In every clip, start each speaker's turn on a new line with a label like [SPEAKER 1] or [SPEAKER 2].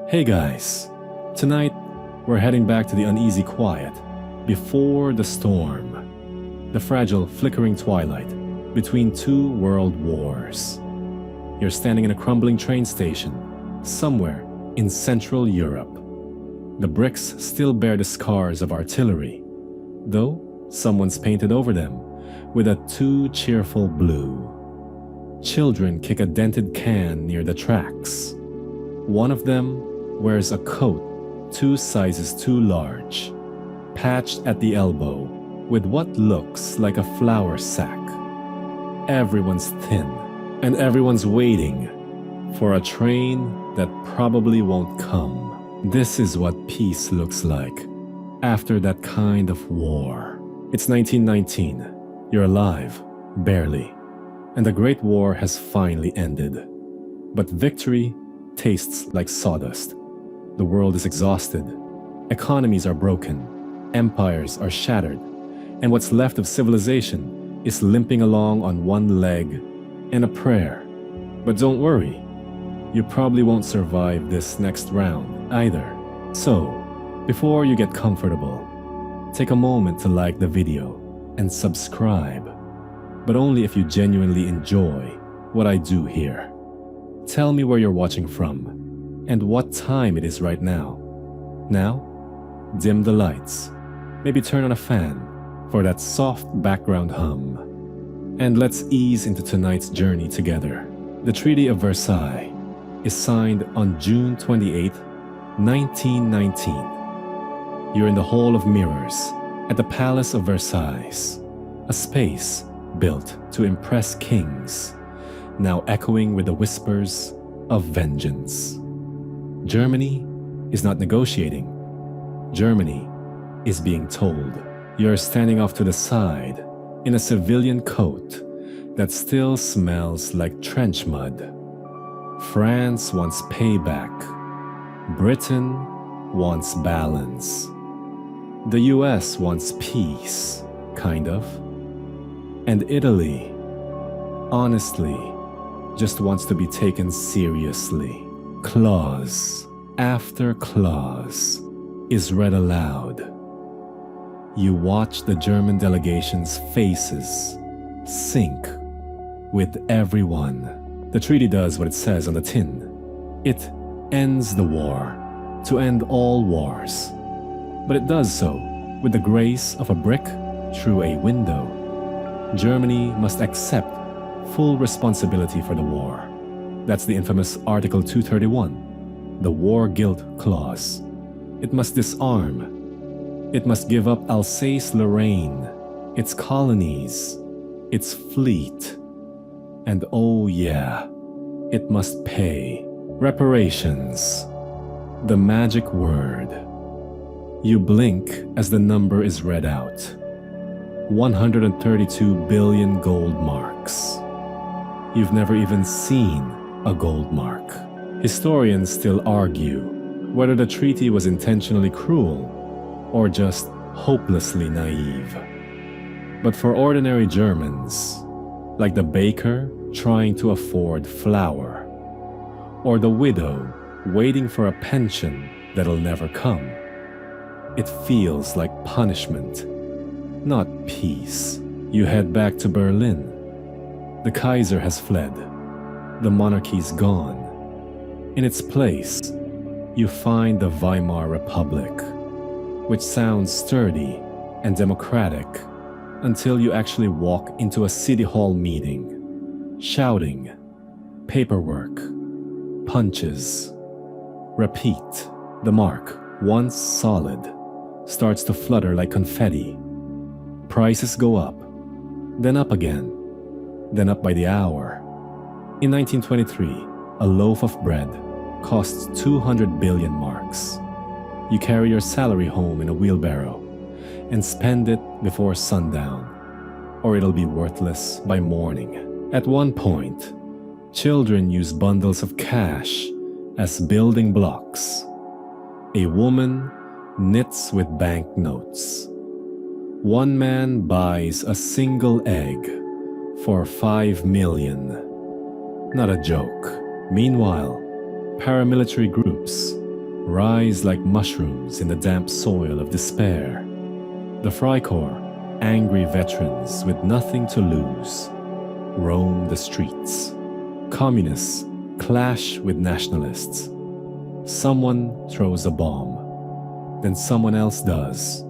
[SPEAKER 1] Hey guys, tonight we're heading back to the uneasy quiet, before the storm, the fragile flickering twilight between two world wars. You're standing in a crumbling train station, somewhere in Central Europe. The bricks still bear the scars of artillery, though someone's painted over them with a too cheerful blue. Children kick a dented can near the tracks. One of them wears a coat 2 sizes too large, patched at the elbow with what looks like a flour sack. Everyone's thin, and everyone's waiting for a train that probably won't come. This is what peace looks like after that kind of war. It's 1919. You're alive, barely, and the Great War has finally ended. But victory tastes like sawdust. The world is exhausted. Economies are broken. Empires are shattered. And what's left of civilization is limping along on one leg and a prayer. But don't worry, you probably won't survive this next round either. So, before you get comfortable, take a moment to like the video and subscribe, but only if you genuinely enjoy what I do here. Tell me where you're watching from and what time it is right now. Now, dim the lights, maybe turn on a fan for that soft background hum. And let's ease into tonight's journey together. The Treaty of Versailles is signed on June 28, 1919. You're in the Hall of Mirrors at the Palace of Versailles, a space built to impress kings, now echoing with the whispers of vengeance. Germany is not negotiating. Germany is being told. You're standing off to the side in a civilian coat that still smells like trench mud. France wants payback. Britain wants balance. The US wants peace, kind of. And Italy, honestly, just wants to be taken seriously. Clause after clause is read aloud. You watch the German delegation's faces sink with everyone. The treaty does what it says on the tin. It ends the war to end all wars. But it does so with the grace of a brick through a window. Germany must accept full responsibility for the war. That's the infamous Article 231, the War Guilt Clause. It must disarm. It must give up Alsace-Lorraine, its colonies, its fleet. And oh yeah, it must pay reparations. The magic word. You blink as the number is read out. 132 billion gold marks. You've never even seen a gold mark. Historians still argue whether the treaty was intentionally cruel or just hopelessly naive. But for ordinary Germans, like the baker trying to afford flour, or the widow waiting for a pension that'll never come, it feels like punishment, not peace. You head back to Berlin. The Kaiser has fled. The monarchy's gone. In its place, you find the Weimar Republic, which sounds sturdy and democratic until you actually walk into a city hall meeting, shouting, paperwork, punches. Repeat. The mark, once solid, starts to flutter like confetti. Prices go up, then up again, then up by the hour. In 1923, a loaf of bread costs 200 billion marks. You carry your salary home in a wheelbarrow and spend it before sundown, or it'll be worthless by morning. At one point, children use bundles of cash as building blocks. A woman knits with banknotes. One man buys a single egg for 5 million. Not a joke. Meanwhile, paramilitary groups rise like mushrooms in the damp soil of despair. The Freikorps, angry veterans with nothing to lose, roam the streets. Communists clash with nationalists. Someone throws a bomb, then someone else does,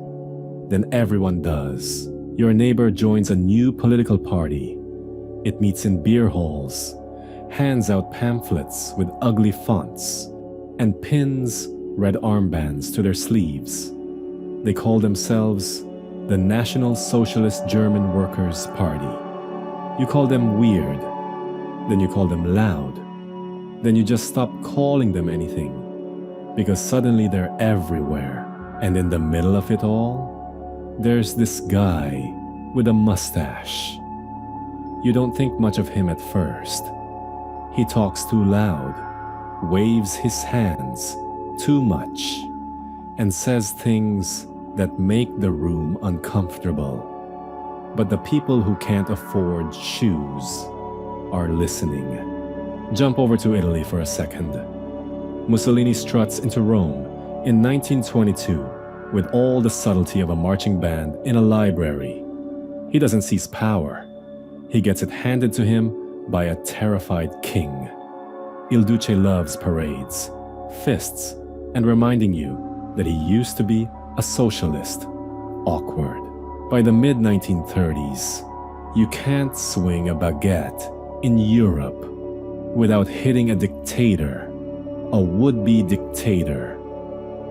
[SPEAKER 1] then everyone does. Your neighbor joins a new political party. It meets in beer halls, hands out pamphlets with ugly fonts, and pins red armbands to their sleeves. They call themselves the National Socialist German Workers' Party. You call them weird, then you call them loud, then you just stop calling them anything, because suddenly they're everywhere. And in the middle of it all, there's this guy with a mustache. You don't think much of him at first. He talks too loud, waves his hands too much, and says things that make the room uncomfortable. But the people who can't afford shoes are listening. Jump over to Italy for a second. Mussolini struts into Rome in 1922 with all the subtlety of a marching band in a library. He doesn't seize power. He gets it handed to him by a terrified king. Il Duce loves parades, fists, and reminding you that he used to be a socialist. Awkward. By the mid-1930s, you can't swing a baguette in Europe without hitting a dictator, a would-be dictator,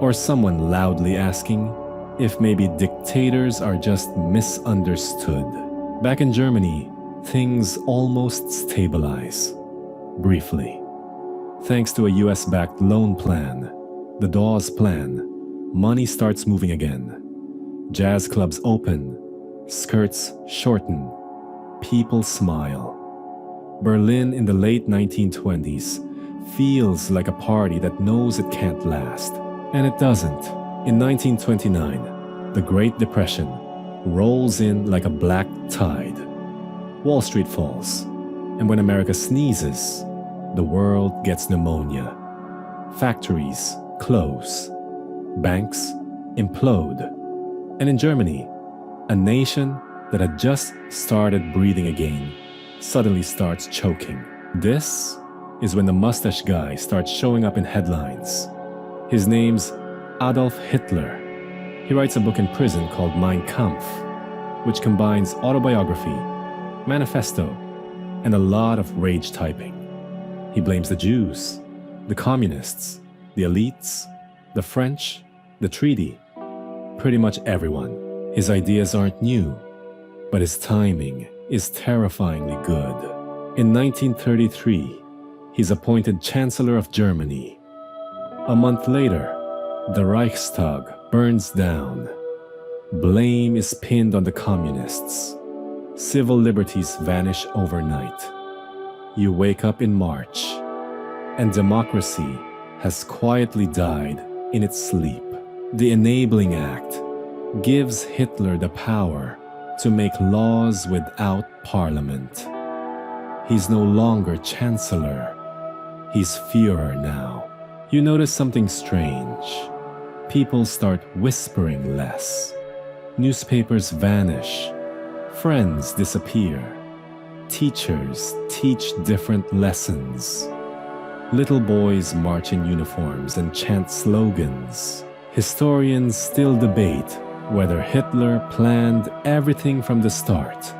[SPEAKER 1] or someone loudly asking if maybe dictators are just misunderstood. Back in Germany, things almost stabilize. Briefly. Thanks to a US-backed loan plan, the Dawes Plan, money starts moving again. Jazz clubs open, skirts shorten, people smile. Berlin in the late 1920s feels like a party that knows it can't last. And it doesn't. In 1929, the Great Depression rolls in like a black tide. Wall Street falls, and when America sneezes, the world gets pneumonia. Factories close, banks implode. And in Germany, a nation that had just started breathing again suddenly starts choking. This is when the mustache guy starts showing up in headlines. His name's Adolf Hitler. He writes a book in prison called Mein Kampf, which combines autobiography, manifesto, and a lot of rage typing. He blames the Jews, the communists, the elites, the French, the treaty, pretty much everyone. His ideas aren't new, but his timing is terrifyingly good. In 1933, he's appointed Chancellor of Germany. A month later, the Reichstag burns down. Blame is pinned on the communists. Civil liberties vanish overnight. You wake up in March, and democracy has quietly died in its sleep. The Enabling Act gives Hitler the power to make laws without parliament. He's no longer Chancellor. He's Führer now. You notice something strange. People start whispering less. Newspapers vanish. Friends disappear. Teachers teach different lessons. Little boys march in uniforms and chant slogans. Historians still debate whether Hitler planned everything from the start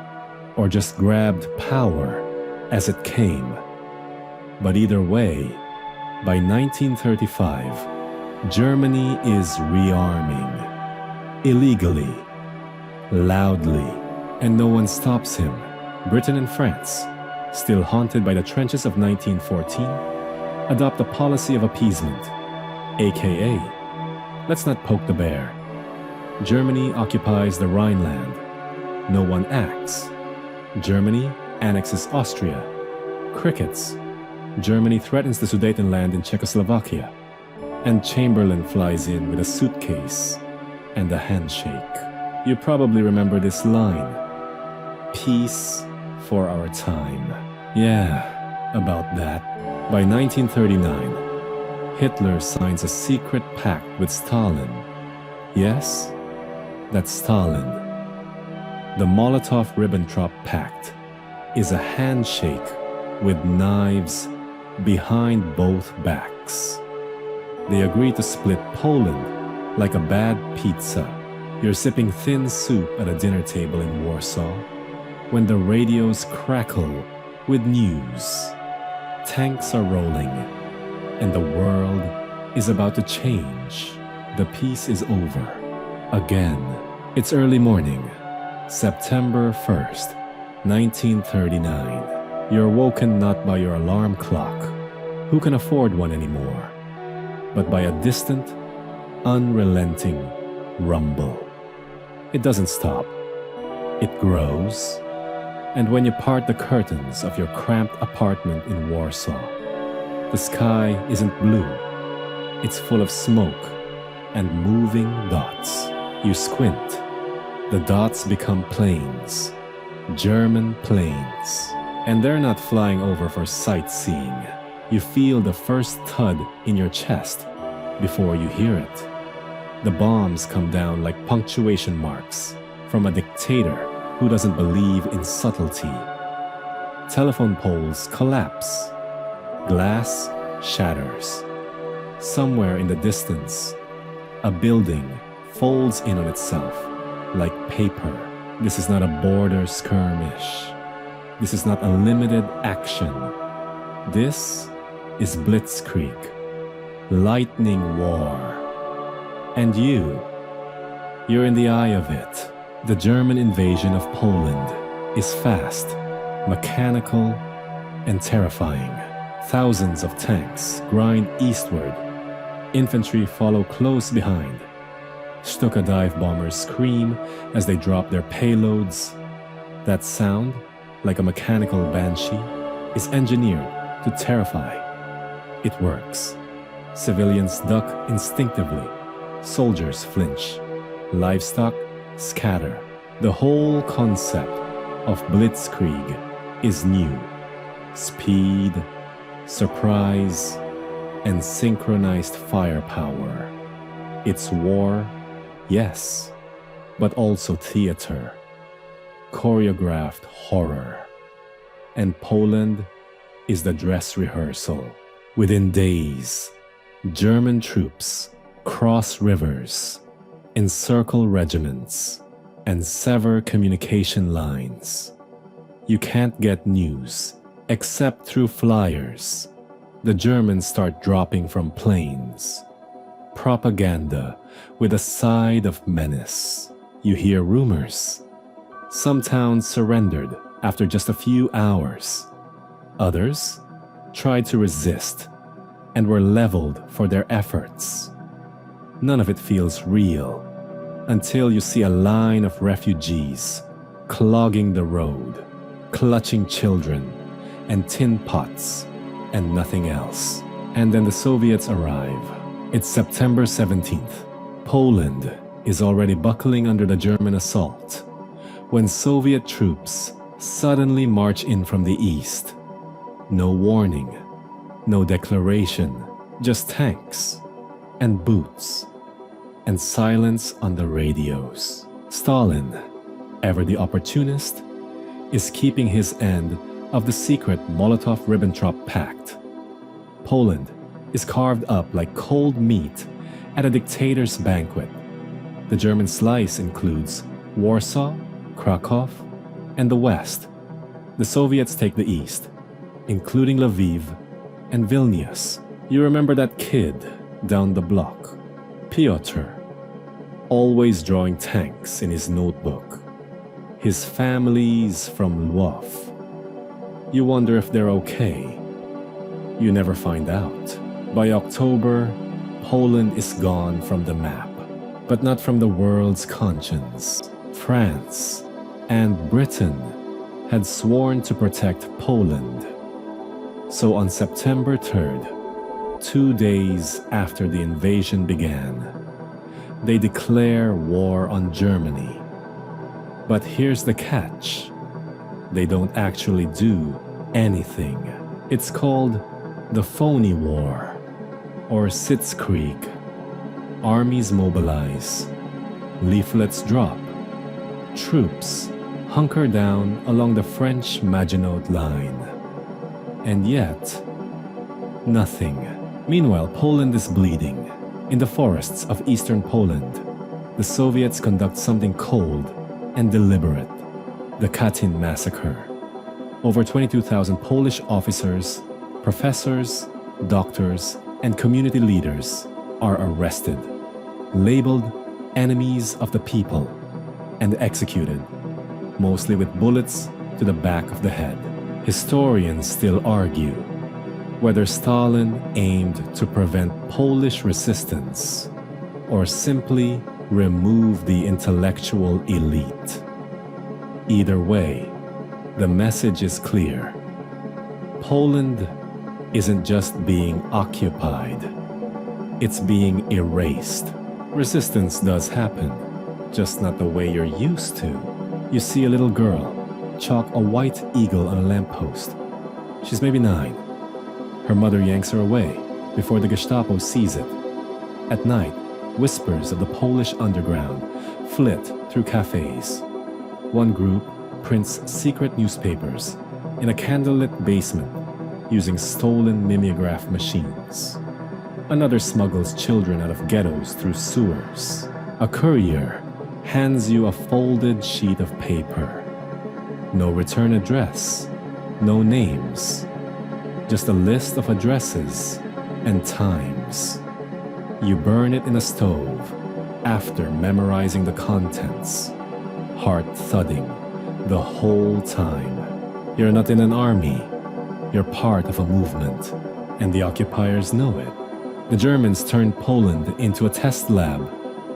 [SPEAKER 1] or just grabbed power as it came. But either way, by 1935, Germany is rearming. Illegally, loudly, and no one stops him. Britain and France, still haunted by the trenches of 1914, adopt a policy of appeasement, aka, let's not poke the bear. Germany occupies the Rhineland. No one acts. Germany annexes Austria. Crickets. Germany threatens the Sudetenland in Czechoslovakia. And Chamberlain flies in with a suitcase and a handshake. You probably remember this line. Peace for our time. Yeah, about that. By 1939, Hitler signs a secret pact with Stalin. Yes, that's Stalin. The Molotov-Ribbentrop Pact is a handshake with knives behind both backs. They agree to split Poland like a bad pizza. You're sipping thin soup at a dinner table in Warsaw when the radios crackle with news. Tanks are rolling, and the world is about to change. The peace is over. Again. It's early morning, September 1st, 1939. You're woken not by your alarm clock, who can afford one anymore, but by a distant, unrelenting rumble. It doesn't stop. It grows. And when you part the curtains of your cramped apartment in Warsaw, the sky isn't blue. It's full of smoke and moving dots. You squint. The dots become planes, German planes. And they're not flying over for sightseeing. You feel the first thud in your chest before you hear it. The bombs come down like punctuation marks from a dictator who doesn't believe in subtlety. Telephone poles collapse. Glass shatters. Somewhere in the distance, a building folds in on itself like paper. This is not a border skirmish. This is not a limited action. This is blitzkrieg, lightning war. And you're in the eye of it. The German invasion of Poland is fast, mechanical, and terrifying. Thousands of tanks grind eastward. Infantry follow close behind. Stuka dive bombers scream as they drop their payloads. That sound, like a mechanical banshee, is engineered to terrify. It works. Civilians duck instinctively. Soldiers flinch. Livestock scatter. The whole concept of blitzkrieg is new. Speed, surprise, and synchronized firepower. It's war, yes, but also theater, choreographed horror. And Poland is the dress rehearsal. Within days, German troops cross rivers, encircle regiments, and sever communication lines. You can't get news except through flyers. The Germans start dropping from planes. Propaganda with a side of menace. You hear rumors. Some towns surrendered after just a few hours. Others tried to resist and were leveled for their efforts. None of it feels real until you see a line of refugees clogging the road, clutching children and tin pots and nothing else. And then the Soviets arrive. It's September 17th. Poland is already buckling under the German assault when Soviet troops suddenly march in from the east. No warning, no declaration, just tanks and boots and silence on the radios. Stalin, ever the opportunist, is keeping his end of the secret Molotov-Ribbentrop Pact. Poland is carved up like cold meat at a dictator's banquet. The German slice includes Warsaw, Krakow, and the West. The Soviets take the East, including Lviv and Vilnius. You remember that kid down the block, Piotr, always drawing tanks in his notebook. His family's from Lwów. You wonder if they're okay. You never find out. By October, Poland is gone from the map, but not from the world's conscience. France and Britain had sworn to protect Poland. So on September 3rd, 2 days after the invasion began, they declare war on Germany. But here's the catch. They don't actually do anything. It's called the phony war. or blitzkrieg. Armies mobilize, leaflets drop, troops hunker down along the French Maginot Line. And yet, nothing. Meanwhile, Poland is bleeding. In the forests of eastern Poland, the Soviets conduct something cold and deliberate: the Katyn massacre. Over 22,000 Polish officers, professors, doctors, and community leaders are arrested, labeled enemies of the people, and executed, mostly with bullets to the back of the head. Historians still argue whether Stalin aimed to prevent Polish resistance or simply remove the intellectual elite. Either way, the message is clear. Poland isn't just being occupied, it's being erased. Resistance does happen, just not the way you're used to. You see a little girl chalk a white eagle on a lamppost. She's maybe 9. Her mother yanks her away before the Gestapo sees it. At night, whispers of the Polish underground flit through cafes. One group prints secret newspapers in a candlelit basement using stolen mimeograph machines. Another smuggles children out of ghettos through sewers. A courier hands you a folded sheet of paper. No return address, no names, just a list of addresses and times. You burn it in a stove after memorizing the contents, heart thudding the whole time. You're not in an army, you're part of a movement, and the occupiers know it. The Germans turned Poland into a test lab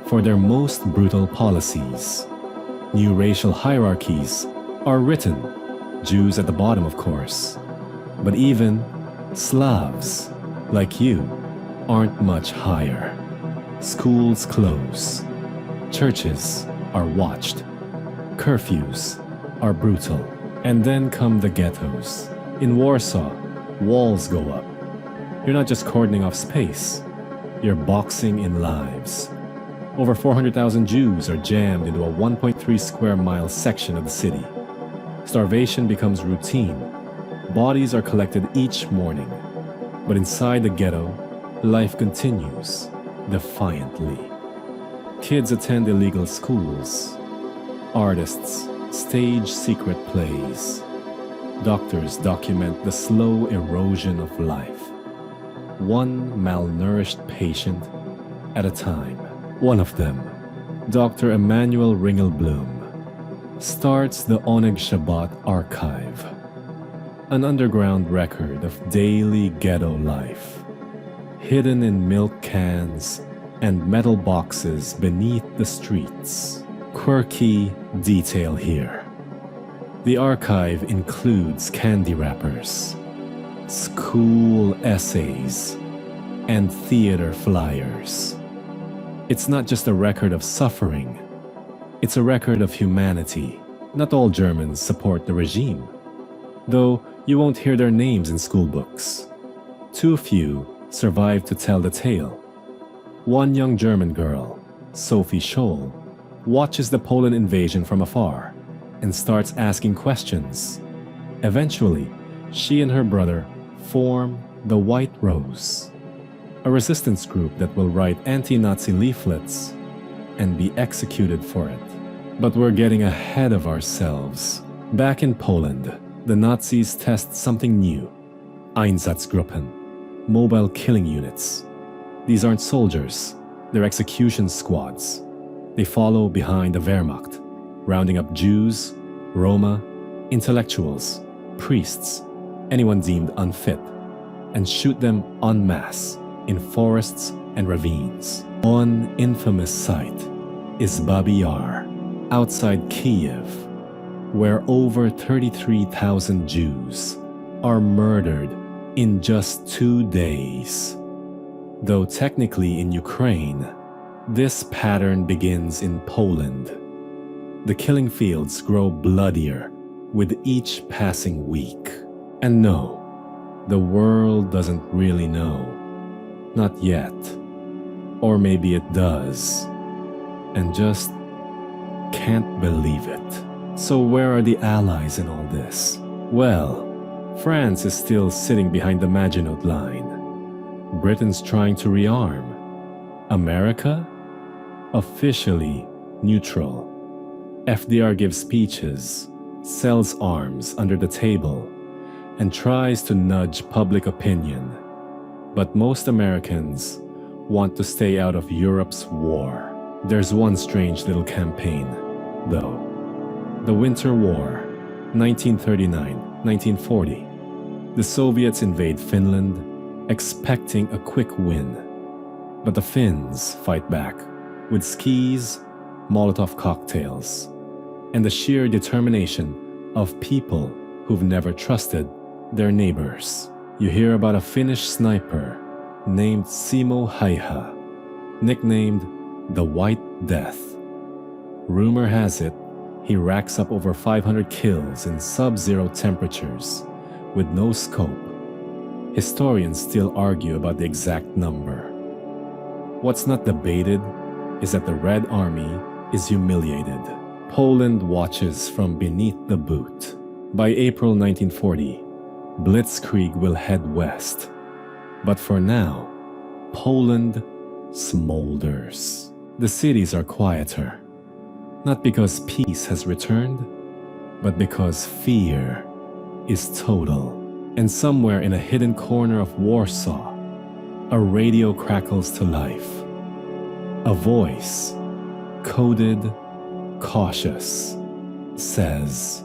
[SPEAKER 1] for their most brutal policies. New racial hierarchies are written, Jews at the bottom, of course. But even Slavs, like you, aren't much higher. Schools close. Churches are watched. Curfews are brutal. And then come the ghettos. In Warsaw, walls go up. You're not just cordoning off space, you're boxing in lives. Over 400,000 Jews are jammed into a 1.3 square mile section of the city. Starvation becomes routine. Bodies are collected each morning. But inside the ghetto, life continues, defiantly. Kids attend illegal schools. Artists stage secret plays. Doctors document the slow erosion of life. One malnourished patient at a time. One of them, Dr. Emanuel Ringelblum, starts the Oneg Shabbat archive, an underground record of daily ghetto life, hidden in milk cans and metal boxes beneath the streets. Quirky detail here. The archive includes candy wrappers, school essays, and theater flyers. It's not just a record of suffering, it's a record of humanity. Not all Germans support the regime, though you won't hear their names in school books. Too few survive to tell the tale. One young German girl, Sophie Scholl, watches the Poland invasion from afar and starts asking questions. Eventually, she and her brother form the White Rose, a resistance group that will write anti-Nazi leaflets and be executed for it. But we're getting ahead of ourselves. Back in Poland, the Nazis test something new: Einsatzgruppen, mobile killing units. These aren't soldiers, they're execution squads. They follow behind the Wehrmacht, rounding up Jews, Roma, intellectuals, priests, anyone deemed unfit, and shoot them en masse in forests and ravines. One infamous site is Babi Yar, outside Kiev, where over 33,000 Jews are murdered in just 2 days. Though technically in Ukraine, this pattern begins in Poland. The killing fields grow bloodier with each passing week. And no, the world doesn't really know. Not yet. Or maybe it does. And just can't believe it. So where are the allies in all this? Well, France is still sitting behind the Maginot Line. Britain's trying to rearm. America? Officially neutral. FDR gives speeches, sells arms under the table, and tries to nudge public opinion. But most Americans want to stay out of Europe's war. There's one strange little campaign, though. The Winter War, 1939-1940. The Soviets invade Finland, expecting a quick win. But the Finns fight back with skis, Molotov cocktails, and the sheer determination of people who've never trusted their neighbors. You hear about a Finnish sniper named Simo Häyhä, nicknamed the White Death. Rumor has it, he racks up over 500 kills in sub-zero temperatures with no scope. Historians still argue about the exact number. What's not debated is that the Red Army is humiliated. Poland watches from beneath the boot. By April 1940, blitzkrieg will head west. But for now, Poland smolders. The cities are quieter. Not because peace has returned, but because fear is total. And somewhere in a hidden corner of Warsaw, a radio crackles to life. A voice, coded, cautious, says,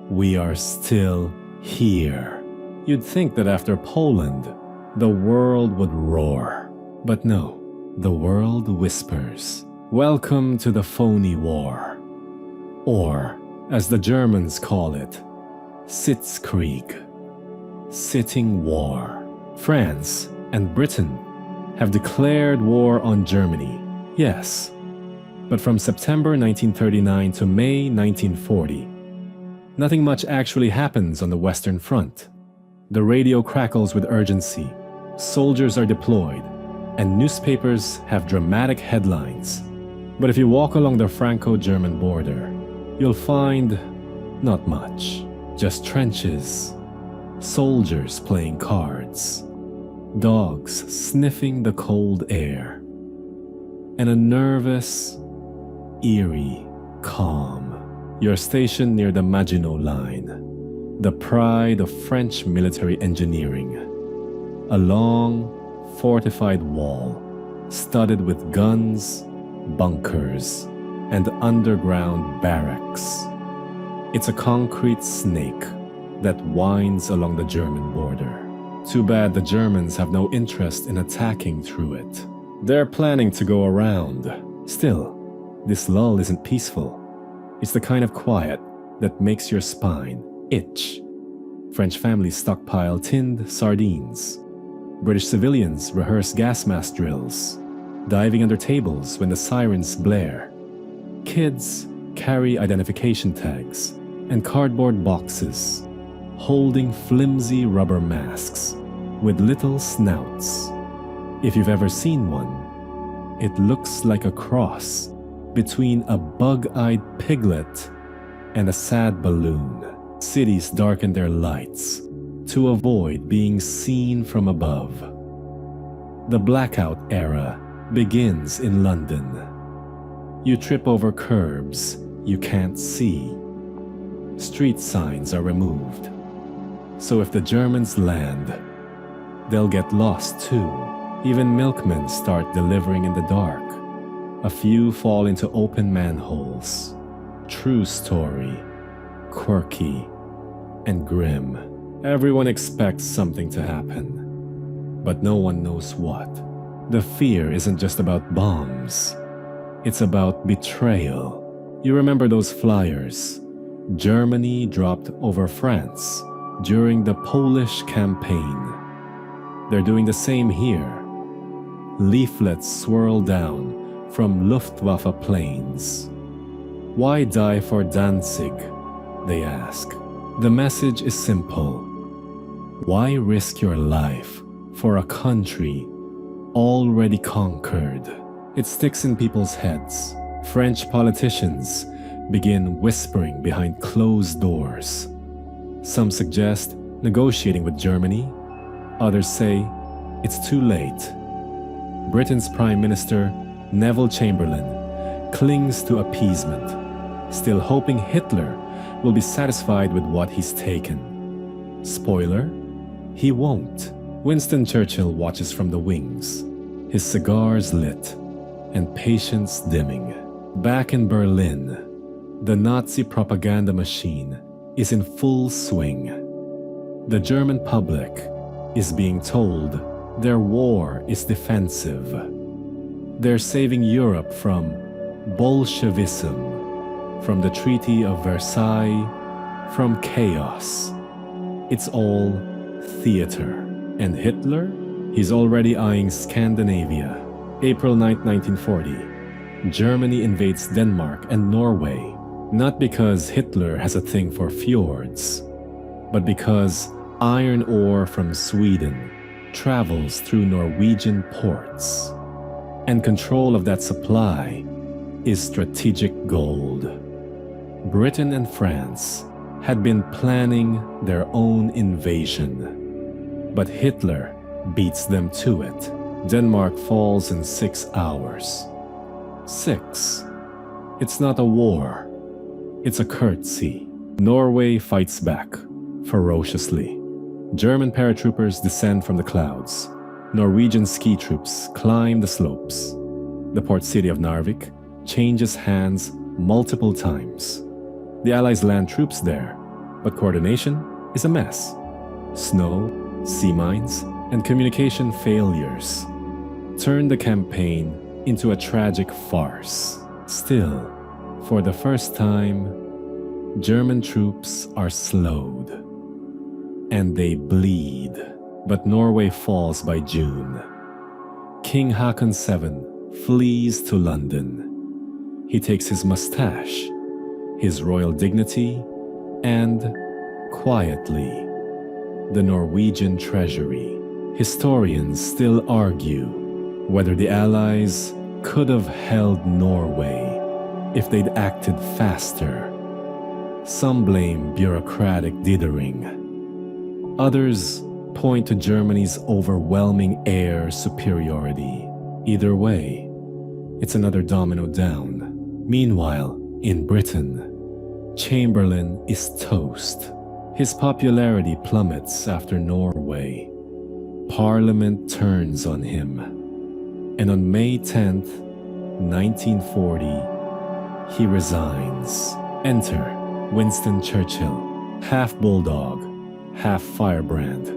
[SPEAKER 1] "We are still here." You'd think that after Poland, the world would roar. But no, the world whispers, "Welcome to the phony war." Or, as the Germans call it, Sitzkrieg, sitting war. France and Britain have declared war on Germany, yes. But from September 1939 to May 1940, nothing much actually happens on the Western Front. The radio crackles with urgency, soldiers are deployed, and newspapers have dramatic headlines. But if you walk along the Franco-German border, you'll find not much. Just trenches, soldiers playing cards, dogs sniffing the cold air, and a nervous, eerie calm. You're stationed near the Maginot Line, the pride of French military engineering. A long, fortified wall, studded with guns, bunkers, and underground barracks. It's a concrete snake that winds along the German border. Too bad the Germans have no interest in attacking through it. They're planning to go around. Still, this lull isn't peaceful. It's the kind of quiet that makes your spine itch. French families stockpile tinned sardines. British civilians rehearse gas mask drills, diving under tables when the sirens blare. Kids carry identification tags and cardboard boxes, holding flimsy rubber masks with little snouts. If you've ever seen one, it looks like a cross between a bug-eyed piglet and a sad balloon. Cities darken their lights to avoid being seen from above. The blackout era begins in London. You trip over curbs you can't see. Street signs are removed. So if the Germans land, they'll get lost too. Even milkmen start delivering in the dark. A few fall into open manholes. True story, quirky, and grim. Everyone expects something to happen, but no one knows what. The fear isn't just about bombs. It's about betrayal. You remember those flyers Germany dropped over France during the Polish campaign? They're doing the same here. Leaflets swirl down from Luftwaffe planes. Why die for Danzig? They ask. The message is simple. Why risk your life for a country already conquered. It sticks in people's heads. French politicians begin whispering behind closed doors. Some suggest negotiating with Germany. Others say it's too late. Britain's Prime Minister, Neville Chamberlain, clings to appeasement, still hoping Hitler will be satisfied with what he's taken. Spoiler, he won't. Winston Churchill watches from the wings, his cigars lit and patience dimming. Back in Berlin, the Nazi propaganda machine is in full swing. The German public is being told their war is defensive. They're saving Europe from Bolshevism, from the Treaty of Versailles, from chaos. It's all theater. And Hitler? He's already eyeing Scandinavia. April 9, 1940. Germany invades Denmark and Norway, not because Hitler has a thing for fjords, but because iron ore from Sweden travels through Norwegian ports, and control of that supply is strategic gold. Britain and France had been planning their own invasion, but Hitler beats them to it. Denmark falls in 6 hours. 6. It's not a war. It's a curtsy. Norway fights back, ferociously. German paratroopers descend from the clouds. Norwegian ski troops climb the slopes. The port city of Narvik changes hands multiple times. The Allies land troops there, but coordination is a mess. Snow, sea mines, and communication failures turn the campaign into a tragic farce. Still, for the first time, German troops are slowed, and they bleed. But Norway falls by June. King Haakon VII flees to London. He takes his mustache, his royal dignity, and, quietly, the Norwegian treasury. Historians still argue whether the Allies could have held Norway if they'd acted faster. Some blame bureaucratic dithering. Others point to Germany's overwhelming air superiority. Either way, it's another domino down. Meanwhile, in Britain, Chamberlain is toast. His popularity plummets after Norway. Parliament turns on him. And on May 10th, 1940, he resigns. Enter Winston Churchill, half bulldog, half firebrand.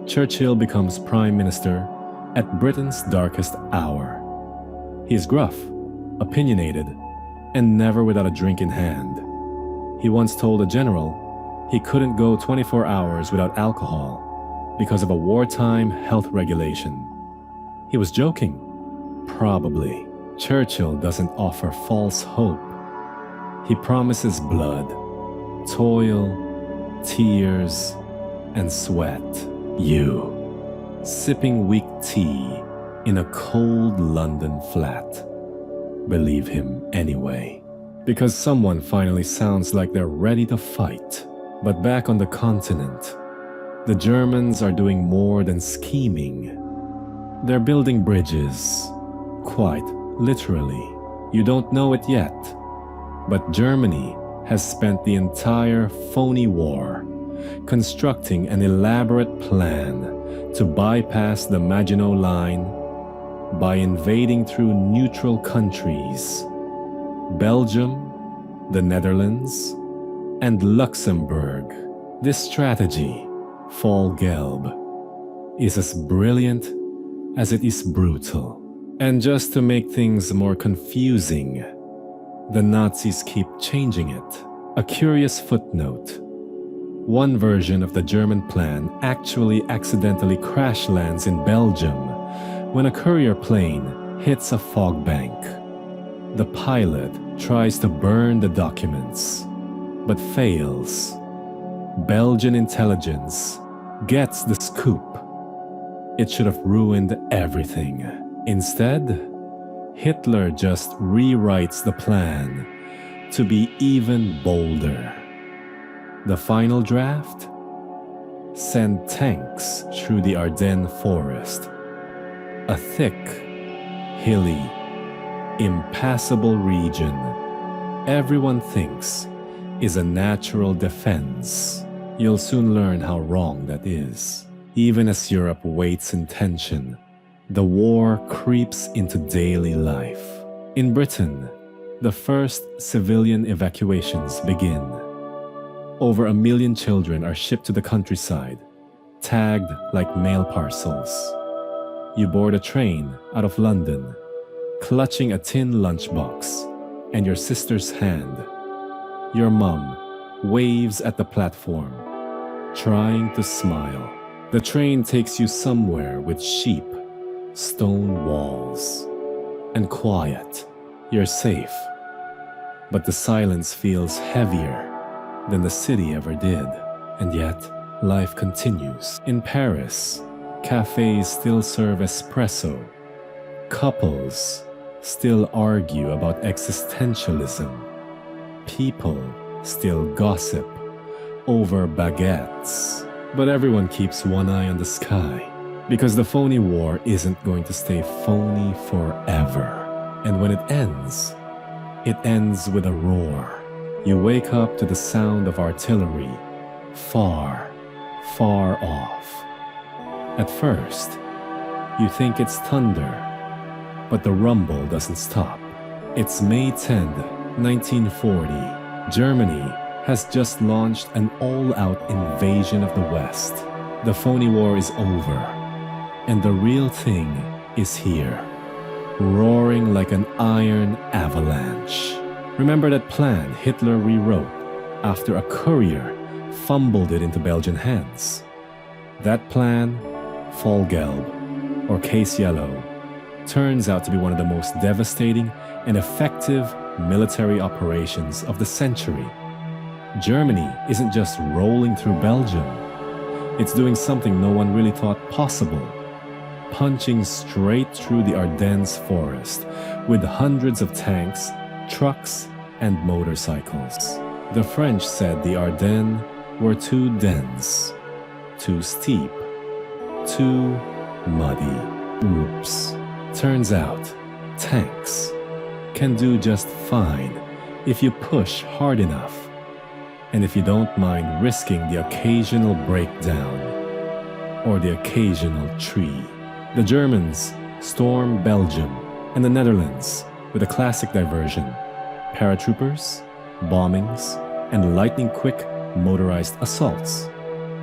[SPEAKER 1] Churchill becomes Prime Minister at Britain's darkest hour. He's gruff, opinionated, and never without a drink in hand. He once told a general he couldn't go 24 hours without alcohol because of a wartime health regulation. He was joking. Probably. Churchill doesn't offer false hope. He promises blood, toil, tears, and sweat. You, sipping weak tea in a cold London flat. Believe him anyway. Because someone finally sounds like they're ready to fight. But back on the continent, the Germans are doing more than scheming. They're building bridges, quite literally. You don't know it yet, but Germany has spent the entire phony war constructing an elaborate plan to bypass the Maginot Line by invading through neutral countries, Belgium, the Netherlands, and Luxembourg. This strategy, Fall Gelb, is as brilliant as it is brutal. And just to make things more confusing, the Nazis keep changing it. A curious footnote. One version of the German plan actually accidentally crash lands in Belgium when a courier plane hits a fog bank. The pilot tries to burn the documents, but fails. Belgian intelligence gets the scoop It should have ruined everything. Instead, Hitler just rewrites the plan to be even bolder. The final draft? Send tanks through the Ardennes forest. A thick, hilly, impassable region everyone thinks is a natural defense. You'll soon learn how wrong that is. Even as Europe waits in tension, the war creeps into daily life. In Britain, the first civilian evacuations begin. Over 1 million children are shipped to the countryside, tagged like mail parcels. You board a train out of London, clutching a tin lunchbox and your sister's hand. Your mum waves at the platform, trying to smile. The train takes you somewhere with sheep, stone walls, and quiet. You're safe. But the silence feels heavier than the city ever did. And yet, life continues. In Paris, cafes still serve espresso. Couples still argue about existentialism. People still gossip over baguettes. But everyone keeps one eye on the sky, because the phony war isn't going to stay phony forever. And when it ends with a roar. You wake up to the sound of artillery, far, far off. At first, you think it's thunder, but the rumble doesn't stop. It's May 10th, 1940. Germany has just launched an all-out invasion of the West. The phony war is over, and the real thing is here, roaring like an iron avalanche. Remember that plan Hitler rewrote after a courier fumbled it into Belgian hands? That plan, Fallgelb, or Case Yellow, turns out to be one of the most devastating and effective military operations of the century. Germany isn't just rolling through Belgium. It's doing something no one really thought possible, punching straight through the Ardennes forest with hundreds of tanks, trucks, and motorcycles. The French said the Ardennes were too dense, too steep, too muddy. Oops. Turns out, tanks can do just fine if you push hard enough, and if you don't mind risking the occasional breakdown or the occasional tree. The Germans storm Belgium and the Netherlands with a classic diversion: paratroopers, bombings, and lightning-quick motorized assaults.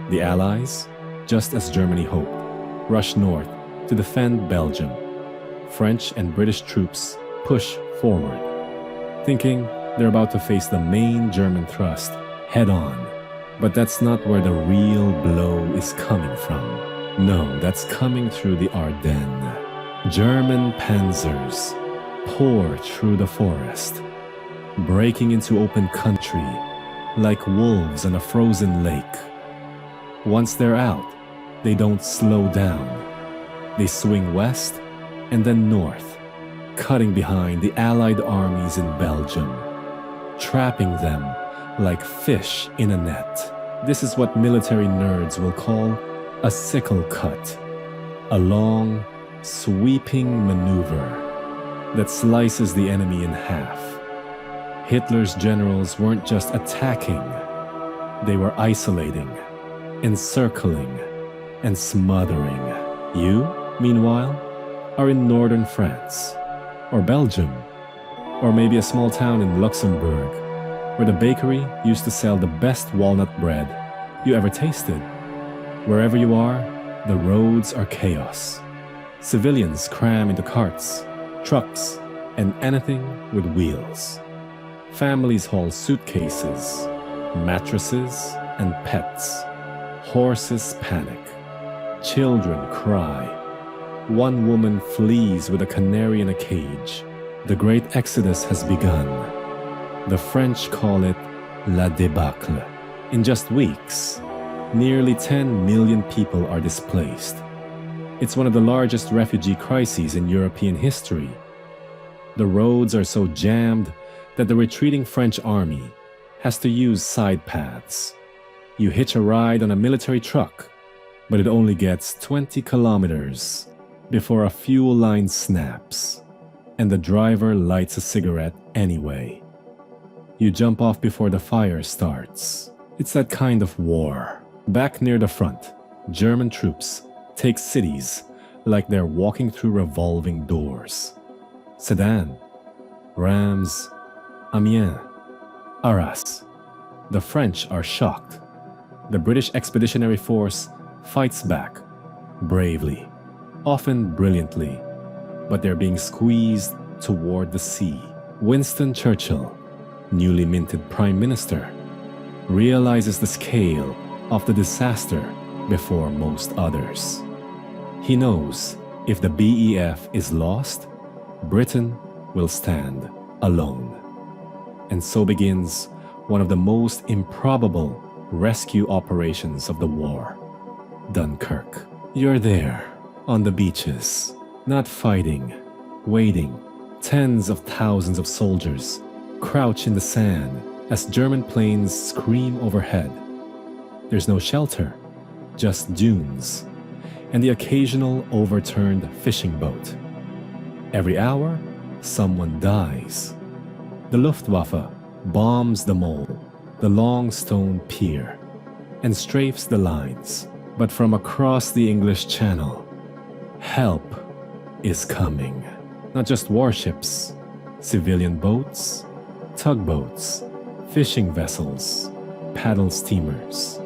[SPEAKER 1] The Allies, just as Germany hoped, rush north to defend Belgium. French and British troops push forward, thinking they're about to face the main German thrust head-on. But that's not where the real blow is coming from. No, that's coming through the Ardennes. German panzers pour through the forest, breaking into open country like wolves on a frozen lake. Once they're out, they don't slow down. They swing west and then north, cutting behind the Allied armies in Belgium, trapping them like fish in a net. This is what military nerds will call a sickle cut, a long, sweeping maneuver that slices the enemy in half. Hitler's generals weren't just attacking, they were isolating, encircling, and smothering. You, meanwhile, are in northern France, or Belgium, or maybe a small town in Luxembourg, where the bakery used to sell the best walnut bread you ever tasted. Wherever you are, the roads are chaos. Civilians cram into carts, trucks, and anything with wheels. Families haul suitcases, mattresses, and pets. Horses panic. Children cry. One woman flees with a canary in a cage. The great exodus has begun. The French call it la débâcle. In just weeks, nearly 10 million people are displaced. It's one of the largest refugee crises in European history. The roads are so jammed that the retreating French army has to use side paths. You hitch a ride on a military truck, but it only gets 20 kilometers before a fuel line snaps, and the driver lights a cigarette anyway. You jump off before the fire starts. It's that kind of war. Back near the front, German troops take cities like they're walking through revolving doors. Sedan, Rams, Amiens, Arras. The French are shocked. The British Expeditionary Force fights back, bravely, often brilliantly, but they're being squeezed toward the sea. Winston Churchill, newly minted Prime Minister, realizes the scale of the disaster before most others. He knows if the BEF is lost, Britain will stand alone. And so begins one of the most improbable rescue operations of the war. Dunkirk. You're there, on the beaches, not fighting, waiting. Tens of thousands of soldiers crouch in the sand as German planes scream overhead. There's no shelter, just dunes, and the occasional overturned fishing boat. Every hour, someone dies. The Luftwaffe bombs the mole, the long stone pier, and strafes the lines. But from across the English Channel, help is coming. Not just warships, civilian boats, tugboats, fishing vessels, paddle steamers.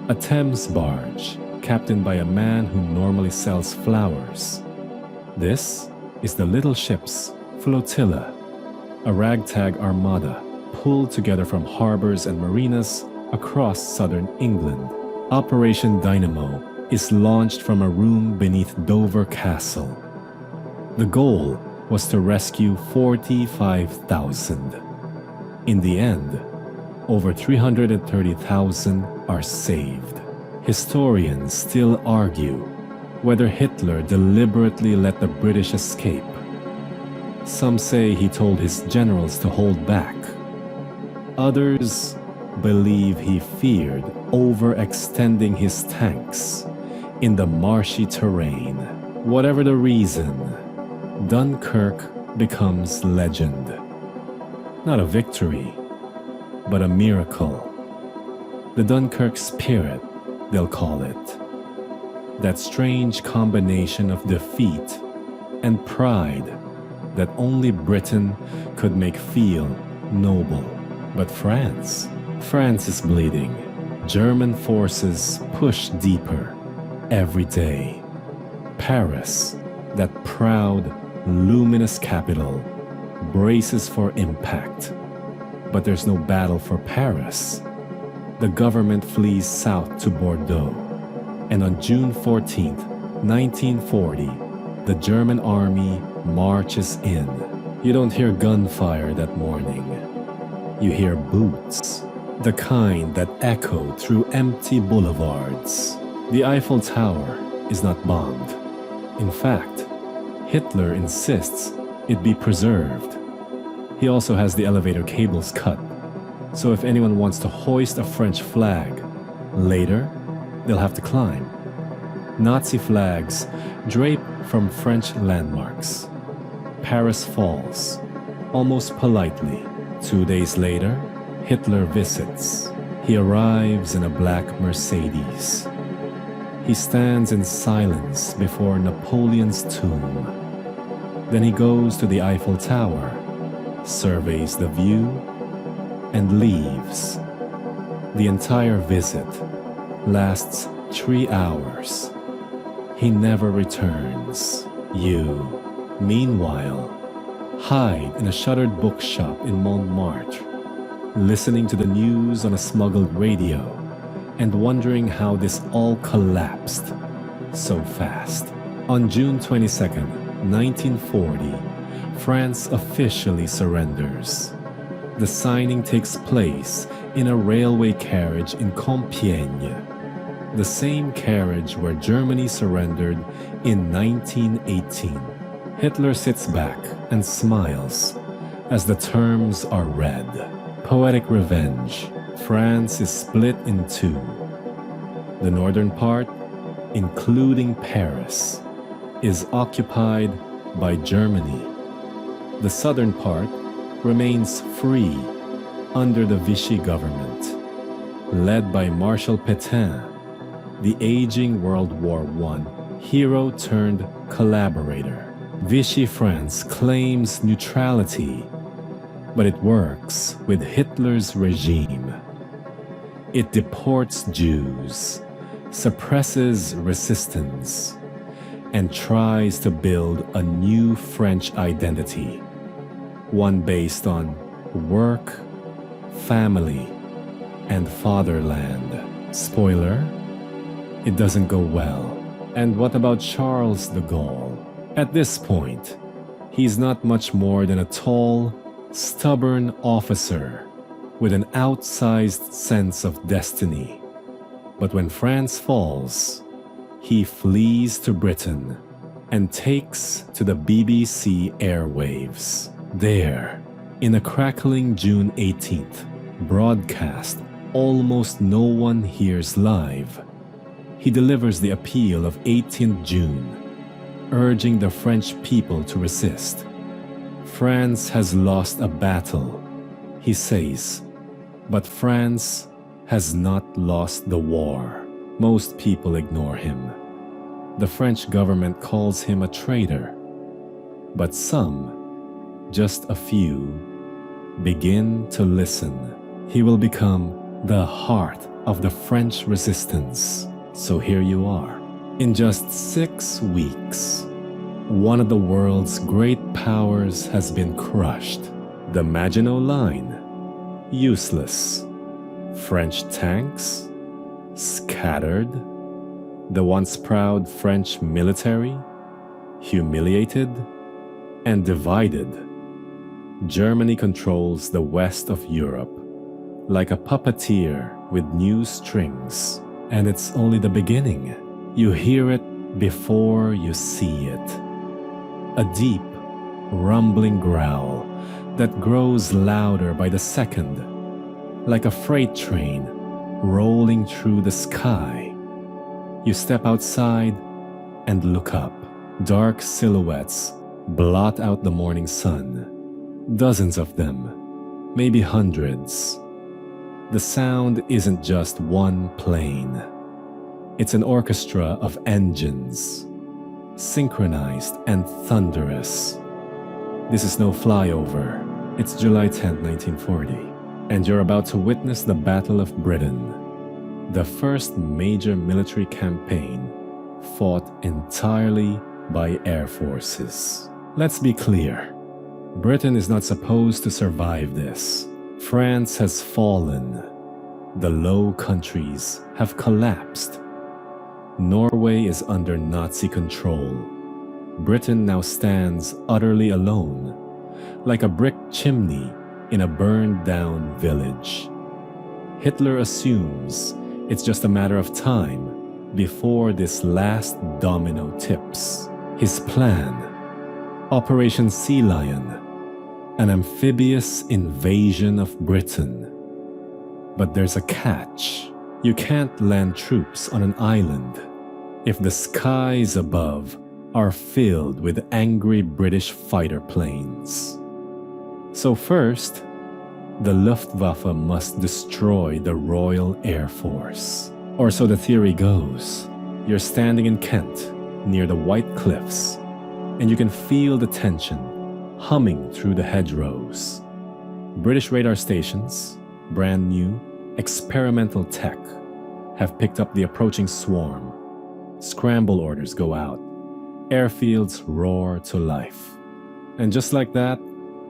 [SPEAKER 1] A Thames barge captained by a man who normally sells flowers. This is the Little Ships Flotilla, a ragtag armada pulled together from harbors and marinas across southern England. Operation Dynamo is launched from a room beneath Dover Castle. The goal was to rescue 45,000. In the end, over 330,000 are saved. Historians still argue whether Hitler deliberately let the British escape. Some say he told his generals to hold back. Others believe he feared overextending his tanks in the marshy terrain. Whatever the reason, Dunkirk becomes legend. Not a victory, but a miracle. The Dunkirk spirit, they'll call it. That strange combination of defeat and pride that only Britain could make feel noble. But France is bleeding. German forces push deeper every day. Paris, that proud, luminous capital, braces for impact. But there's no battle for Paris. The government flees south to Bordeaux. And on June 14th, 1940, the German army marches in. You don't hear gunfire that morning. You hear boots, the kind that echo through empty boulevards. The Eiffel Tower is not bombed. In fact, Hitler insists it be preserved. He also has the elevator cables cut, so if anyone wants to hoist a French flag, later they'll have to climb. Nazi flags drape from French landmarks. Paris falls, almost politely. 2 days later, Hitler visits. He arrives in a black Mercedes. He stands in silence before Napoleon's tomb. Then he goes to the Eiffel Tower, surveys the view, and leaves. The entire visit lasts 3 hours. He never returns. You, meanwhile, hide in a shuttered bookshop in Montmartre, listening to the news on a smuggled radio and wondering how this all collapsed so fast. On June 22nd, 1940, France officially surrenders. The signing takes place in a railway carriage in Compiègne, the same carriage where Germany surrendered In 1918, Hitler sits back and smiles as the terms are read. Poetic revenge. France is split in two. The northern part, including Paris, is occupied by Germany. The southern part remains free under the Vichy government, led by Marshal Pétain, the aging World War I hero turned collaborator. Vichy France claims neutrality, but it works with Hitler's regime. It deports Jews, suppresses resistance, and tries to build a new French identity, one based on work, family, and fatherland. Spoiler, it doesn't go well. And what about Charles de Gaulle? At this point, he's not much more than a tall, stubborn officer with an outsized sense of destiny. But when France falls, he flees to Britain and takes to the BBC airwaves. There, in a crackling June 18th broadcast almost no one hears live, he delivers the appeal of 18th June, urging the French people to resist. France has lost a battle, he says, but France has not lost the war. Most people ignore him. The French government calls him a traitor, but some, just a few, begin to listen. He will become the heart of the French resistance. So here you are. In just 6 weeks, one of the world's great powers has been crushed. The Maginot Line, useless. French tanks, scattered. The once proud French military, humiliated and divided. Germany controls the west of Europe like a puppeteer with new strings. And it's only the beginning. You hear it before you see it. A deep, rumbling growl that grows louder by the second, like a freight train rolling through the sky. You step outside and look up. Dark silhouettes blot out the morning sun. Dozens of them, maybe hundreds. The sound isn't just one plane. It's an orchestra of engines, synchronized and thunderous. This is no flyover. It's July 10, 1940, and you're about to witness the Battle of Britain, the first major military campaign fought entirely by air forces. Let's be clear. Britain is not supposed to survive this. France has fallen. The Low Countries have collapsed. Norway is under Nazi control. Britain now stands utterly alone, like a brick chimney in a burned-down village. Hitler assumes it's just a matter of time before this last domino tips. His plan, Operation Sea Lion, an amphibious invasion of Britain. But there's a catch. You can't land troops on an island if the skies above are filled with angry British fighter planes. So first, the Luftwaffe must destroy the Royal Air Force. Or so the theory goes. You're standing in Kent, near the White Cliffs, and you can feel the tension humming through the hedgerows. British radar stations, brand new, experimental tech, have picked up the approaching swarm. Scramble orders go out. Airfields roar to life. And just like that,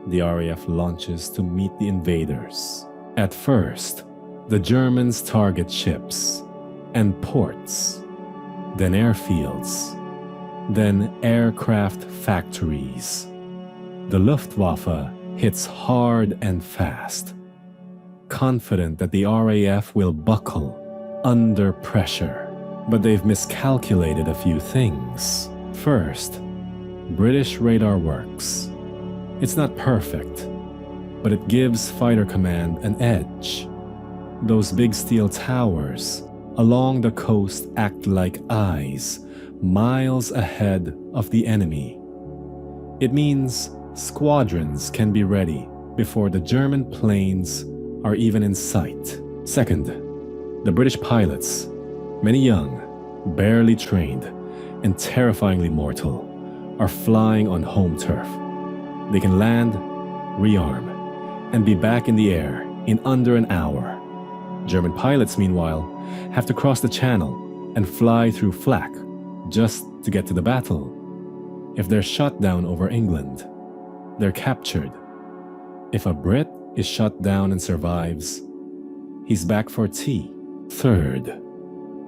[SPEAKER 1] the RAF launches to meet the invaders. At first, the Germans target ships and ports, then airfields, then aircraft factories. The Luftwaffe hits hard and fast, confident that the RAF will buckle under pressure. But they've miscalculated a few things. First, British radar works. It's not perfect, but it gives fighter command an edge. Those big steel towers along the coast act like eyes, miles ahead of the enemy. It means squadrons can be ready before the German planes are even in sight. Second, the British pilots, many young, barely trained, and terrifyingly mortal, are flying on home turf. They can land, rearm, and be back in the air in under an hour. German pilots, meanwhile, have to cross the channel and fly through flak just to get to the battle. If they're shot down over England, they're captured. If a Brit is shot down and survives, he's back for tea. Third,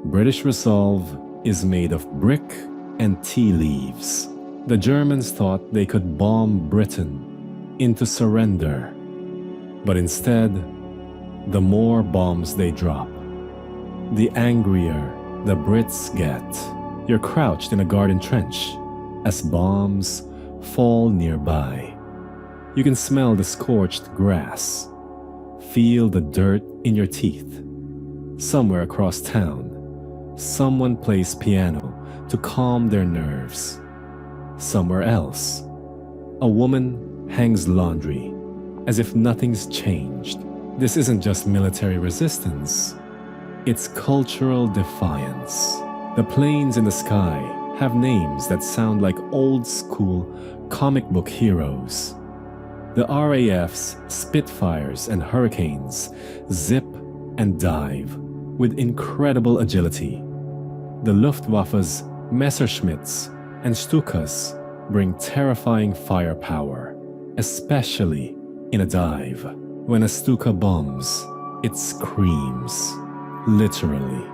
[SPEAKER 1] British resolve is made of brick and tea leaves. The Germans thought they could bomb Britain into surrender, but instead, the more bombs they drop, the angrier the Brits get. You're crouched in a garden trench as bombs fall nearby. You can smell the scorched grass, feel the dirt in your teeth. Somewhere across town, someone plays piano to calm their nerves. Somewhere else, a woman hangs laundry as if nothing's changed. This isn't just military resistance, it's cultural defiance. The planes in the sky have names that sound like old-school comic book heroes. The RAF's Spitfires and Hurricanes zip and dive with incredible agility. The Luftwaffe's Messerschmitts and Stukas bring terrifying firepower, especially in a dive. When a Stuka bombs, it screams. Literally.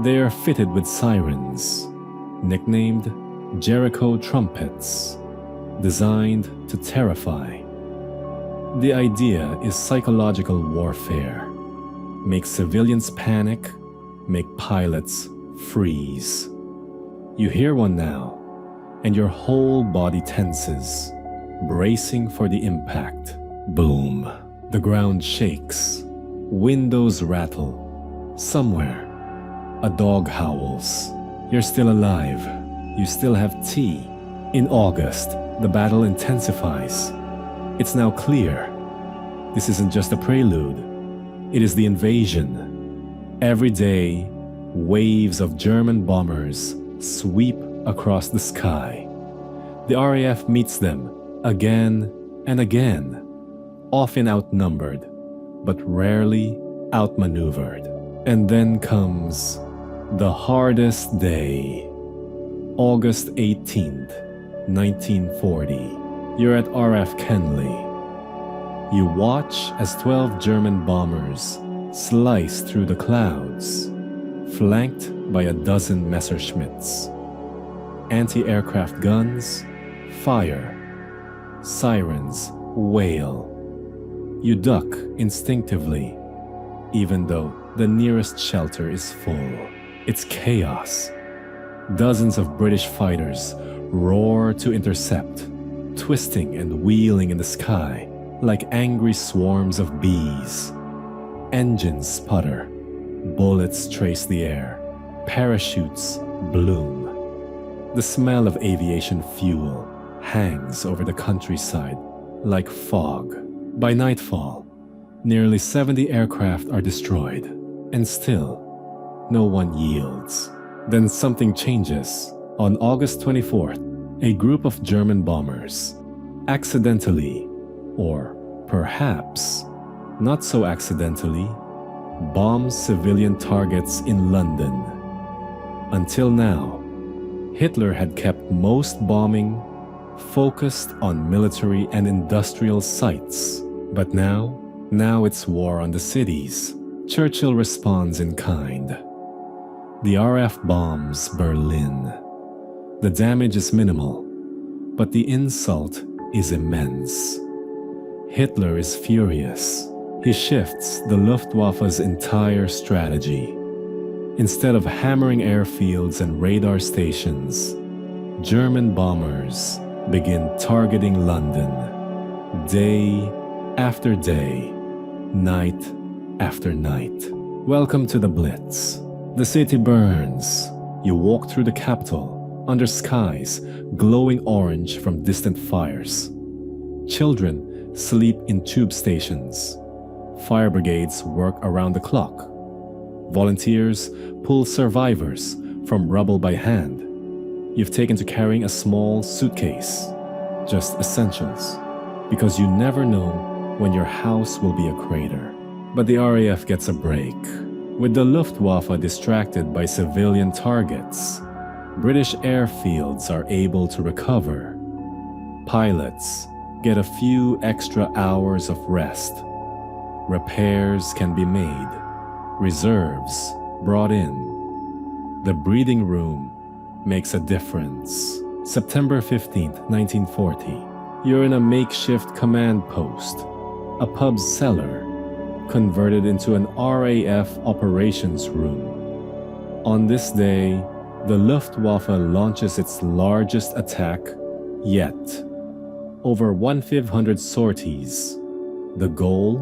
[SPEAKER 1] They are fitted with sirens, nicknamed Jericho trumpets, designed to terrify. The idea is psychological warfare. Make civilians panic, make pilots freeze. You hear one now, and your whole body tenses, bracing for the impact. Boom. The ground shakes. Windows rattle. Somewhere, a dog howls. You're still alive. You still have tea. In August, the battle intensifies. It's now clear. This isn't just a prelude. It is the invasion. Every day, waves of German bombers sweep across the sky. The RAF meets them again and again, often outnumbered, but rarely outmaneuvered. And then comes the hardest day. August 18th, 1940. You're at RF Kenley. You watch as 12 German bombers slice through the clouds, flanked by a dozen Messerschmitts. Anti-aircraft guns fire. Sirens wail. You duck instinctively, even though the nearest shelter is full. It's chaos. Dozens of British fighters roar to intercept, twisting and wheeling in the sky like angry swarms of bees. Engines sputter, bullets trace the air, parachutes bloom. The smell of aviation fuel hangs over the countryside like fog. By nightfall, nearly 70 aircraft are destroyed, and still, no one yields. Then something changes. On August 24th, a group of German bombers accidentally, or perhaps not so accidentally, bombs civilian targets in London. Until now, Hitler had kept most bombing focused on military and industrial sites. But now it's war on the cities. Churchill responds in kind. The RF bombs Berlin. The damage is minimal, but the insult is immense. Hitler is furious. He shifts the Luftwaffe's entire strategy. Instead of hammering airfields and radar stations, German bombers begin targeting London, day after day, night after night. Welcome to the Blitz. The city burns. You walk through the capital, under skies glowing orange from distant fires. Children sleep in tube stations. Fire brigades work around the clock. Volunteers pull survivors from rubble by hand. You've taken to carrying a small suitcase, just essentials, because you never know when your house will be a crater. But the RAF gets a break. With the Luftwaffe distracted by civilian targets, British airfields are able to recover. Pilots get a few extra hours of rest. Repairs can be made. Reserves brought in. The breathing room makes a difference. September 15th, 1940. You're in a makeshift command post, a pub's cellar, converted into an RAF operations room. On this day, the Luftwaffe launches its largest attack yet. Over 1,500 sorties. The goal?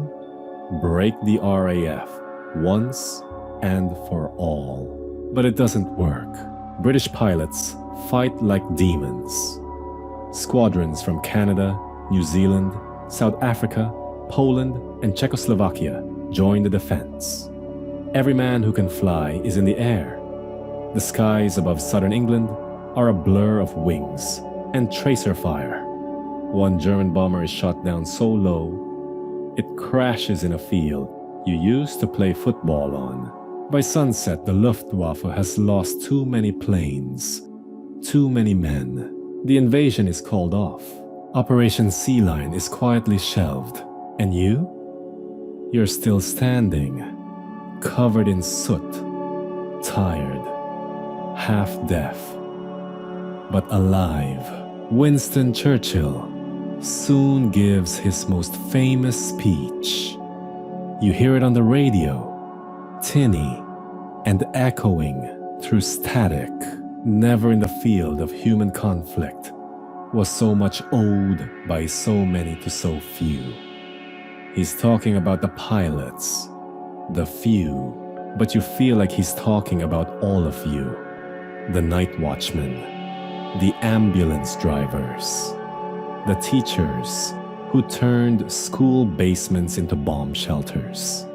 [SPEAKER 1] Break the RAF once and for all. But it doesn't work. British pilots fight like demons. Squadrons from Canada, New Zealand, South Africa, Poland, and Czechoslovakia join the defense. Every man who can fly is in the air. The skies above southern England are a blur of wings and tracer fire. One German bomber is shot down so low, it crashes in a field you used to play football on. By sunset, the Luftwaffe has lost too many planes, too many men. The invasion is called off. Operation Sea Lion is quietly shelved. And you? You're still standing, covered in soot, tired, half deaf, but alive. Winston Churchill soon gives his most famous speech. You hear it on the radio, tinny and echoing through static. Never in the field of human conflict was so much owed by so many to so few. He's talking about the pilots, the few, but you feel like he's talking about all of you. The night watchmen, the ambulance drivers, the teachers who turned school basements into bomb shelters,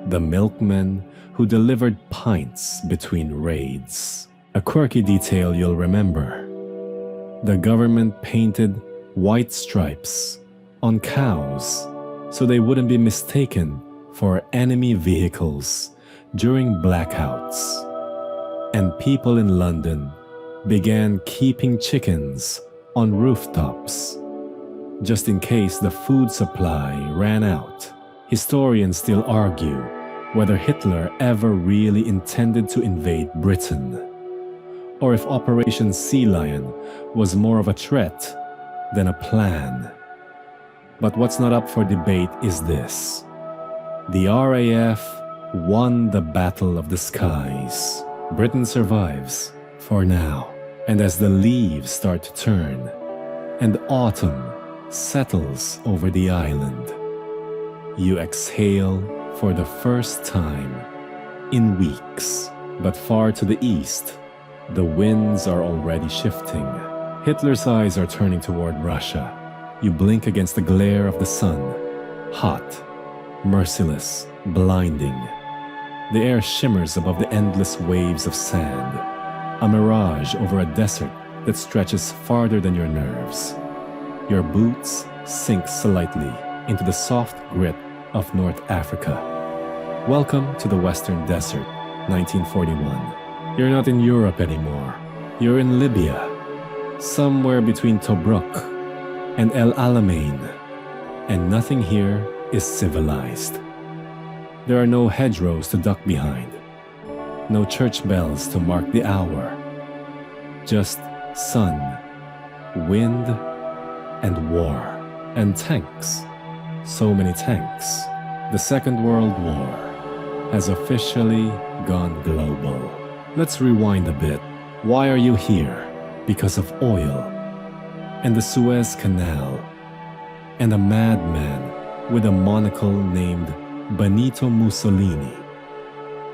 [SPEAKER 1] the milkmen who delivered pints between raids. A quirky detail you'll remember. The government painted white stripes on cows so they wouldn't be mistaken for enemy vehicles during blackouts. And people in London began keeping chickens on rooftops, just in case the food supply ran out. Historians still argue whether Hitler ever really intended to invade Britain, or if Operation Sea Lion was more of a threat than a plan. But what's not up for debate is this. The RAF won the Battle of the Skies. Britain survives, for now. And as the leaves start to turn, and autumn settles over the island, you exhale for the first time in weeks. But far to the east, the winds are already shifting. Hitler's eyes are turning toward Russia. You blink against the glare of the sun. Hot, merciless, blinding. The air shimmers above the endless waves of sand. A mirage over a desert that stretches farther than your nerves. Your boots sink slightly into the soft grit of North Africa. Welcome to the Western Desert, 1941. You're not in Europe anymore. You're in Libya, somewhere between Tobruk and El Alamein, and nothing here is civilized. There are no hedgerows to duck behind, no church bells to mark the hour, just sun, wind, and war, and tanks. So many tanks. The Second World War has officially gone global. Let's rewind a bit. Why are you here? because of oil, and the Suez Canal, and a madman with a monocle named Benito Mussolini,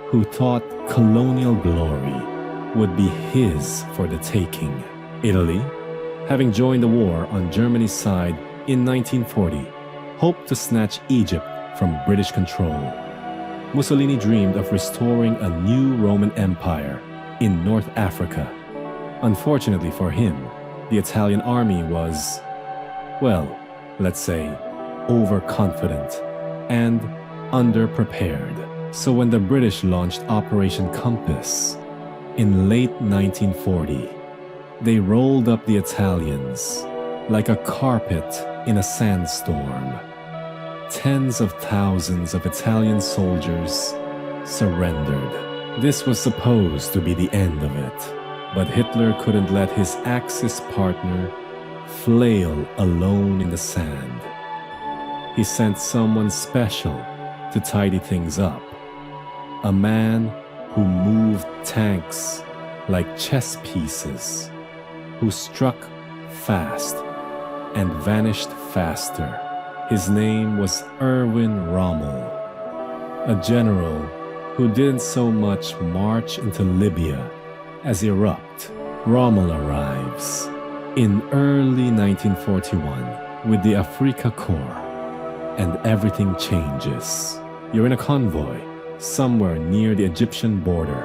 [SPEAKER 1] who thought colonial glory would be his for the taking. Italy, having joined the war on Germany's side in 1940, hoped to snatch Egypt from British control. Mussolini dreamed of restoring a new Roman Empire in North Africa. Unfortunately for him, the Italian army was, well, let's say, overconfident and underprepared. So when the British launched Operation Compass in late 1940, they rolled up the Italians like a carpet in a sandstorm. Tens of thousands of Italian soldiers surrendered. This was supposed to be the end of it, but Hitler couldn't let his Axis partner flail alone in the sand. He sent someone special to tidy things up, a man who moved tanks like chess pieces, who struck fast and vanished faster. His name was Erwin Rommel, a general who didn't so much march into Libya as erupt. Rommel arrives in early 1941 with the Afrika Korps, and everything changes. You're in a convoy somewhere near the Egyptian border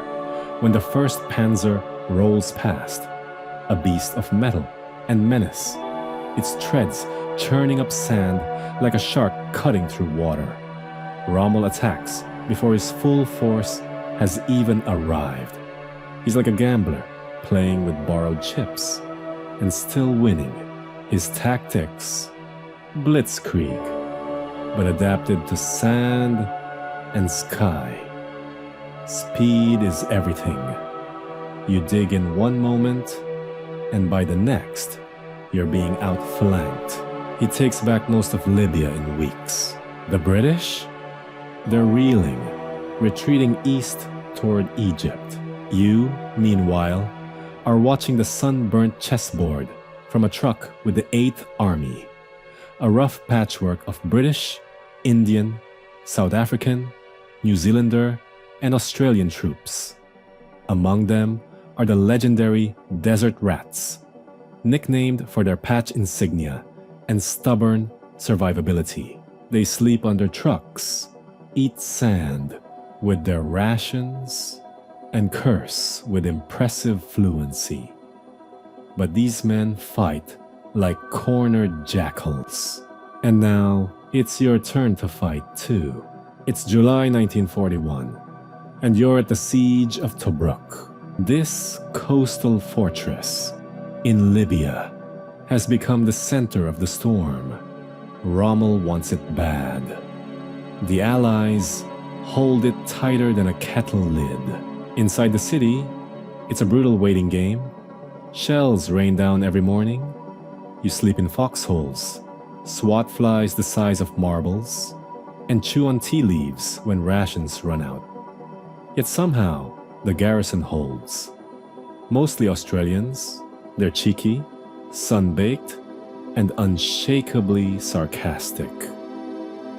[SPEAKER 1] when the 1st Panzer rolls past, a beast of metal and menace, its treads churning up sand like a shark cutting through water. Rommel attacks before his full force has even arrived. He's like a gambler playing with borrowed chips and still winning. His tactics, blitzkrieg, but adapted to sand and sky. Speed is everything. You dig in one moment, and by the next, you're being outflanked. He takes back most of Libya in weeks. The British? They're reeling, retreating east toward Egypt. You, meanwhile, are watching the sun-burnt chessboard from a truck with the 8th Army, a rough patchwork of British, Indian, South African, New Zealander, and Australian troops. Among them are the legendary Desert Rats, nicknamed for their patch insignia and stubborn survivability. They sleep under trucks, eat sand with their rations, and curse with impressive fluency. But these men fight like cornered jackals. And now, it's your turn to fight too. It's July 1941, and you're at the siege of Tobruk. This coastal fortress in Libya has become the center of the storm. Rommel wants it bad. The Allies hold it tighter than a kettle lid. Inside the city, it's a brutal waiting game. Shells rain down every morning. You sleep in foxholes, swat flies the size of marbles, and chew on tea leaves when rations run out. Yet somehow, the garrison holds. Mostly Australians, they're cheeky, sun-baked, and unshakably sarcastic.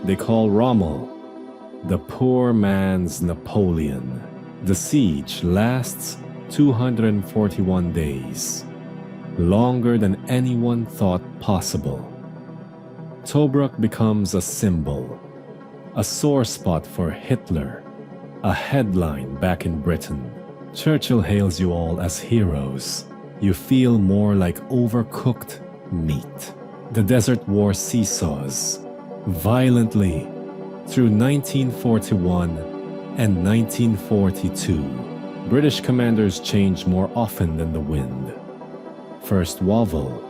[SPEAKER 1] They call Rommel the poor man's Napoleon. The siege lasts 241 days, longer than anyone thought possible. Tobruk becomes a symbol, a sore spot for Hitler, a headline back in Britain. Churchill hails you all as heroes. You feel more like overcooked meat. The Desert War seesaws violently through 1941 and 1942. British commanders change more often than the wind. First Wavell,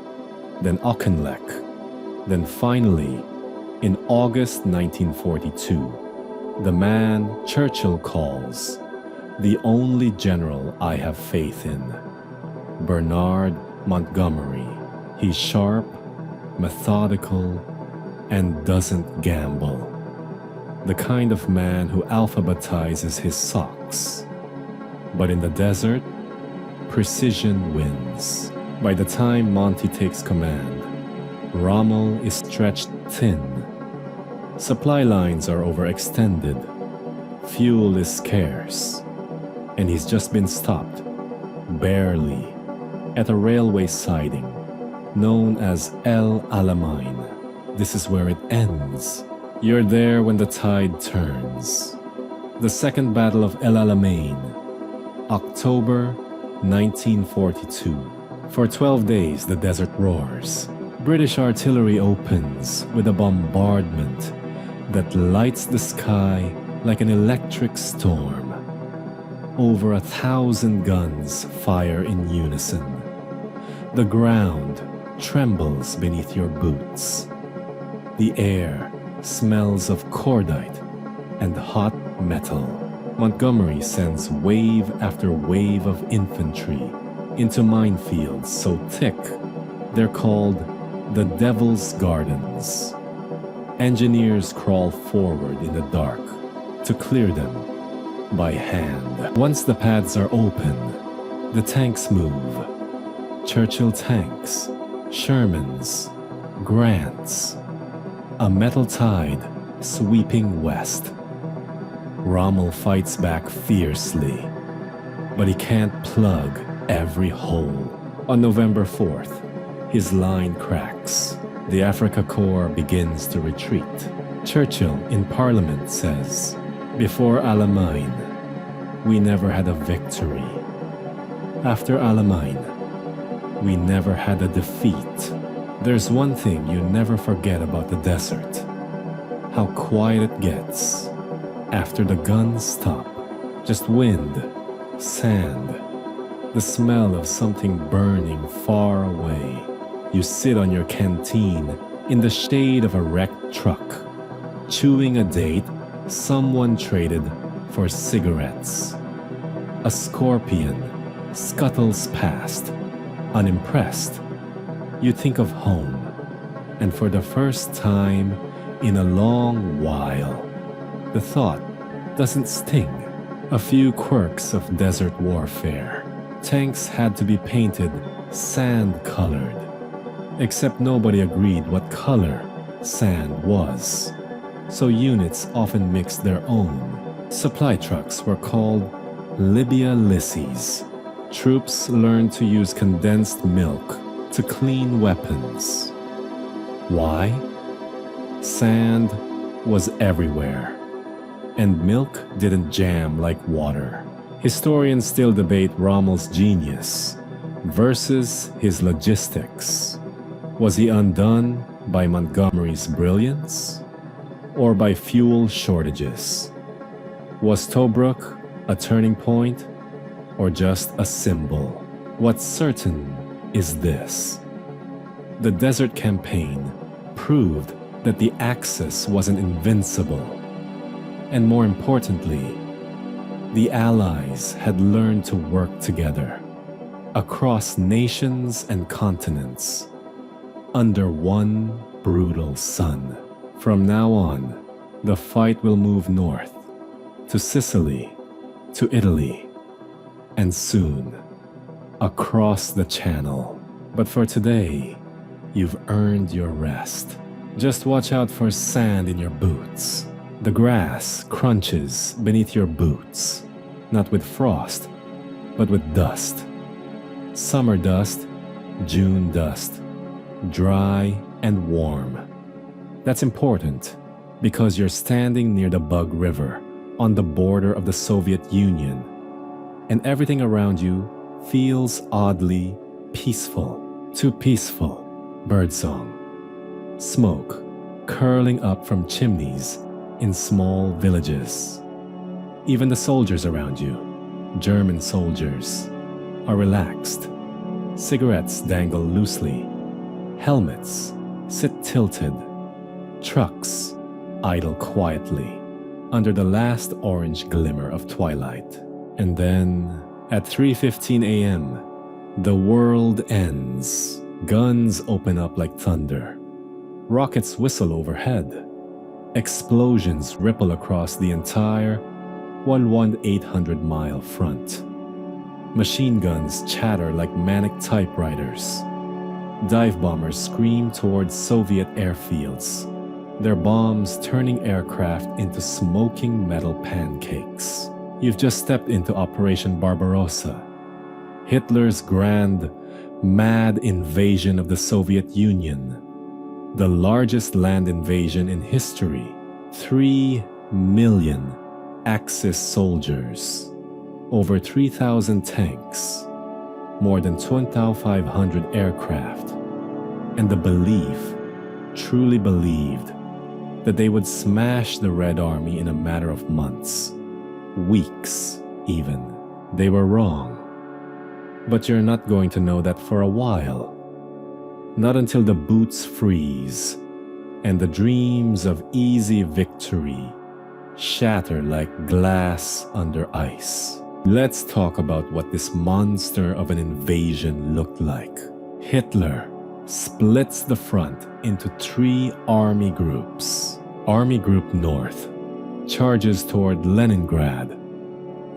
[SPEAKER 1] then Auchinleck, then finally, in August 1942, the man Churchill calls the only general I have faith in, Bernard Montgomery. He's sharp, methodical, and doesn't gamble. The kind of man who alphabetizes his socks. But in the desert, precision wins. By the time Monty takes command, Rommel is stretched thin. Supply lines are overextended. Fuel is scarce. And he's just been stopped, barely, at a railway siding known as El Alamein. This is where it ends. You're there when the tide turns. The Second Battle of El Alamein, October 1942. For 12 days, the desert roars. British artillery opens with a bombardment that lights the sky like an electric storm. Over 1,000 guns fire in unison. The ground trembles beneath your boots. The air smells of cordite and hot metal. Montgomery sends wave after wave of infantry into minefields so thick they're called the Devil's Gardens. Engineers crawl forward in the dark to clear them by hand. Once the paths are open, the tanks move. Churchill tanks, Shermans, Grants. A metal tide sweeping west. Rommel fights back fiercely, but he can't plug every hole. On November 4th, his line cracks. The Africa Corps begins to retreat. Churchill in Parliament says, "Before Alamein, we never had a victory. After Alamein, we never had a defeat." There's one thing you never forget about the desert: how quiet it gets after the guns stop. Just wind, sand, the smell of something burning far away. You sit on your canteen in the shade of a wrecked truck, chewing a date someone traded for cigarettes. A scorpion scuttles past, unimpressed. You think of home, and for the first time in a long while, the thought doesn't sting. A few quirks of desert warfare. Tanks had to be painted sand-colored, except nobody agreed what color sand was, so units often mixed their own. Supply trucks were called Libya Lissies. Troops learned to use condensed milk to clean weapons. Why? Sand was everywhere, and milk didn't jam like water. Historians still debate Rommel's genius versus his logistics. Was he undone by Montgomery's brilliance or by fuel shortages? Was Tobruk a turning point or just a symbol? What's certain is this: the Desert Campaign proved that the Axis wasn't invincible, and more importantly, the Allies had learned to work together across nations and continents under one brutal sun. From now on, the fight will move north to Sicily, to Italy, and soon across the Channel. But for today, you've earned your rest. Just watch out for sand in your boots. The grass crunches beneath your boots, not with frost, but with dust. Summer dust, June dust, dry and warm. That's important because you're standing near the Bug River on the border of the Soviet Union, and everything around you feels oddly peaceful. Too peaceful. Birdsong. Smoke curling up from chimneys in small villages. Even the soldiers around you, German soldiers, are relaxed. Cigarettes dangle loosely. Helmets sit tilted. Trucks idle quietly under the last orange glimmer of twilight. And then, at 3:15 a.m., the world ends. Guns open up like thunder. Rockets whistle overhead. Explosions ripple across the entire 1,800-mile front. Machine guns chatter like manic typewriters. Dive bombers scream towards Soviet airfields, their bombs turning aircraft into smoking metal pancakes. You've just stepped into Operation Barbarossa, Hitler's grand, mad invasion of the Soviet Union, the largest land invasion in history. 3 million Axis soldiers, over 3,000 tanks, more than 2,500 aircraft, and the belief, truly believed, that they would smash the Red Army in a matter of months, weeks even. They were wrong. But you're not going to know that for a while. Not until the boots freeze and the dreams of easy victory shatter like glass under ice. Let's talk about what this monster of an invasion looked like. Hitler splits the front into 3 army groups. Army Group North charges toward Leningrad,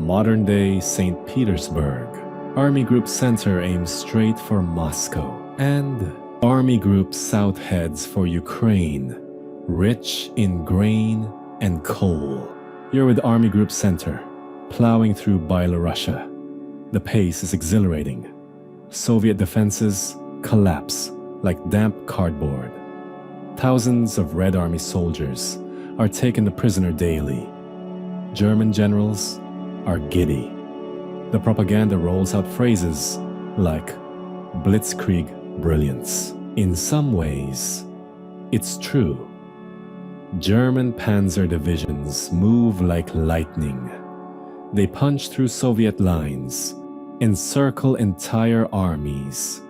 [SPEAKER 1] modern-day St. Petersburg. Army Group Center aims straight for Moscow. And Army Group South heads for Ukraine, rich in grain and coal. You're with Army Group Center, plowing through Byelorussia. The pace is exhilarating. Soviet defenses collapse like damp cardboard. Thousands of Red Army soldiers are taken to prisoner daily. German generals are giddy. The propaganda rolls out phrases like blitzkrieg brilliance. In some ways, it's true. German panzer divisions move like lightning. They punch through Soviet lines, encircle entire armies,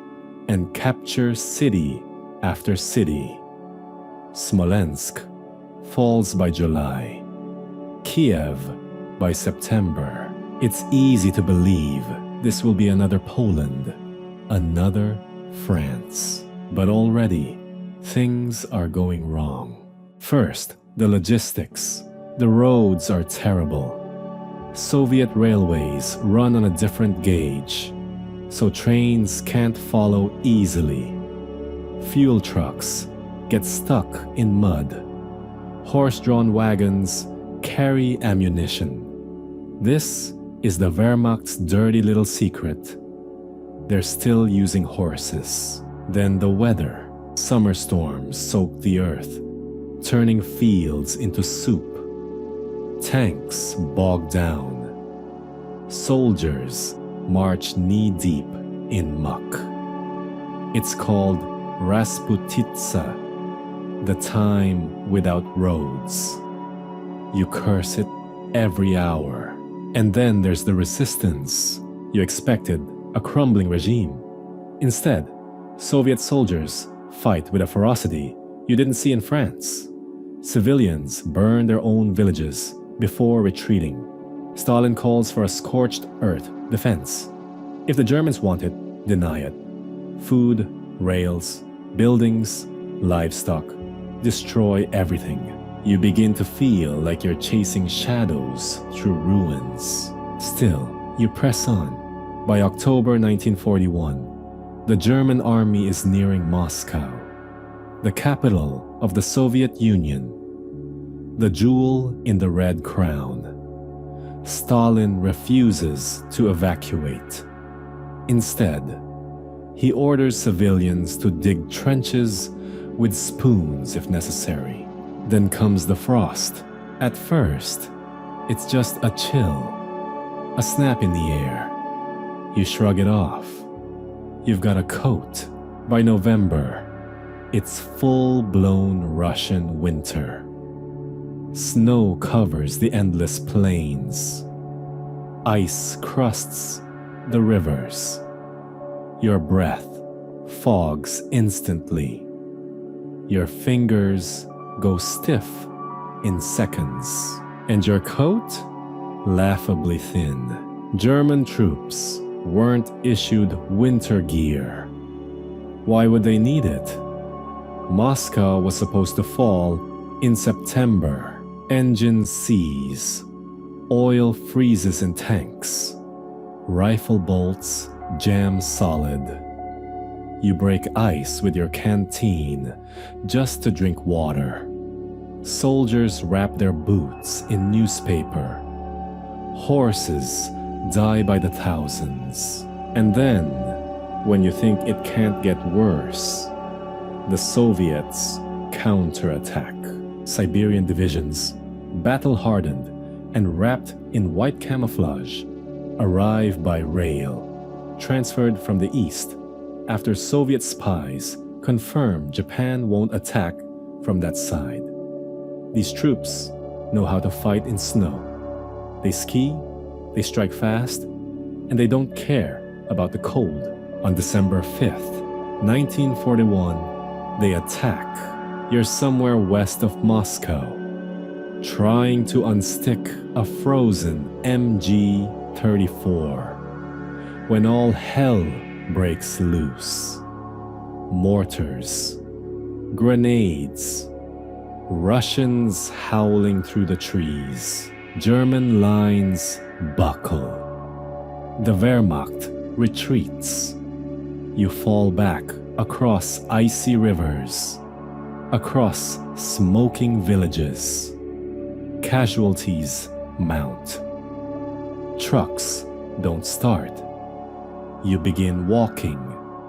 [SPEAKER 1] and capture city after city. Smolensk falls by July. Kiev by September. It's easy to believe this will be another Poland, another France. But already, things are going wrong. First, the logistics. The roads are terrible. Soviet railways run on a different gauge, so trains can't follow easily. Fuel trucks get stuck in mud. Horse-drawn wagons carry ammunition. This is the Wehrmacht's dirty little secret. They're still using horses. Then the weather. Summer storms soak the earth, turning fields into soup. Tanks bog down. Soldiers march knee-deep in muck. It's called Rasputitsa, the time without roads. You curse it every hour. And then there's the resistance. You expected a crumbling regime. Instead, Soviet soldiers fight with a ferocity you didn't see in France. Civilians burn their own villages before retreating. Stalin calls for a scorched earth defense. If the Germans want it, deny it. Food, rails, buildings, livestock, destroy everything. You begin to feel like you're chasing shadows through ruins. Still, you press on. By October 1941, the German army is nearing Moscow, the capital of the Soviet Union, the jewel in the Red Crown. Stalin refuses to evacuate. Instead, he orders civilians to dig trenches with spoons if necessary. Then comes the frost. At first, it's just a chill, a snap in the air. You shrug it off. You've got a coat. By November, it's full-blown Russian winter. Snow covers the endless plains. Ice crusts the rivers. Your breath fogs instantly. Your fingers go stiff in seconds. And your coat? Laughably thin. German troops weren't issued winter gear. Why would they need it? Moscow was supposed to fall in September. Engines seize. Oil freezes in tanks. Rifle bolts jam solid. You break ice with your canteen just to drink water. Soldiers wrap their boots in newspaper. Horses die by the thousands. And then, when you think it can't get worse, the Soviets counterattack. Siberian divisions, battle-hardened and wrapped in white camouflage, arrive by rail, transferred from the east after Soviet spies confirm Japan won't attack from that side. These troops know how to fight in snow. They ski, they strike fast, and they don't care about the cold. On December 5th, 1941, they attack. You're somewhere west of Moscow, trying to unstick a frozen MG-34, when all hell breaks loose. Mortars, grenades, Russians howling through the trees. German lines buckle. The Wehrmacht retreats. You fall back across icy rivers, across smoking villages. Casualties mount. Trucks don't start. You begin walking.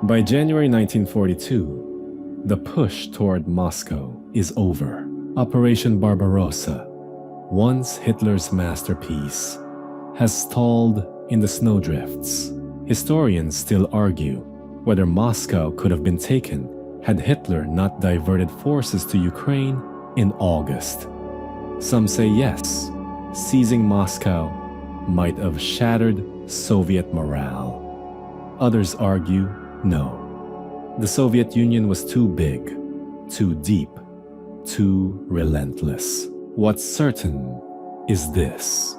[SPEAKER 1] By January 1942, the push toward Moscow is over. Operation Barbarossa, once Hitler's masterpiece, has stalled in the snowdrifts. Historians still argue whether Moscow could have been taken had Hitler not diverted forces to Ukraine in August. Some say yes, seizing Moscow might have shattered Soviet morale. Others argue no. The Soviet Union was too big, too deep, too relentless. What's certain is this: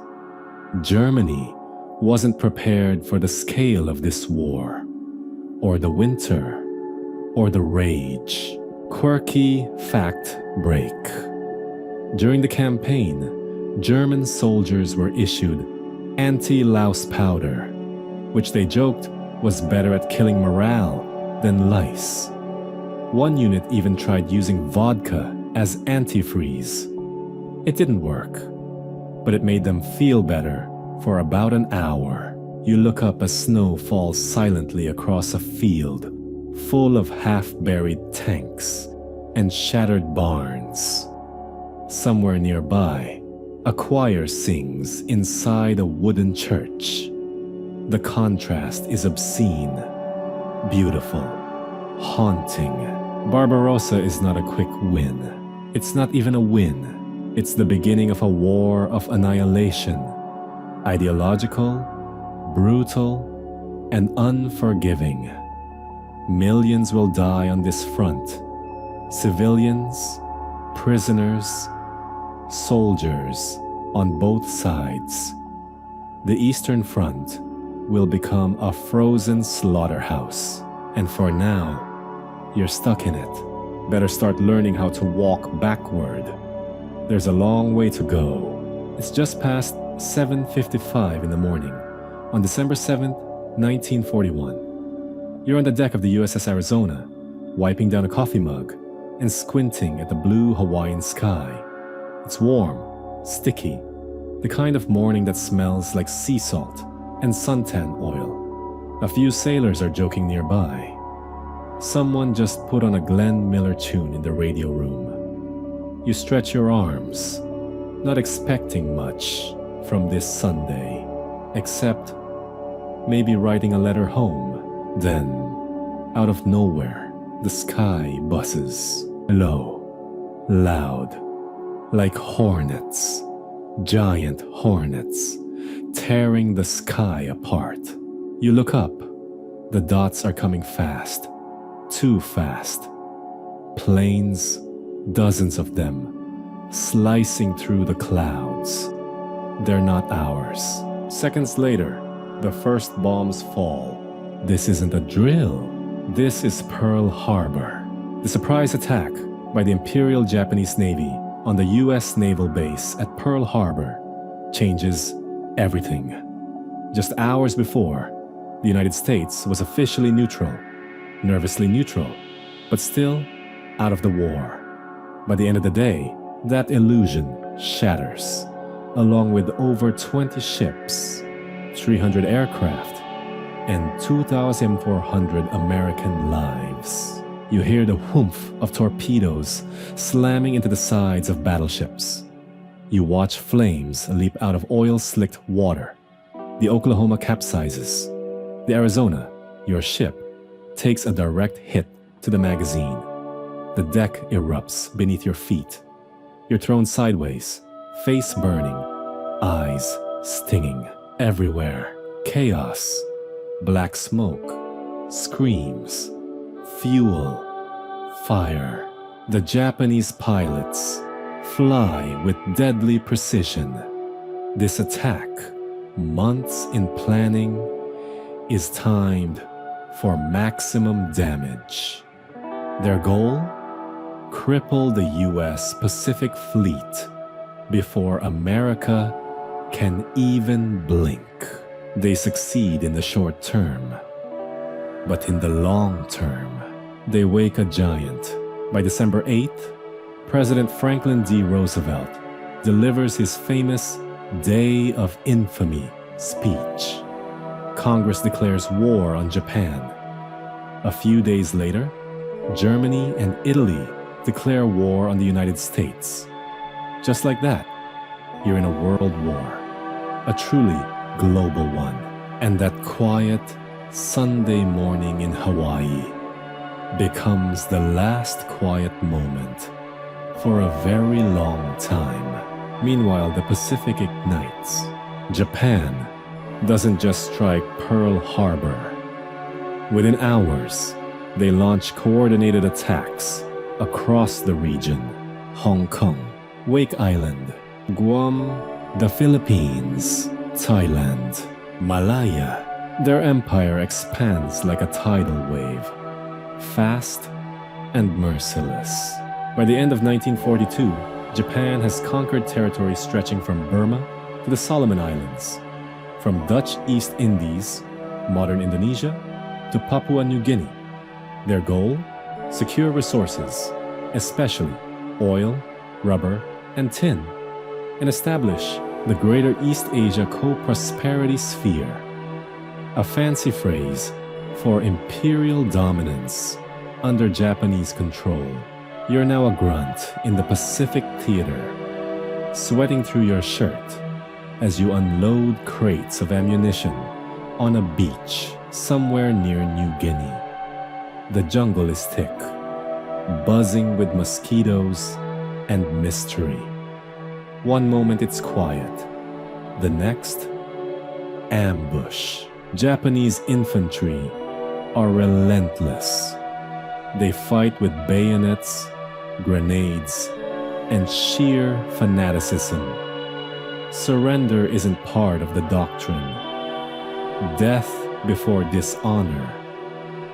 [SPEAKER 1] Germany wasn't prepared for the scale of this war, or the winter, or the rage. Quirky fact break. During the campaign, German soldiers were issued anti-louse powder, which they joked was better at killing morale than lice. One unit even tried using vodka as antifreeze. It didn't work, but it made them feel better for about an hour. You look up as snow falls silently across a field full of half-buried tanks and shattered barns. Somewhere nearby, a choir sings inside a wooden church. The contrast is obscene, beautiful, haunting. Barbarossa is not a quick win. It's not even a win. It's the beginning of a war of annihilation. Ideological, brutal, and unforgiving. Millions will die on this front. Civilians, prisoners, soldiers on both sides. The Eastern Front will become a frozen slaughterhouse. And for now, you're stuck in it. Better start learning how to walk backward. There's a long way to go. It's just past 7:55 in the morning on December 7th, 1941. You're on the deck of the USS Arizona, wiping down a coffee mug and squinting at the blue Hawaiian sky. It's warm, sticky, the kind of morning that smells like sea salt and suntan oil. A few sailors are joking nearby. Someone just put on a Glenn Miller tune in the radio room. You stretch your arms, not expecting much from this Sunday, except maybe writing a letter home. Then, out of nowhere, the sky buzzes, low, loud, like hornets, giant hornets, tearing the sky apart. You look up. The dots are coming fast, too fast. Planes, dozens of them, slicing through the clouds. They're not ours. Seconds later, the first bombs fall. This isn't a drill. This is Pearl Harbor. The surprise attack by the Imperial Japanese Navy on the US naval base at Pearl Harbor changes everything. Just hours before, the United States was officially neutral, nervously neutral, but still out of the war. By the end of the day, that illusion shatters, along with over 20 ships, 300 aircraft, and 2,400 American lives. You hear the whoomph of torpedoes slamming into the sides of battleships. You watch flames leap out of oil-slicked water. The Oklahoma capsizes. The Arizona, your ship, takes a direct hit to the magazine. The deck erupts beneath your feet. You're thrown sideways, face burning, eyes stinging. Everywhere, chaos, black smoke, screams, fuel, fire. The Japanese pilots fly with deadly precision. This attack, months in planning, is timed for maximum damage. Their goal? Cripple the U.S. Pacific Fleet before America can even blink. They succeed in the short term, but in the long term, they wake a giant. By December 8th, President Franklin D. Roosevelt delivers his famous Day of Infamy speech. Congress declares war on Japan. A few days later, Germany and Italy declare war on the United States. Just like that, you're in a world war, a truly global one. And that quiet Sunday morning in Hawaii becomes the last quiet moment for a very long time. Meanwhile, the Pacific ignites. Japan doesn't just strike Pearl Harbor. Within hours, they launch coordinated attacks across the region. Hong Kong, Wake Island, Guam, the Philippines, Thailand, Malaya. Their empire expands like a tidal wave, fast and merciless. By the end of 1942, Japan has conquered territory stretching from Burma to the Solomon Islands, from Dutch East Indies, modern Indonesia, to Papua New Guinea. Their goal? Secure resources, especially oil, rubber, and tin, and establish the Greater East Asia Co-Prosperity Sphere, a fancy phrase for imperial dominance under Japanese control. You're now a grunt in the Pacific theater, sweating through your shirt as you unload crates of ammunition on a beach somewhere near New Guinea. The jungle is thick, buzzing with mosquitoes and mystery. One moment it's quiet, the next, ambush. Japanese infantry are relentless. They fight with bayonets, grenades, and sheer fanaticism. Surrender isn't part of the doctrine. Death before dishonor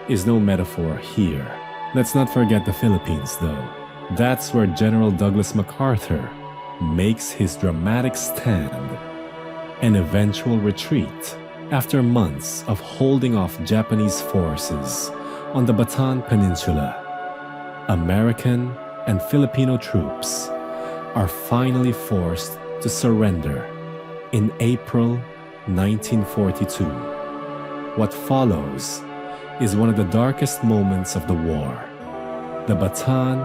[SPEAKER 1] is no metaphor here. Let's not forget the Philippines, though. That's where General Douglas MacArthur makes his dramatic stand and eventual retreat after months of holding off Japanese forces on the Bataan Peninsula. American and Filipino troops are finally forced to surrender in April 1942. What follows is one of the darkest moments of the war, the Bataan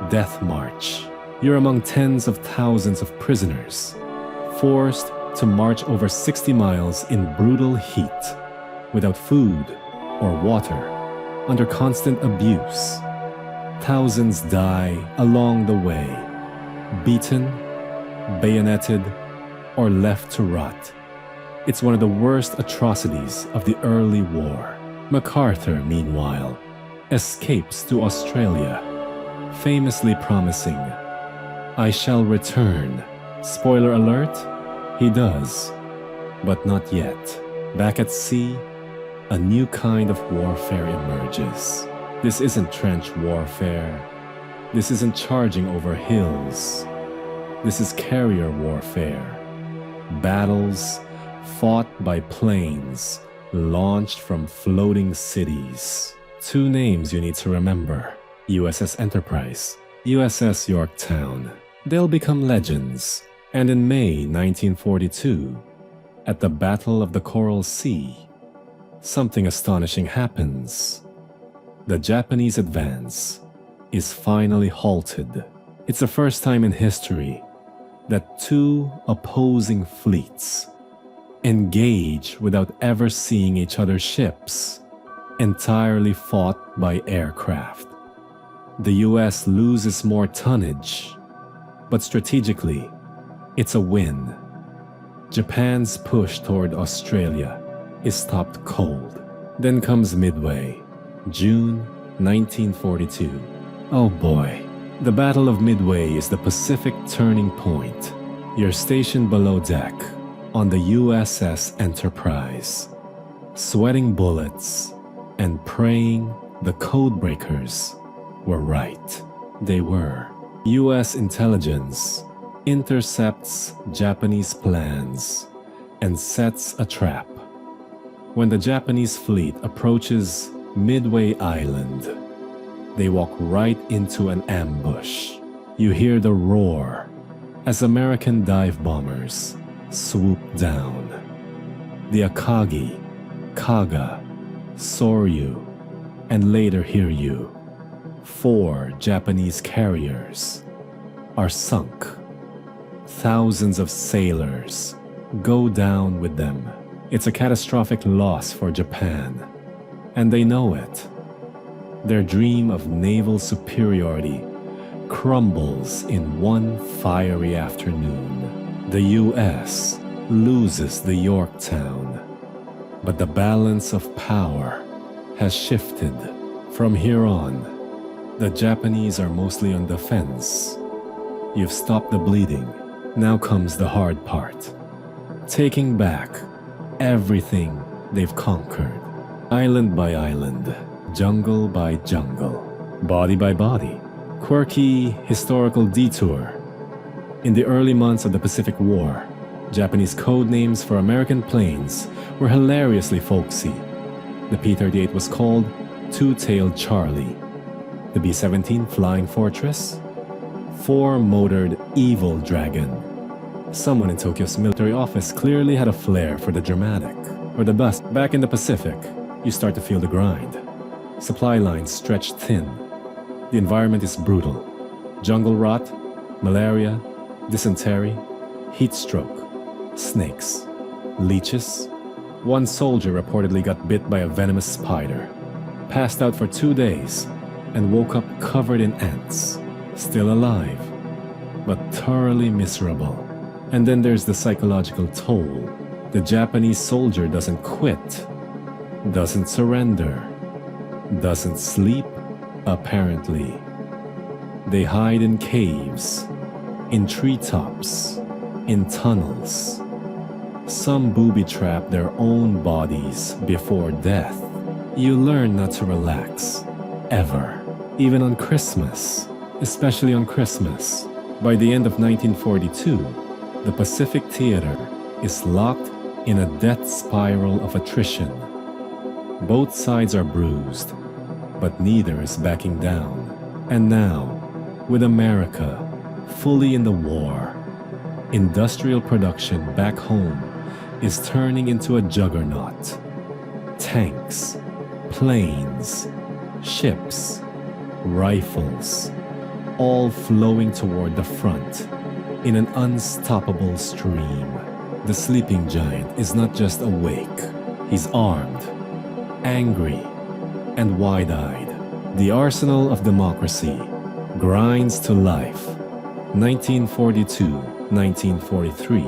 [SPEAKER 1] Death March. You're among tens of thousands of prisoners, forced to march over 60 miles in brutal heat, without food or water, under constant abuse. Thousands die along the way, beaten, bayoneted, or left to rot. It's one of the worst atrocities of the early war. MacArthur, meanwhile, escapes to Australia, famously promising, "I shall return." Spoiler alert, he does, but not yet. Back at sea, a new kind of warfare emerges. This isn't trench warfare. This isn't charging over hills. This is carrier warfare. Battles fought by planes launched from floating cities. Two names you need to remember: USS Enterprise, USS Yorktown. They'll become legends. And in May 1942, at the Battle of the Coral Sea, something astonishing happens. The Japanese advance is finally halted. It's the first time in history that two opposing fleets engage without ever seeing each other's ships, entirely fought by aircraft. The US loses more tonnage, but strategically, it's a win. Japan's push toward Australia is stopped cold. Then comes Midway, June 1942. Oh boy. The Battle of Midway is the Pacific turning point. You're stationed below deck on the USS Enterprise, sweating bullets and praying the codebreakers were right. They were. US intelligence intercepts Japanese plans and sets a trap. When the Japanese fleet approaches Midway Island, they walk right into an ambush. You hear the roar as American dive bombers swoop down. The Akagi, Kaga, Soryu, and later Hiryu, 4 Japanese carriers, are sunk. Thousands of sailors go down with them. It's a catastrophic loss for Japan, and they know it. Their dream of naval superiority crumbles in one fiery afternoon. The US loses the Yorktown, but the balance of power has shifted. From here on, the Japanese are mostly on defense. You've stopped the bleeding. Now comes the hard part. Taking back everything they've conquered. Island by island, jungle by jungle, body by body. Quirky historical detour. In the early months of the Pacific War, Japanese code names for American planes were hilariously folksy. The P-38 was called Two-Tailed Charlie. The B-17 Flying Fortress, Four-Motored Evil Dragon. Someone in Tokyo's military office clearly had a flair for the dramatic. Or the bus. Back in the Pacific, you start to feel the grind. Supply lines stretched thin. The environment is brutal. Jungle rot, malaria, dysentery, heat stroke, snakes, leeches. One soldier reportedly got bit by a venomous spider, passed out for 2 days, and woke up covered in ants. Still alive, but thoroughly miserable. And then there's the psychological toll. The Japanese soldier doesn't quit, doesn't surrender, doesn't sleep, apparently. They hide in caves, in treetops, in tunnels. Some booby-trap their own bodies before death. You learn not to relax, ever. Even on Christmas, especially on Christmas. By the end of 1942, the Pacific Theater is locked in a death spiral of attrition. Both sides are bruised, but neither is backing down. And now, with America fully in the war, industrial production back home is turning into a juggernaut. Tanks, planes, ships, rifles, all flowing toward the front in an unstoppable stream. The sleeping giant is not just awake, he's armed, angry, and wide-eyed. The arsenal of democracy grinds to life. 1942, 1943.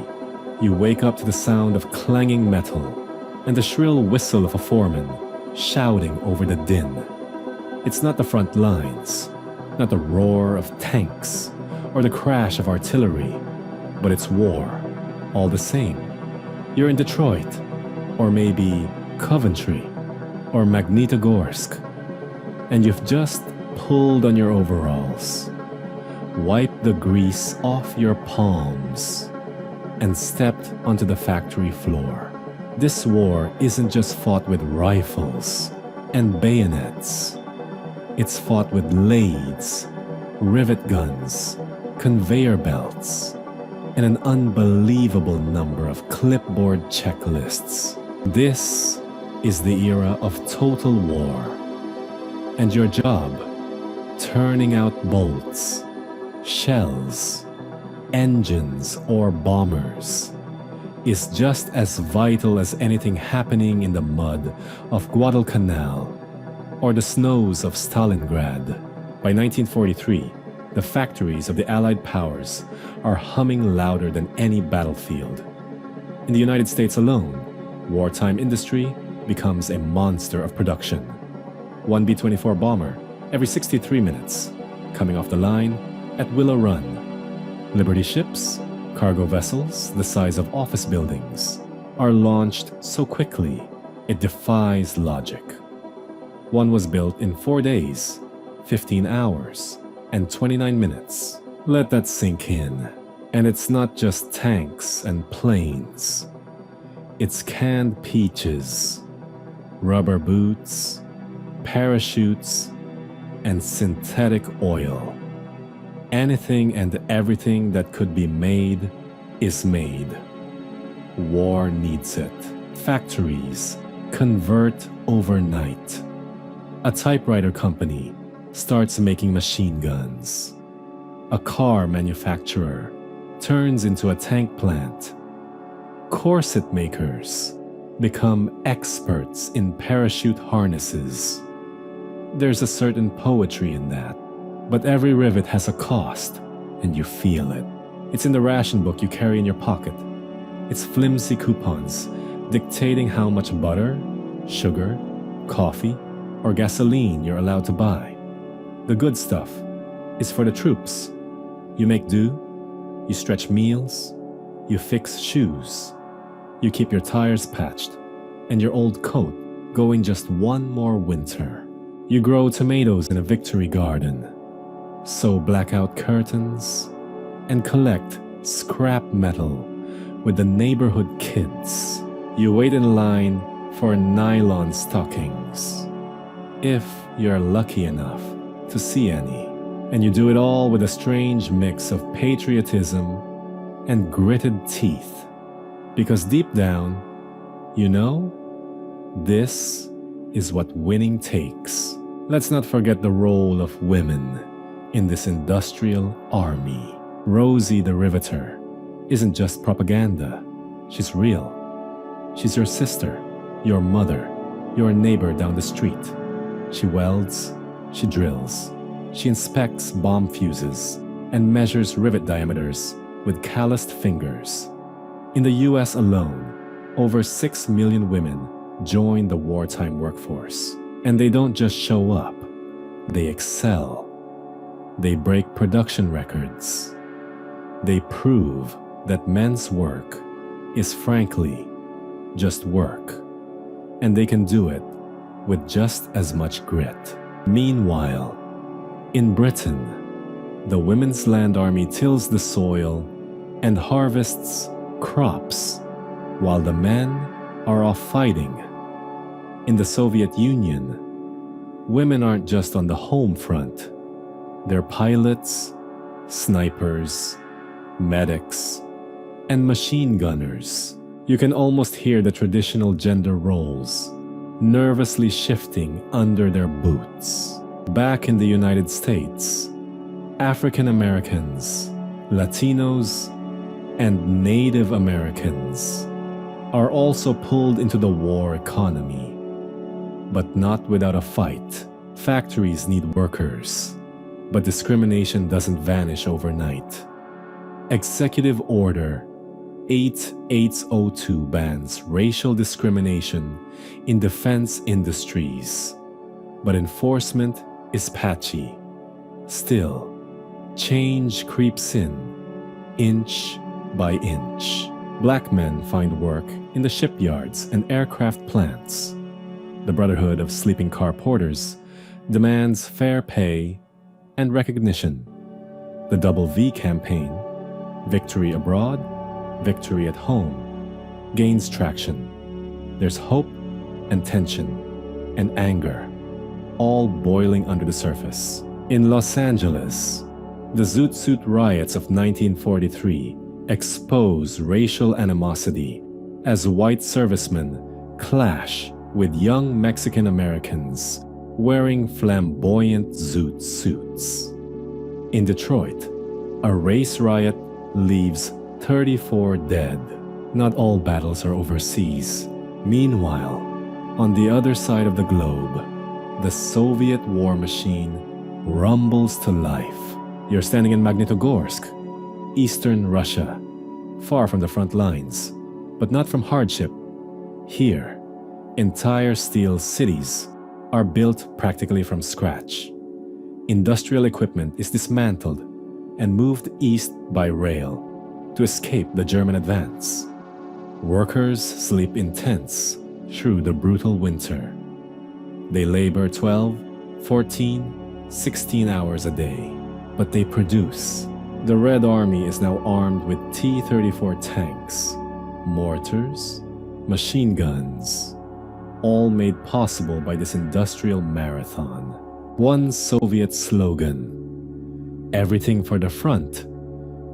[SPEAKER 1] You wake up to the sound of clanging metal and the shrill whistle of a foreman shouting over the din. It's not the front lines, not the roar of tanks or the crash of artillery, but it's war, all the same. You're in Detroit, or maybe Coventry, or Magnitogorsk, and you've just pulled on your overalls, wiped the grease off your palms, and stepped onto the factory floor. This war isn't just fought with rifles and bayonets. It's fought with lathes, rivet guns, conveyor belts, and an unbelievable number of clipboard checklists. This is the era of total war. And your job, turning out bolts, shells, engines, or bombers, is just as vital as anything happening in the mud of Guadalcanal or the snows of Stalingrad. By 1943, the factories of the Allied powers are humming louder than any battlefield. In the United States alone, wartime industry becomes a monster of production. One B-24 bomber every 63 minutes, coming off the line at Willow Run. Liberty ships, cargo vessels the size of office buildings, are launched so quickly it defies logic. One was built in 4 days, 15 hours, and 29 minutes. Let that sink in. And it's not just tanks and planes. It's canned peaches, rubber boots, parachutes, and synthetic oil. Anything and everything that could be made is made. War needs it. Factories convert overnight. A typewriter company starts making machine guns. A car manufacturer turns into a tank plant. Corset makers become experts in parachute harnesses. There's a certain poetry in that, but every rivet has a cost, and you feel it. It's in the ration book you carry in your pocket. It's flimsy coupons dictating how much butter, sugar, coffee, or gasoline you're allowed to buy. The good stuff is for the troops. You make do, you stretch meals, you fix shoes, you keep your tires patched, and your old coat going just one more winter. You grow tomatoes in a victory garden, sew blackout curtains, and collect scrap metal with the neighborhood kids. You wait in line for nylon stockings, if you're lucky enough to see any. And you do it all with a strange mix of patriotism and gritted teeth. Because deep down, you know, this is what winning takes. Let's not forget the role of women in this industrial army. Rosie the Riveter isn't just propaganda. She's real. She's your sister, your mother, your neighbor down the street. She welds, she drills, she inspects bomb fuses and measures rivet diameters with calloused fingers. In the US alone, over 6 million women join the wartime workforce. And they don't just show up, they excel. They break production records. They prove that men's work is frankly just work. And they can do it with just as much grit. Meanwhile, in Britain, the Women's Land Army tills the soil and harvests crops while the men are off fighting. In the Soviet Union, women aren't just on the home front. They're pilots, snipers, medics, and machine gunners. You can almost hear the traditional gender roles nervously shifting under their boots. Back in the United States, African Americans, Latinos, and Native Americans are also pulled into the war economy, but not without a fight. Factories need workers, but discrimination doesn't vanish overnight. Executive Order 8802 bans racial discrimination in defense industries, but enforcement is patchy. Still, change creeps in, inch by inch. Black men find work in the shipyards and aircraft plants. The Brotherhood of Sleeping Car Porters demands fair pay and recognition. The Double V campaign, Victory Abroad, Victory at Home, gains traction. There's hope and tension and anger, all boiling under the surface. In Los Angeles, the Zoot Suit riots of 1943 expose racial animosity as white servicemen clash with young Mexican Americans wearing flamboyant Zoot suits. In Detroit, a race riot leaves 34 dead. Not all battles are overseas. Meanwhile, on the other side of the globe, the Soviet war machine rumbles to life. You're standing in Magnitogorsk, eastern Russia, far from the front lines, but not from hardship. Here, entire steel cities are built practically from scratch. Industrial equipment is dismantled and moved east by rail to escape the German advance. Workers sleep in tents through the brutal winter. They labor 12, 14, 16 hours a day, but they produce. The Red Army is now armed with T-34 tanks, mortars, machine guns, all made possible by this industrial marathon. One Soviet slogan: everything for the front,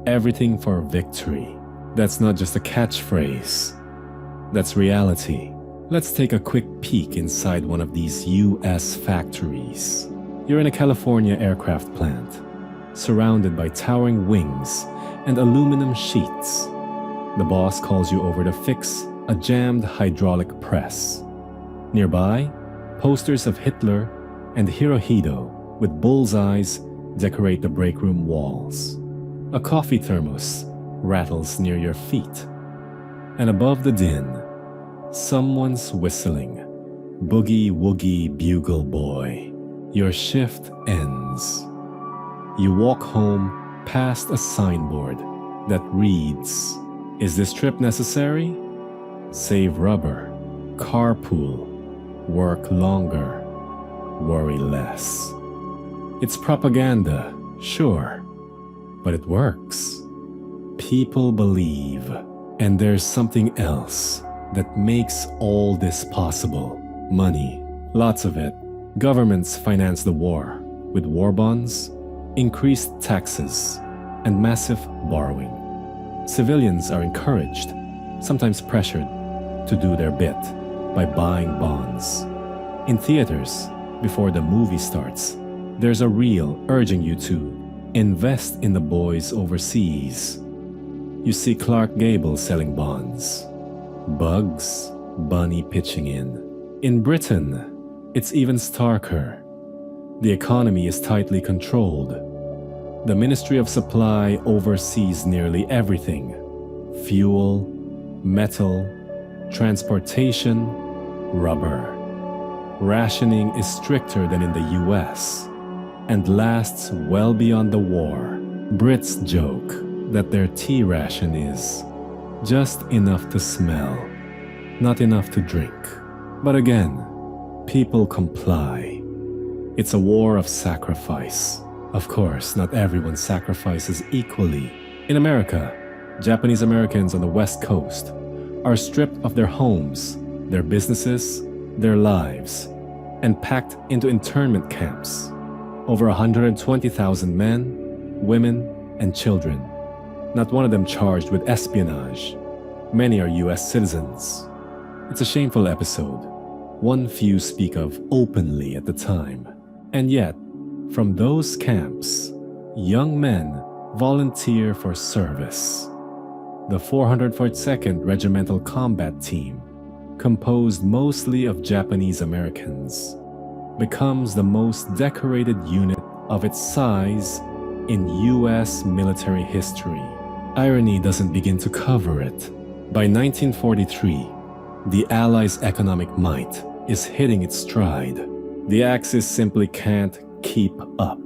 [SPEAKER 1] everything for victory. That's not just a catchphrase, that's reality. Let's take a quick peek inside one of these US factories. You're in a California aircraft plant, surrounded by towering wings and aluminum sheets. The boss calls you over to fix a jammed hydraulic press. Nearby, posters of Hitler and Hirohito with bullseyes decorate the break room walls. A coffee thermos rattles near your feet. And above the din, someone's whistling, Boogie Woogie Bugle Boy. Your shift ends. You walk home past a signboard that reads, "Is this trip necessary? Save rubber, carpool, work longer, worry less." It's propaganda, sure, but it works. People believe, and there's something else that makes all this possible. Money, lots of it. Governments finance the war with war bonds, increased taxes, and massive borrowing. Civilians are encouraged, sometimes pressured, to do their bit by buying bonds. In theaters, before the movie starts, there's a reel urging you to invest in the boys overseas. You see Clark Gable selling bonds, Bugs Bunny pitching in. In Britain, it's even starker. The economy is tightly controlled. The Ministry of Supply oversees nearly everything: fuel, metal, transportation, rubber. Rationing is stricter than in the US and lasts well beyond the war. Brits joke that their tea ration is just enough to smell, not enough to drink. But again, people comply. It's a war of sacrifice. Of course, not everyone sacrifices equally. In America, Japanese Americans on the West Coast are stripped of their homes, their businesses, their lives, and packed into internment camps. Over 120,000 men, women, and children. Not one of them charged with espionage. Many are US citizens. It's a shameful episode, one few speak of openly at the time. And yet, from those camps, young men volunteer for service. The 442nd Regimental Combat Team, composed mostly of Japanese Americans, becomes the most decorated unit of its size in US military history. Irony doesn't begin to cover it. By 1943, the Allies' economic might is hitting its stride. The Axis simply can't keep up.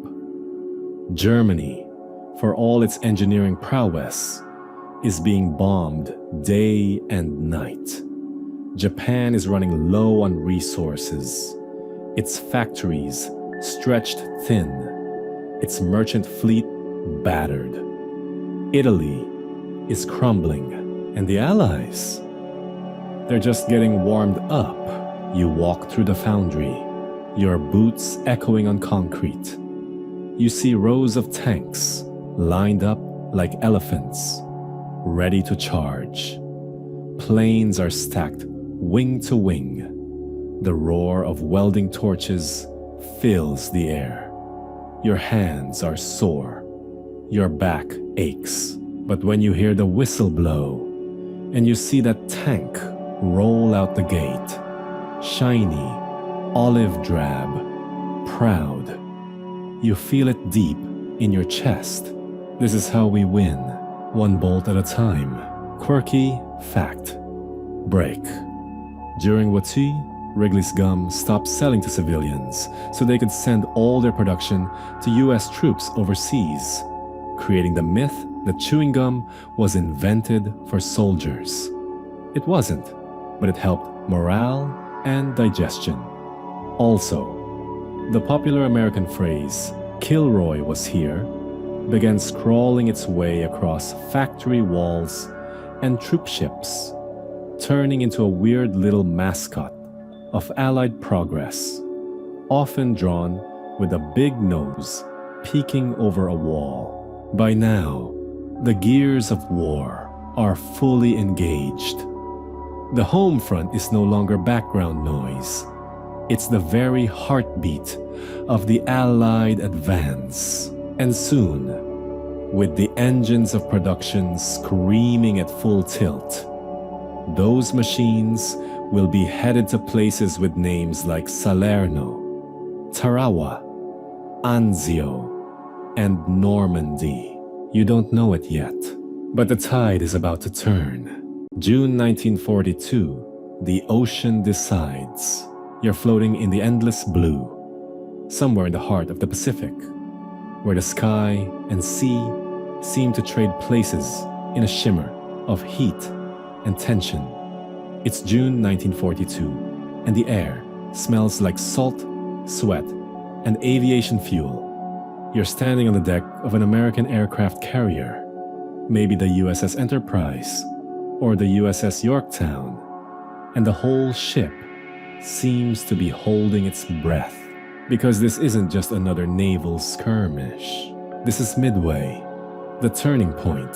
[SPEAKER 1] Germany, for all its engineering prowess, is being bombed day and night. Japan is running low on resources. Its factories stretched thin. Its merchant fleet battered. Italy is crumbling. And the Allies? They're just getting warmed up. You walk through the foundry, your boots echoing on concrete. You see rows of tanks lined up like elephants, ready to charge. Planes are stacked wing to wing. The roar of welding torches fills the air. Your hands are sore. Your back aches. But when you hear the whistle blow and you see that tank roll out the gate, shiny, olive drab, proud, you feel it deep in your chest. This is how we win, one bolt at a time. Quirky fact. Break. During Wati, Wrigley's Gum stopped selling to civilians so they could send all their production to US troops overseas, creating the myth that chewing gum was invented for soldiers. It wasn't, but it helped morale and digestion. Also, the popular American phrase, Kilroy was here, began scrawling its way across factory walls and troop ships, turning into a weird little mascot of Allied progress, often drawn with a big nose peeking over a wall. By now, the gears of war are fully engaged. The home front is no longer background noise. It's the very heartbeat of the Allied advance. And soon, with the engines of production screaming at full tilt, those machines will be headed to places with names like Salerno, Tarawa, Anzio, and Normandy. You don't know it yet, but the tide is about to turn. June 1942, the ocean decides. You're floating in the endless blue, somewhere in the heart of the Pacific, where the sky and sea seem to trade places in a shimmer of heat and tension. It's June 1942, and the air smells like salt, sweat, and aviation fuel. You're standing on the deck of an American aircraft carrier, maybe the USS Enterprise or the USS Yorktown, and the whole ship seems to be holding its breath, because this isn't just another naval skirmish. This is Midway, the turning point,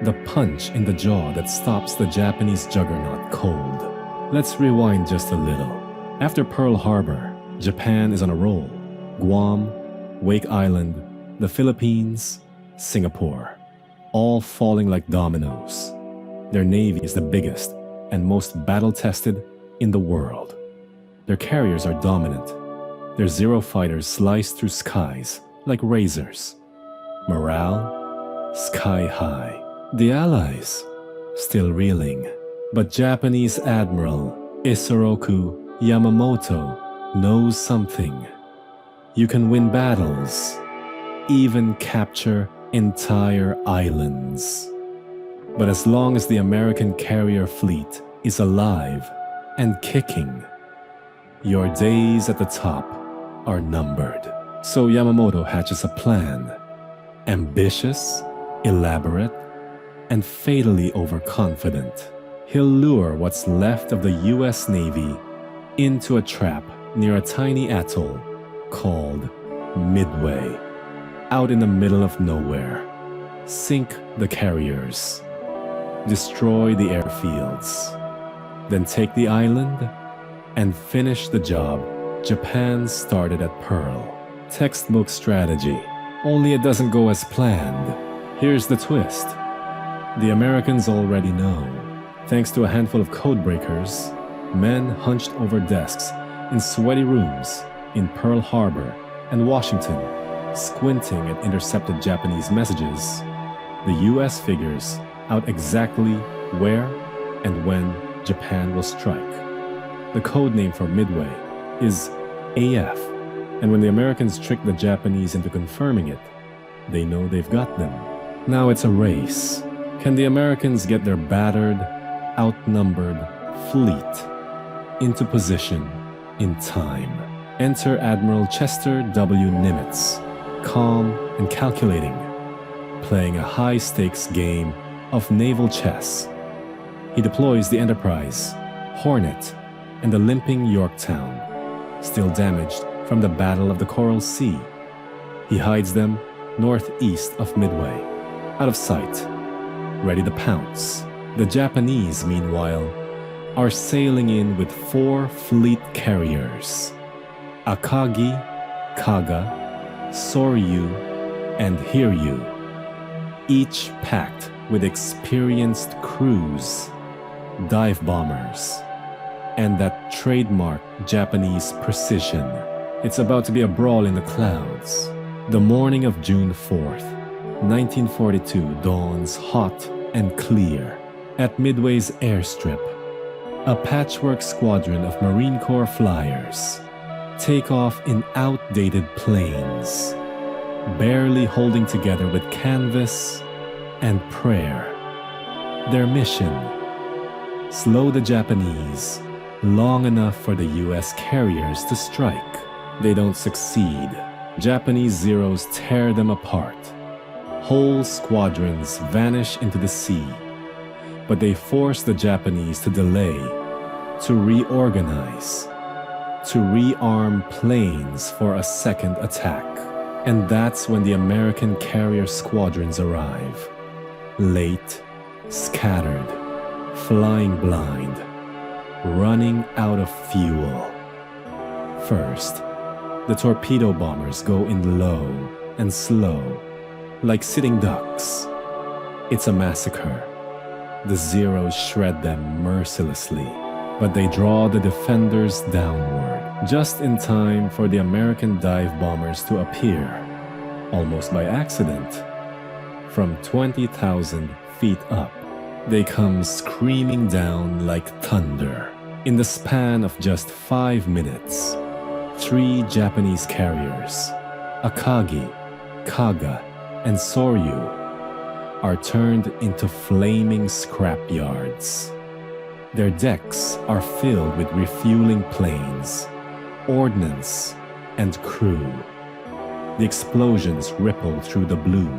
[SPEAKER 1] the punch in the jaw that stops the Japanese juggernaut cold. Let's rewind just a little. After Pearl Harbor, Japan is on a roll. Guam, Wake Island, the Philippines, Singapore, all falling like dominoes. Their navy is the biggest and most battle-tested in the world. Their carriers are dominant. Their Zero fighters slice through skies like razors. Morale, sky high. The Allies, still reeling. But Japanese Admiral Isoroku Yamamoto knows something. You can win battles, even capture entire islands. But as long as the American carrier fleet is alive and kicking, your days at the top are numbered. So Yamamoto hatches a plan, ambitious, elaborate, and fatally overconfident. He'll lure what's left of the US Navy into a trap near a tiny atoll called Midway, out in the middle of nowhere. Sink the carriers, destroy the airfields, then take the island and finish the job Japan started at Pearl. Textbook strategy, only it doesn't go as planned. Here's the twist. The Americans already know. Thanks to a handful of codebreakers, men hunched over desks in sweaty rooms in Pearl Harbor and Washington, squinting at intercepted Japanese messages, the US figures out exactly where and when Japan will strike. The code name for Midway is AF, and when the Americans trick the Japanese into confirming it, they know they've got them. Now it's a race. Can the Americans get their battered, outnumbered fleet into position in time? Enter Admiral Chester W. Nimitz, calm and calculating, playing a high-stakes game of naval chess. He deploys the Enterprise, Hornet, and the limping Yorktown, still damaged from the Battle of the Coral Sea. He hides them northeast of Midway, out of sight, ready to pounce. The Japanese, meanwhile, are sailing in with 4 fleet carriers: Akagi, Kaga, Soryu, and Hiryu, each packed with experienced crews, dive bombers, and that trademark Japanese precision. It's about to be a brawl in the clouds. The morning of June 4th, 1942 dawns hot and clear. At Midway's airstrip, a patchwork squadron of Marine Corps flyers take off in outdated planes, barely holding together with canvas and prayer. Their mission: slow the Japanese long enough for the US carriers to strike. They don't succeed. Japanese Zeros tear them apart. Whole squadrons vanish into the sea. But they force the Japanese to delay, to reorganize, to rearm planes for a second attack. And that's when the American carrier squadrons arrive. Late, scattered, flying blind, running out of fuel. First, the torpedo bombers go in low and slow, like sitting ducks. It's a massacre. The Zeros shred them mercilessly, but they draw the defenders downward, just in time for the American dive bombers to appear, almost by accident. From 20,000 feet up, they come screaming down like thunder. In the span of just 5 minutes, 3 Japanese carriers, Akagi, Kaga, and Soryu, are turned into flaming scrapyards. Their decks are filled with refueling planes, ordnance, and crew. The explosions ripple through the blue.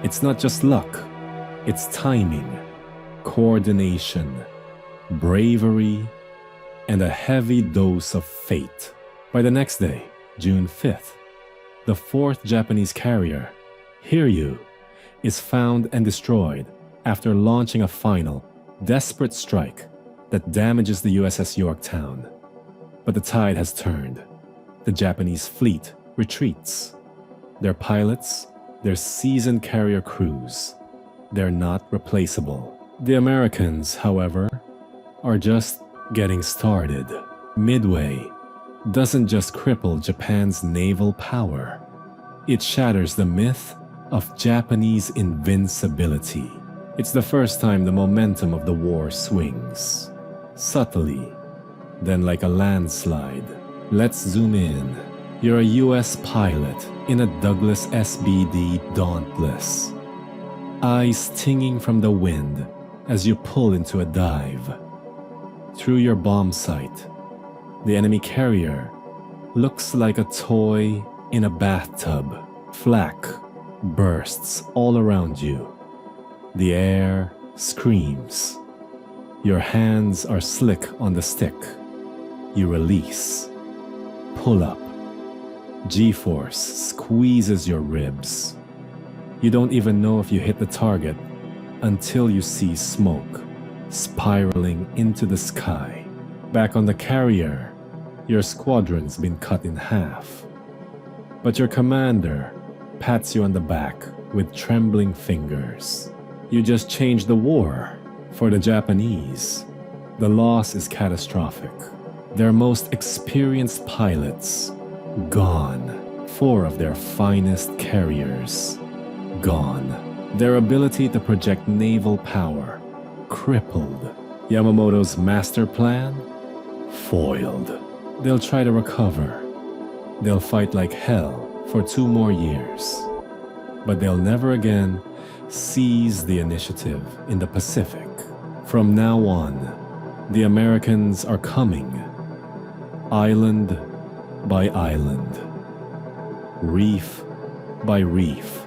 [SPEAKER 1] It's not just luck, it's timing, coordination, bravery, and a heavy dose of fate. By the next day, June 5th, the 4th Japanese carrier, Hiryu, is found and destroyed after launching a final, desperate strike that damages the USS Yorktown. But the tide has turned. The Japanese fleet retreats. Their pilots, their seasoned carrier crews, they're not replaceable. The Americans, however, are just getting started. Midway doesn't just cripple Japan's naval power, it shatters the myth of Japanese invincibility. It's the first time the momentum of the war swings. Subtly, then like a landslide. Let's zoom in. You're a US pilot in a Douglas SBD Dauntless. Eyes tinging from the wind as you pull into a dive. Through your bomb sight, the enemy carrier looks like a toy in a bathtub. Flak bursts all around you. The air screams. Your hands are slick on the stick. You release. Pull up. G-force squeezes your ribs. You don't even know if you hit the target until you see smoke spiraling into the sky. Back on the carrier, your squadron's been cut in half. But your commander pats you on the back with trembling fingers. You just changed the war. For the Japanese, the loss is catastrophic. Their most experienced pilots, gone. 4 of their finest carriers, gone. Their ability to project naval power, crippled. Yamamoto's master plan, foiled. They'll try to recover. They'll fight like hell for 2 more years. But they'll never again seize the initiative in the Pacific. From now on, the Americans are coming, island by island, reef by reef,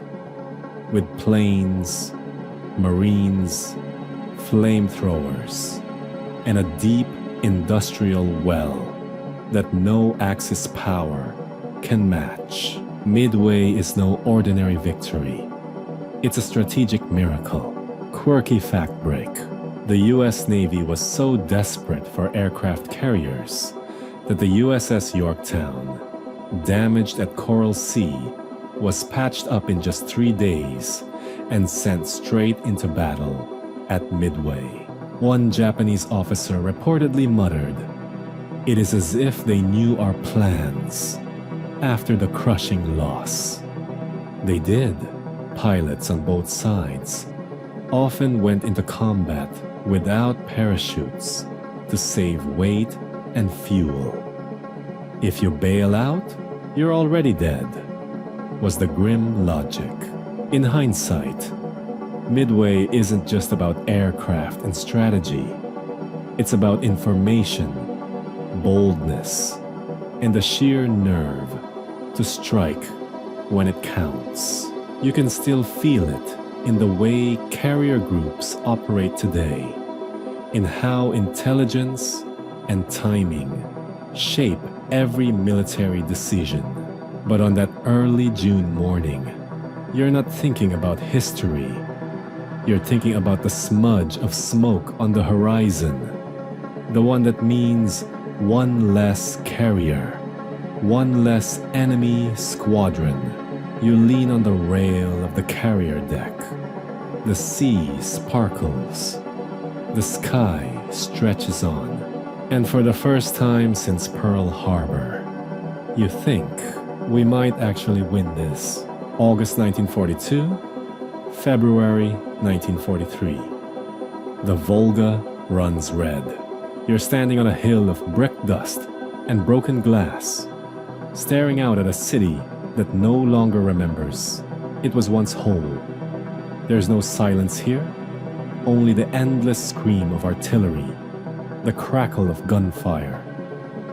[SPEAKER 1] with planes, marines, flamethrowers, and a deep industrial well that no Axis power can match. Midway is no ordinary victory. It's a strategic miracle. Quirky fact break. The US Navy was so desperate for aircraft carriers that the USS Yorktown, damaged at Coral Sea, was patched up in just 3 days and sent straight into battle at Midway. One Japanese officer reportedly muttered, "It is as if they knew our plans," after the crushing loss. They did. Pilots on both sides often went into combat without parachutes to save weight and fuel. If you bail out, you're already dead, was the grim logic. In hindsight, Midway isn't just about aircraft and strategy. It's about information, boldness, and the sheer nerve to strike when it counts. You can still feel it in the way carrier groups operate today, in how intelligence and timing shape every military decision. But on that early June morning, you're not thinking about history. You're thinking about the smudge of smoke on the horizon, the one that means one less carrier, one less enemy squadron. You lean on the rail of the carrier deck. The sea sparkles. The sky stretches on. And for the first time since Pearl Harbor, you think, we might actually win this. August 1942, February 1943. The Volga runs red. You're standing on a hill of brick dust and broken glass, staring out at a city that no longer remembers it was once whole. There's no silence here, only the endless scream of artillery, the crackle of gunfire,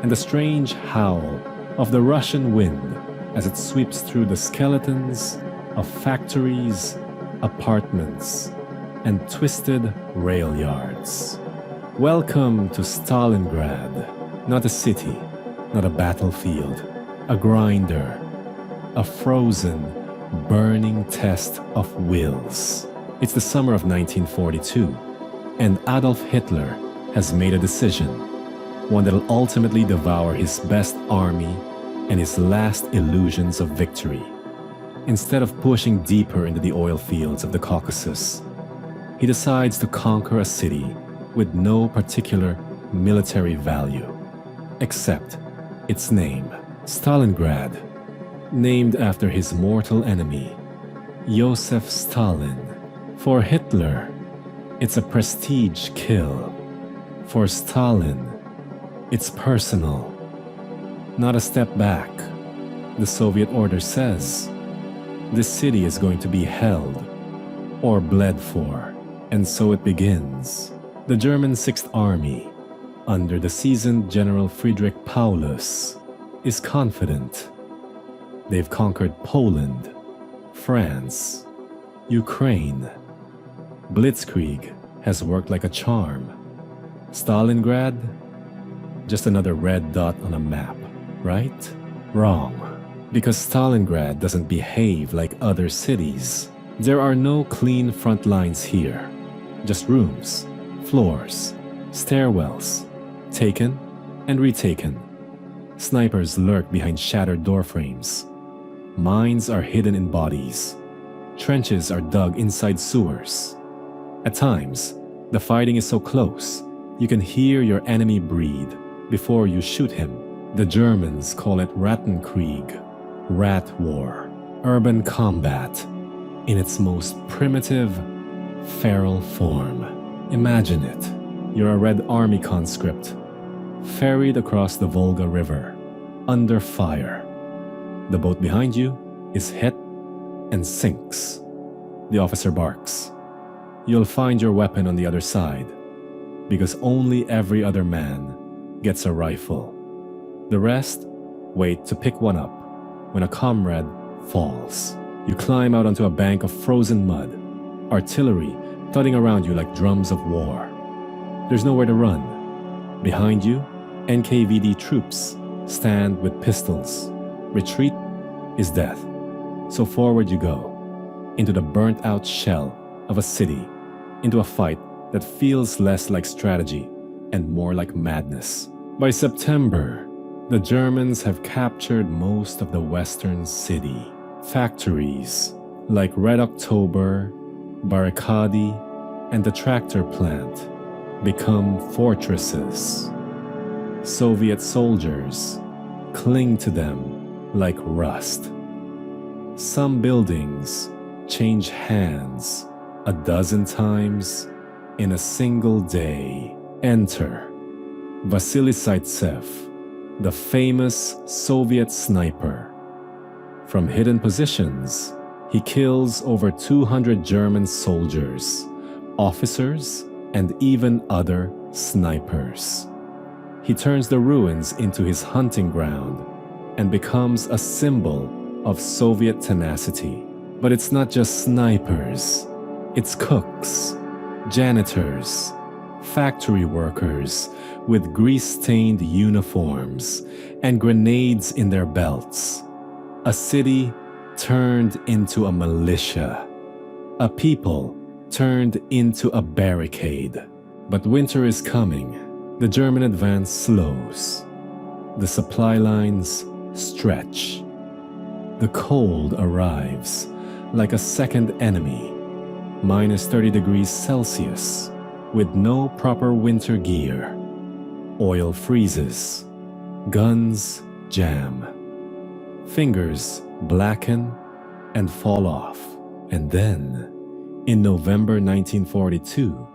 [SPEAKER 1] and the strange howl of the Russian wind as it sweeps through the skeletons of factories, apartments, and twisted rail yards. Welcome to Stalingrad, not a city, not a battlefield, a grinder, a frozen, burning test of wills. It's the summer of 1942, and Adolf Hitler has made a decision, one that'll ultimately devour his best army and his last illusions of victory. Instead of pushing deeper into the oil fields of the Caucasus, he decides to conquer a city with no particular military value, except its name, Stalingrad, named after his mortal enemy, Joseph Stalin. For Hitler, it's a prestige kill. For Stalin, it's personal, not a step back. The Soviet order says, this city is going to be held or bled for, and so it begins. The German Sixth Army, under the seasoned General Friedrich Paulus, is confident. They've conquered Poland, France, Ukraine. Blitzkrieg has worked like a charm. Stalingrad, just another red dot on a map, right? Wrong. Because Stalingrad doesn't behave like other cities. There are no clean front lines here. Just rooms, floors, stairwells, taken and retaken. Snipers lurk behind shattered doorframes. Mines are hidden in bodies. Trenches are dug inside sewers. At times, the fighting is so close, you can hear your enemy breathe before you shoot him. The Germans call it Rattenkrieg, rat war, urban combat, in its most primitive, feral form. Imagine it. You're a Red Army conscript, ferried across the Volga River, under fire. The boat behind you is hit and sinks. The officer barks. You'll find your weapon on the other side, because only every other man gets a rifle. The rest wait to pick one up when a comrade falls. You climb out onto a bank of frozen mud, artillery thudding around you like drums of war. There's nowhere to run. Behind you, NKVD troops stand with pistols. Retreat is death. So forward you go, into the burnt-out shell of a city, into a fight that feels less like strategy and more like madness. By September, the Germans have captured most of the western city. Factories like Red October, Barricadi, and the tractor plant become fortresses. Soviet soldiers cling to them like rust. Some buildings change hands a dozen times in a single day. Enter Vasily Zaitsev, the famous Soviet sniper. From hidden positions, he kills over 200 German soldiers, officers, and even other snipers. He turns the ruins into his hunting ground and becomes a symbol of Soviet tenacity. But it's not just snipers, it's cooks, janitors, factory workers with grease-stained uniforms and grenades in their belts. A city turned into a militia. A people turned into a barricade. But winter is coming. The German advance slows. The supply lines stretch. The cold arrives like a second enemy, minus 30 degrees Celsius, with no proper winter gear. Oil freezes. Guns jam. Fingers blacken and fall off. And then, in November 1942,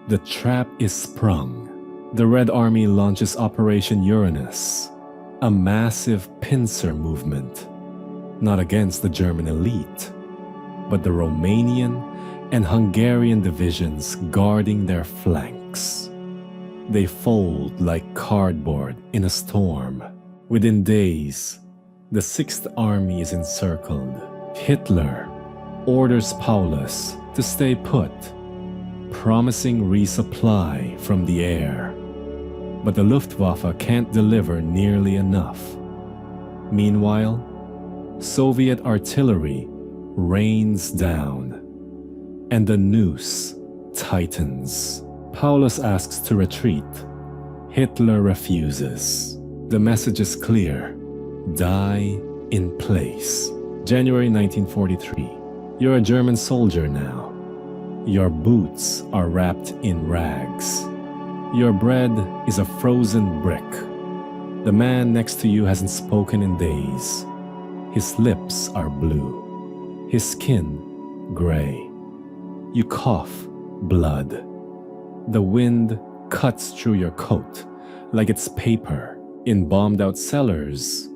[SPEAKER 1] the trap is sprung. The Red Army launches Operation Uranus, a massive pincer movement, not against the German elite, but the Romanian and Hungarian divisions guarding their flanks. They fold like cardboard in a storm. Within days, the Sixth Army is encircled. Hitler orders Paulus to stay put, promising resupply from the air. But the Luftwaffe can't deliver nearly enough. Meanwhile, Soviet artillery rains down, and the noose tightens. Paulus asks to retreat. Hitler refuses. The message is clear: die in place. January 1943. You're a German soldier now. Your boots are wrapped in rags. Your bread is a frozen brick. The man next to you hasn't spoken in days. His lips are blue. His skin gray. You cough blood. The wind cuts through your coat like it's paper. In bombed-out cellars,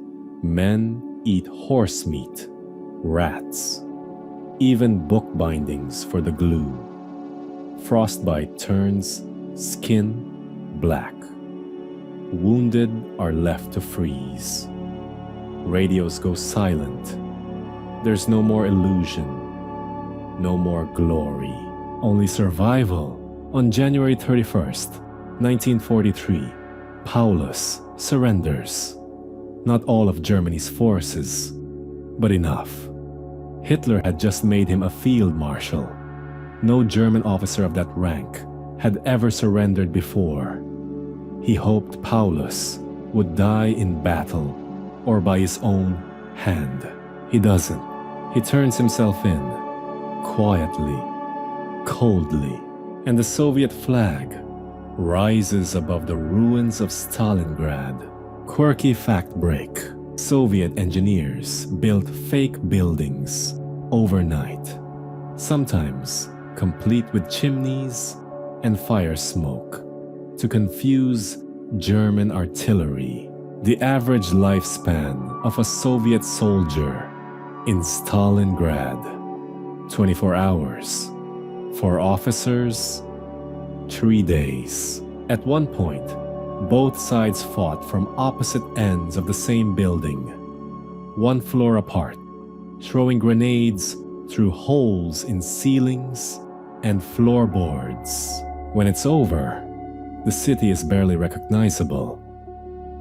[SPEAKER 1] men eat horse meat, rats, even book bindings for the glue. Frostbite turns skin black. Wounded are left to freeze. Radios go silent. There's no more illusion, no more glory, only survival. On January 31st, 1943, Paulus surrenders. Not all of Germany's forces, but enough. Hitler had just made him a field marshal. No German officer of that rank had ever surrendered before. He hoped Paulus would die in battle or by his own hand. He doesn't. He turns himself in, quietly, coldly, and the Soviet flag rises above the ruins of Stalingrad. Quirky fact break: Soviet engineers built fake buildings overnight, sometimes complete with chimneys and fire smoke, to confuse German artillery. The average lifespan of a Soviet soldier in Stalingrad: 24 hours. For officers, 3 days. At one point, both sides fought from opposite ends of the same building, one floor apart, throwing grenades through holes in ceilings and floorboards. When it's over, the city is barely recognizable.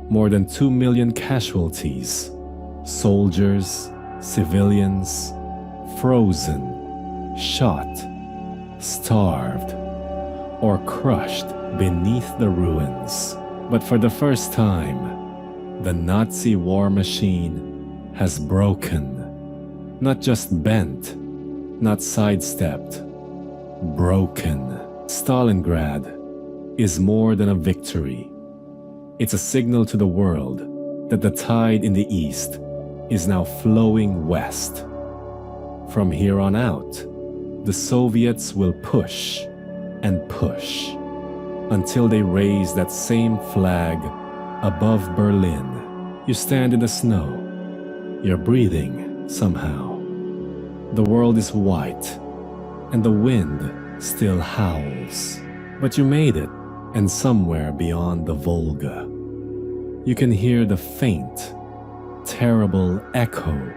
[SPEAKER 1] More than 2 million casualties, soldiers, civilians, frozen, shot, starved, or crushed beneath the ruins. But for the first time, the Nazi war machine has broken. Not just bent, not sidestepped, broken. Stalingrad is more than a victory. It's a signal to the world that the tide in the east is now flowing west. From here on out, the Soviets will push and push until they raise that same flag above Berlin. You stand in the snow. You're breathing somehow. The world is white, and the wind still howls. But you made it, and somewhere beyond the Volga, you can hear the faint, terrible echo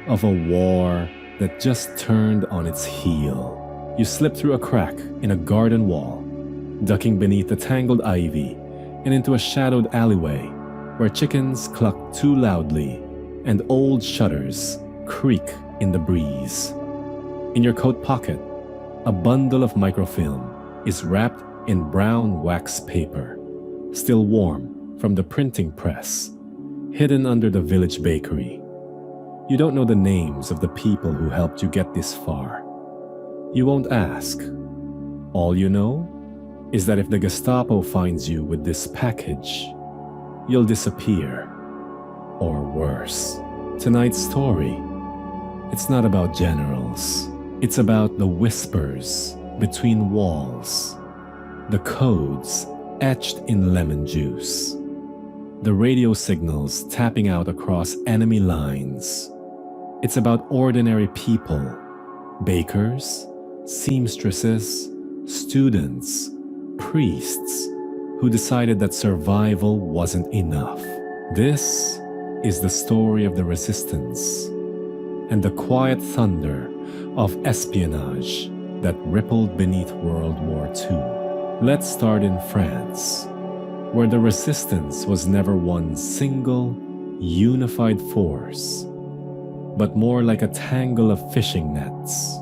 [SPEAKER 1] of a war that just turned on its heel. You slip through a crack in a garden wall, ducking beneath the tangled ivy and into a shadowed alleyway where chickens cluck too loudly and old shutters creak in the breeze. In your coat pocket, a bundle of microfilm is wrapped in brown wax paper, still warm from the printing press, hidden under the village bakery. You don't know the names of the people who helped you get this far. You won't ask. All you know is that if the Gestapo finds you with this package, you'll disappear. Or worse. Tonight's story, it's not about generals. It's about the whispers between walls, the codes etched in lemon juice, the radio signals tapping out across enemy lines. It's about ordinary people, bakers, seamstresses, students, priests, who decided that survival wasn't enough. This is the story of the resistance and the quiet thunder of espionage that rippled beneath World War II. Let's start in France, where the resistance was never one single, unified force, but more like a tangle of fishing nets,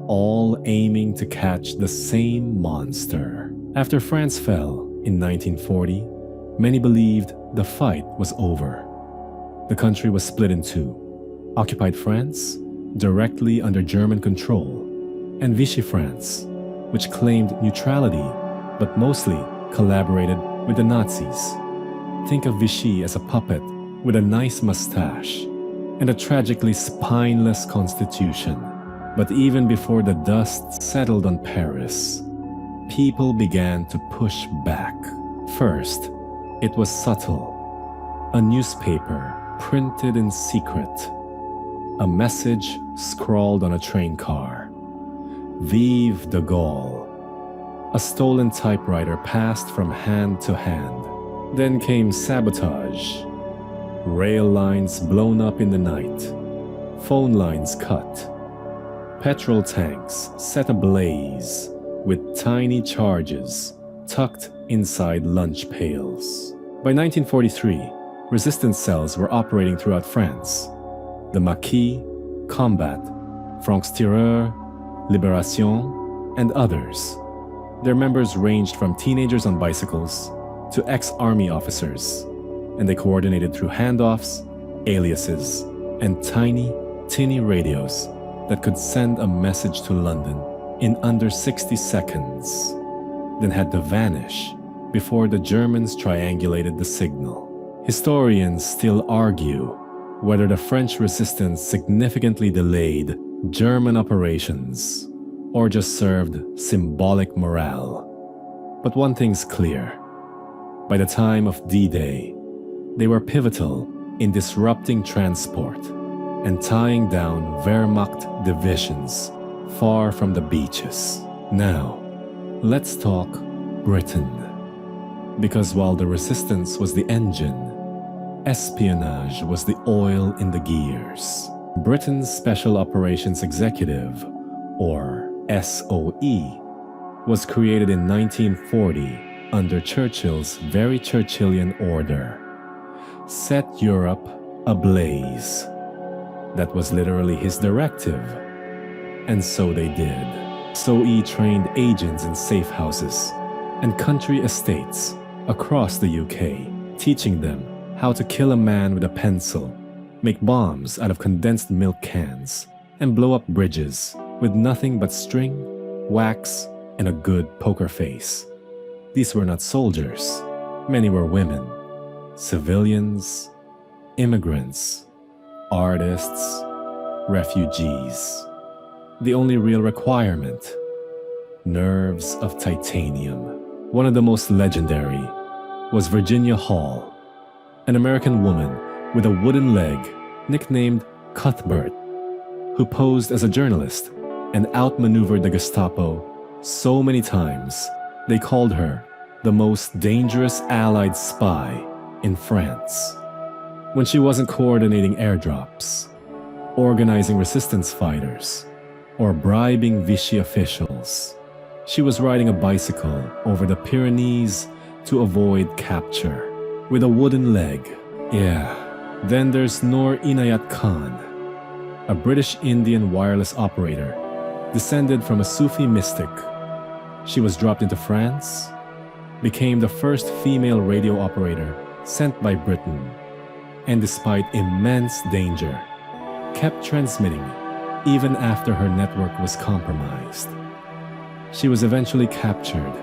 [SPEAKER 1] all aiming to catch the same monster. After France fell in 1940, many believed the fight was over. The country was split in two: occupied France, directly under German control, and Vichy France, which claimed neutrality but mostly collaborated with the Nazis. Think of Vichy as a puppet with a nice mustache and a tragically spineless constitution. But even before the dust settled on Paris, people began to push back. First, it was subtle. A newspaper printed in secret. A message scrawled on a train car. Vive de Gaulle. A stolen typewriter passed from hand to hand. Then came sabotage. Rail lines blown up in the night. Phone lines cut. Petrol tanks set ablaze with tiny charges tucked inside lunch pails. By 1943, resistance cells were operating throughout France. The Maquis, Combat, Francs-Tireurs, Libération, and others. Their members ranged from teenagers on bicycles to ex-army officers, and they coordinated through handoffs, aliases, and tiny, tinny radios that could send a message to London in under 60 seconds, then had to vanish before the Germans triangulated the signal. Historians still argue whether the French resistance significantly delayed German operations or just served symbolic morale. But one thing's clear. By the time of D-Day, they were pivotal in disrupting transport and tying down Wehrmacht divisions far from the beaches. Now, let's talk Britain. Because while the resistance was the engine, espionage was the oil in the gears. Britain's Special Operations Executive, or SOE, was created in 1940 under Churchill's very Churchillian order. Set Europe ablaze. That was literally his directive. And so they did. SOE trained agents in safe houses and country estates across the UK, teaching them how to kill a man with a pencil, make bombs out of condensed milk cans, and blow up bridges with nothing but string, wax, and a good poker face. These were not soldiers. Many were women, civilians, immigrants, artists, refugees. The only real requirement: nerves of titanium. One of the most legendary was Virginia Hall, an American woman with a wooden leg nicknamed Cuthbert, who posed as a journalist and outmaneuvered the Gestapo so many times they called her the most dangerous Allied spy in France. When she wasn't coordinating airdrops, organizing resistance fighters, or bribing Vichy officials, she was riding a bicycle over the Pyrenees to avoid capture with a wooden leg. Yeah. Then there's Noor Inayat Khan, a British Indian wireless operator descended from a Sufi mystic. She was dropped into France, became the first female radio operator sent by Britain, and despite immense danger, kept transmitting even after her network was compromised. She was eventually captured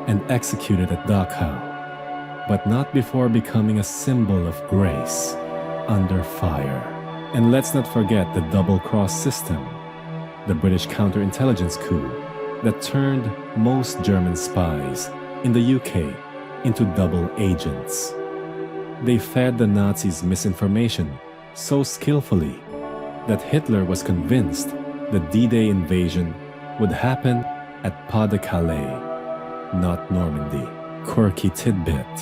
[SPEAKER 1] and executed at Dachau, but not before becoming a symbol of grace under fire. And let's not forget the double-cross system, the British counterintelligence coup that turned most German spies in the UK into double agents. They fed the Nazis misinformation so skillfully that Hitler was convinced the D-Day invasion would happen at Pas-de-Calais, not Normandy. Quirky tidbit: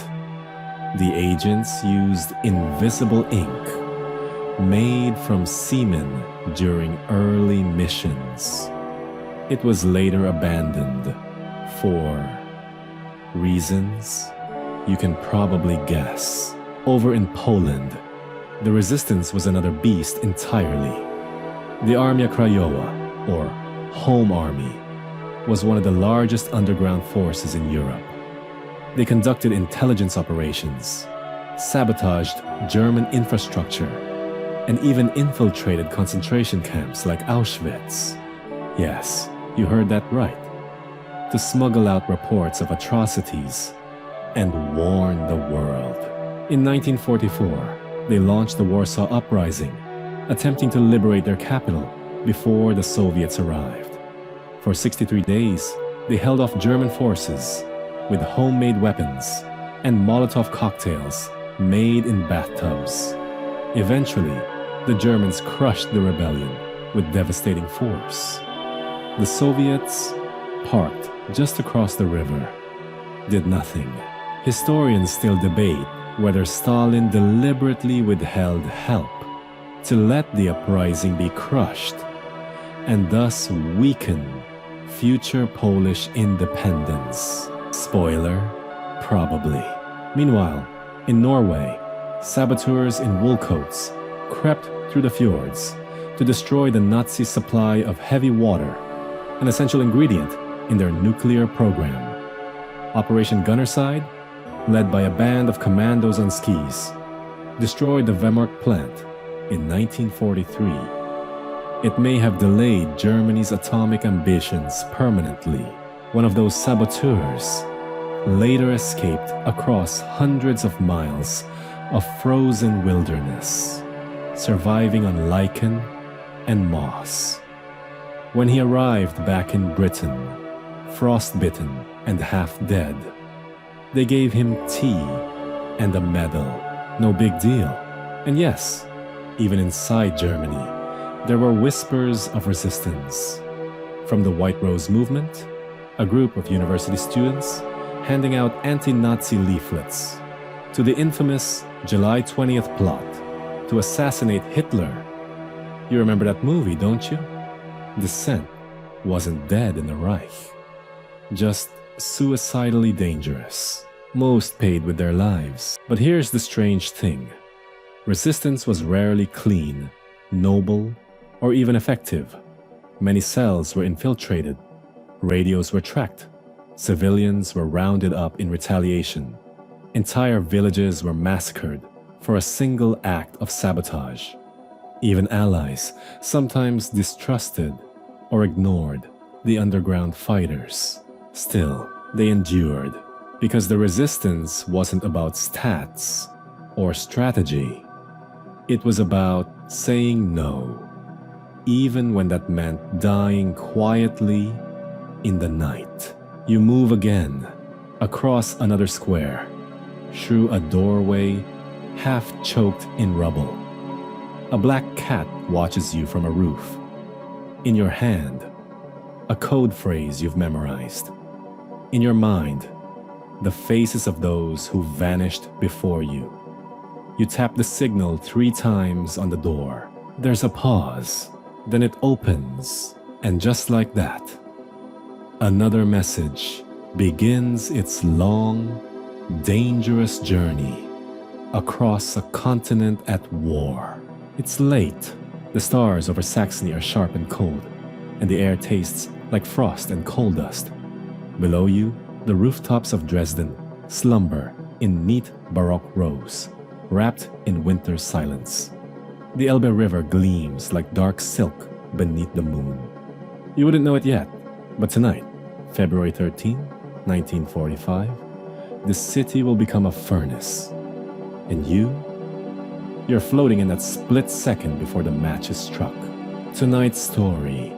[SPEAKER 1] the agents used invisible ink made from semen during early missions. It was later abandoned for reasons you can probably guess. Over in Poland, the resistance was another beast entirely. The Armia Krajowa, or Home Army, was one of the largest underground forces in Europe. They conducted intelligence operations, sabotaged German infrastructure, and even infiltrated concentration camps like Auschwitz. Yes, you heard that right. To smuggle out reports of atrocities and warn the world. In 1944, they launched the Warsaw Uprising, attempting to liberate their capital before the Soviets arrived. For 63 days, they held off German forces with homemade weapons and Molotov cocktails made in bathtubs. Eventually, the Germans crushed the rebellion with devastating force. The Soviets, parked just across the river, did nothing. Historians still debate whether Stalin deliberately withheld help to let the uprising be crushed and thus weaken future Polish independence. Spoiler, probably. Meanwhile, in Norway, saboteurs in wool coats crept through the fjords to destroy the Nazi supply of heavy water, an essential ingredient in their nuclear program. Operation Gunnerside, led by a band of commandos on skis, destroyed the Weimar plant in 1943. It may have delayed Germany's atomic ambitions permanently. One of those saboteurs later escaped across hundreds of miles of frozen wilderness, surviving on lichen and moss. When he arrived back in Britain, frostbitten and half dead, they gave him tea and a medal. No big deal. And yes, even inside Germany, there were whispers of resistance. From the White Rose movement, a group of university students handing out anti-Nazi leaflets, to the infamous July 20th plot to assassinate Hitler. You remember that movie, don't you? Descent. wasn't dead in the Reich, just suicidally dangerous. Most paid with their lives. But here's the strange thing. Resistance was rarely clean, noble, or even effective. Many cells were infiltrated, radios were tracked, civilians were rounded up in retaliation, entire villages were massacred for a single act of sabotage. Even allies sometimes distrusted or ignored the underground fighters. Still, they endured because the resistance wasn't about stats or strategy. It was about saying no, even when that meant dying quietly in the night. You move again, across another square, through a doorway half choked in rubble. A black cat watches you from a roof. In your hand, a code phrase you've memorized. In your mind, the faces of those who vanished before you. You tap the signal 3 times on the door. There's a pause, then it opens, and just like that, another message begins its long, dangerous journey across a continent at war. It's late. The stars over Saxony are sharp and cold, and the air tastes like frost and coal dust. Below you, the rooftops of Dresden slumber in neat Baroque rows, wrapped in winter silence. The Elbe River gleams like dark silk beneath the moon. You wouldn't know it yet, but tonight, February 13, 1945, the city will become a furnace. And you're floating in that split second before the match is struck. Tonight's story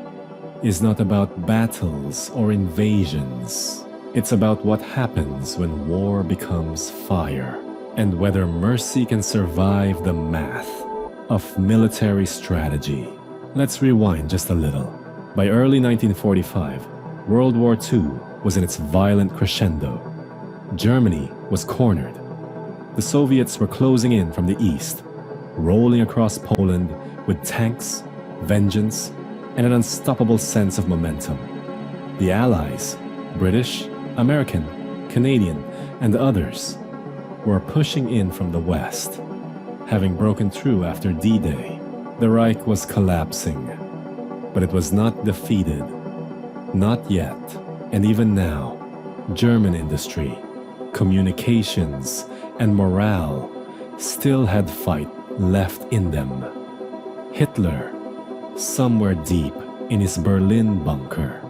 [SPEAKER 1] is not about battles or invasions. It's about what happens when war becomes fire, and whether mercy can survive the math of military strategy. Let's rewind just a little. By early 1945, World War II was in its violent crescendo. Germany was cornered. The Soviets were closing in from the east, rolling across Poland with tanks, vengeance, and an unstoppable sense of momentum. The Allies, British, American, Canadian, and others, were pushing in from the west. Having broken through after D-Day, the Reich was collapsing. But it was not defeated. Not yet. And even now, German industry, communications, and morale still had fight left in them. Hitler, somewhere deep in his Berlin bunker,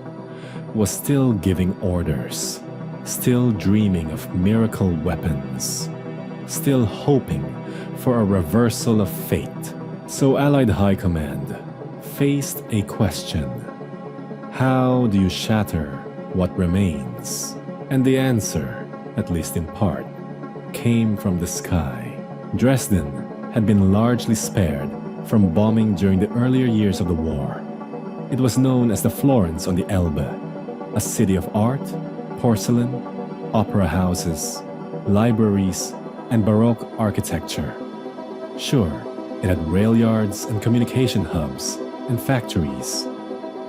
[SPEAKER 1] was still giving orders, still dreaming of miracle weapons, still hoping for a reversal of fate. So Allied High Command faced a question. How do you shatter what remains? And the answer, at least in part, came from the sky. Dresden had been largely spared from bombing during the earlier years of the war. It was known as the Florence on the Elbe, a city of art, porcelain, opera houses, libraries, and Baroque architecture. Sure, it had rail yards and communication hubs and factories,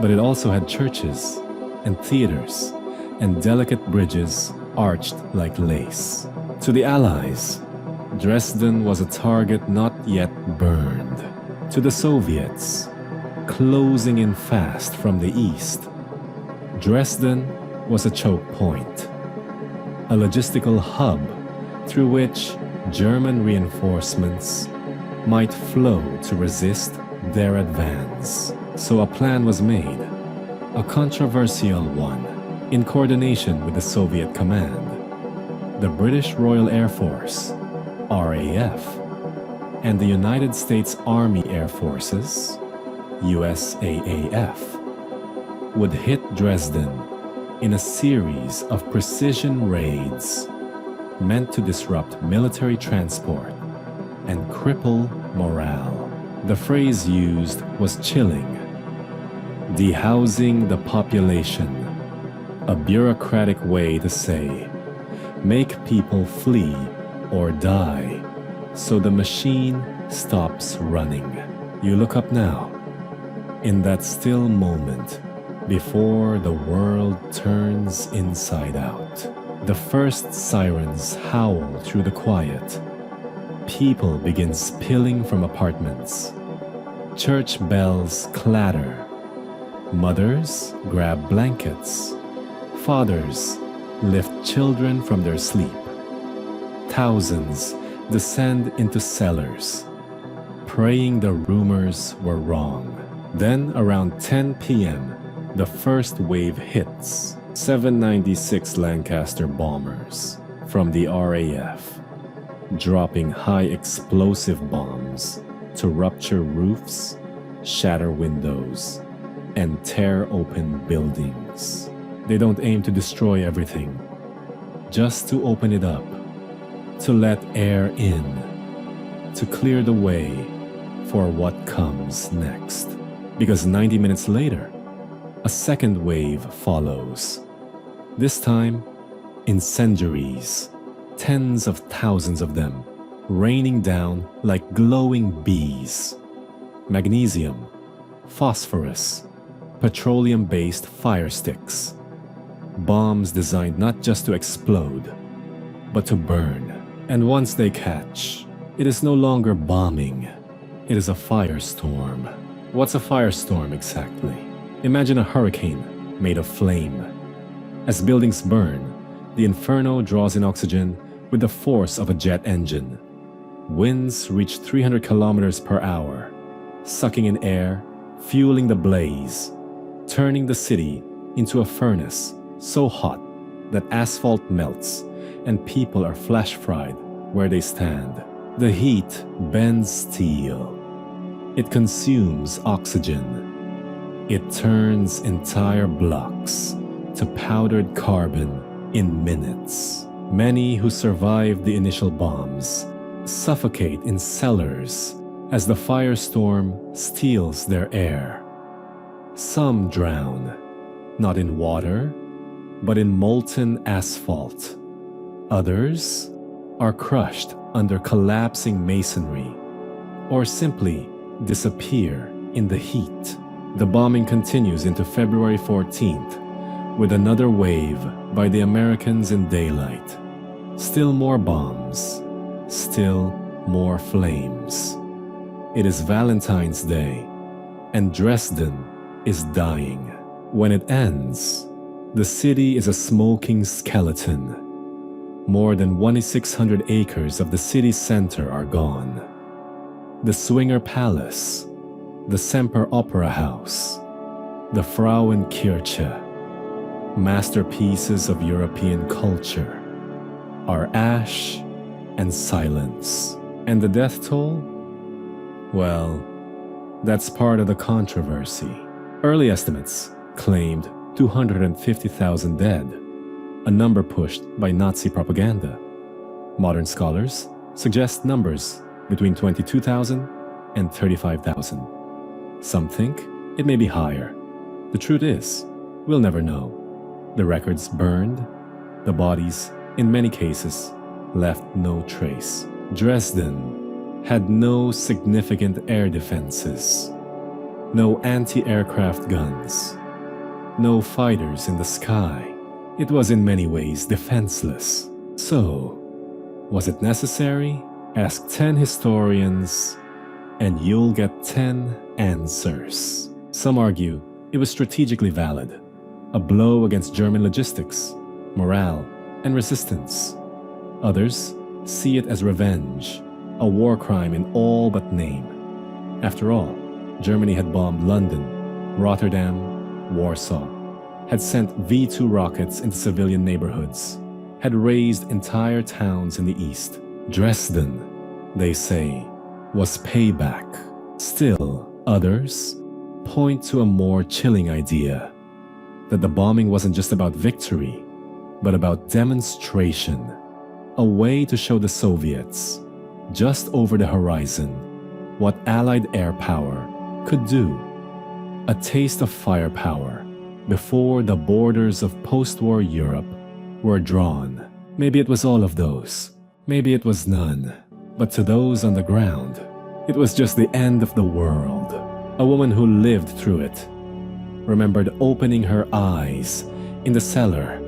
[SPEAKER 1] but it also had churches and theaters and delicate bridges arched like lace. To the Allies, Dresden was a target not yet burned. To the Soviets, closing in fast from the east, Dresden was a choke point, a logistical hub through which German reinforcements might flow to resist their advance. So a plan was made, a controversial one, in coordination with the Soviet command. The British Royal Air Force, RAF, and the United States Army Air Forces, USAAF, would hit Dresden in a series of precision raids meant to disrupt military transport and cripple morale. The phrase used was chilling. Dehousing the population, a bureaucratic way to say, make people flee or die so the machine stops running. You look up now. In that still moment, before the world turns inside out. The first sirens howl through the quiet. People begin spilling from apartments. Church bells clatter. Mothers grab blankets. Fathers lift children from their sleep. Thousands descend into cellars, praying the rumors were wrong. Then, around 10 p.m., the first wave hits. 796 Lancaster bombers from the RAF, dropping high explosive bombs to rupture roofs, shatter windows, and tear open buildings. They don't aim to destroy everything, just to open it up, to let air in, to clear the way for what comes next. Because 90 minutes later, a second wave follows. This time, incendiaries, tens of thousands of them, raining down like glowing bees. Magnesium, phosphorus, petroleum-based fire sticks. Bombs designed not just to explode, but to burn. And once they catch, it is no longer bombing. It is a firestorm. What's a firestorm exactly? Imagine a hurricane made of flame. As buildings burn, the inferno draws in oxygen with the force of a jet engine. Winds reach 300 kilometers per hour, sucking in air, fueling the blaze, turning the city into a furnace so hot that asphalt melts and people are flash fried where they stand. The heat bends steel. It consumes oxygen. It turns entire blocks to powdered carbon in minutes. Many who survived the initial bombs suffocate in cellars as the firestorm steals their air. Some drown, not in water, but in molten asphalt. Others are crushed under collapsing masonry, or simply disappear in the heat. The bombing continues into February 14th, with another wave by the Americans in daylight. Still more bombs, still more flames. It is Valentine's Day, and Dresden is dying. When it ends, the city is a smoking skeleton. More than 2,600 acres of the city center are gone. The Swinger Palace, the Semper Opera House, the Frauenkirche, masterpieces of European culture, are ash and silence. And the death toll? Well, that's part of the controversy. Early estimates claimed 250,000 dead, a number pushed by Nazi propaganda. Modern scholars suggest numbers between 22,000 and 35,000. Some think it may be higher. The truth is, we'll never know. The records burned, the bodies, in many cases, left no trace. Dresden had no significant air defenses, no anti-aircraft guns, no fighters in the sky. It was in many ways defenseless. So, was it necessary? Ask 10 historians, and you'll get 10 answers. Some argue it was strategically valid, a blow against German logistics, morale, and resistance. Others see it as revenge, a war crime in all but name. After all, Germany had bombed London, Rotterdam, Warsaw, had sent V-2 rockets into civilian neighborhoods, had razed entire towns in the east. Dresden, they say, was payback. Still, others point to a more chilling idea, that the bombing wasn't just about victory, but about demonstration, a way to show the Soviets, just over the horizon, what Allied air power could do. A taste of firepower before the borders of post-war Europe were drawn. Maybe it was all of those, maybe it was none, but to those on the ground, it was just the end of the world. A woman who lived through it remembered opening her eyes in the cellar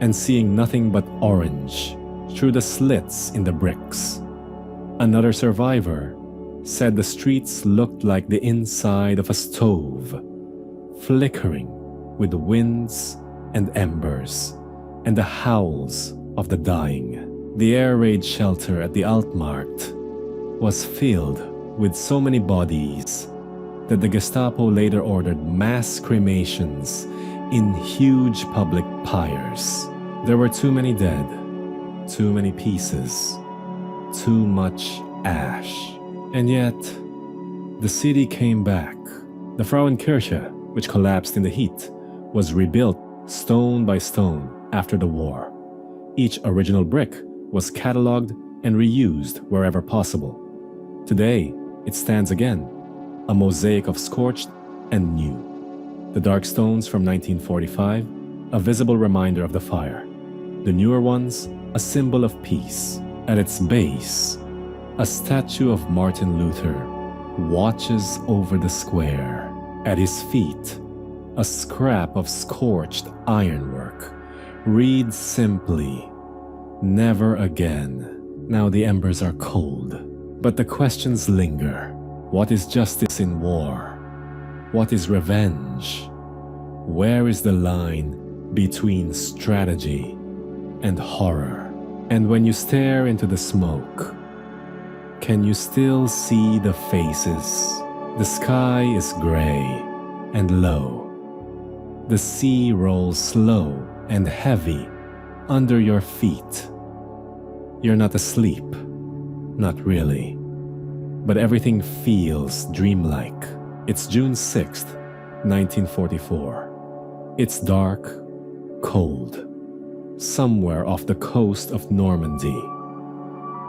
[SPEAKER 1] and seeing nothing but orange through the slits in the bricks. Another survivor said the streets looked like the inside of a stove, flickering with winds and embers and the howls of the dying. The air raid shelter at the Altmarkt was filled with so many bodies that the Gestapo later ordered mass cremations in huge public pyres. There were too many dead, too many pieces, too much ash. And yet, the city came back. The Frauenkirche, which collapsed in the heat, was rebuilt stone by stone after the war. Each original brick was catalogued and reused wherever possible. Today, it stands again, a mosaic of scorched and new. The dark stones from 1945, a visible reminder of the fire. The newer ones, a symbol of peace. At its base, a statue of Martin Luther watches over the square. At his feet, a scrap of scorched ironwork reads simply, "Never again." Now the embers are cold, but the questions linger. What is justice in war? What is revenge? Where is the line between strategy and horror? And when you stare into the smoke, can you still see the faces? The sky is gray and low. The sea rolls slow and heavy under your feet. You're not asleep, not really, but everything feels dreamlike. It's June 6th, 1944. It's dark, cold, somewhere off the coast of Normandy,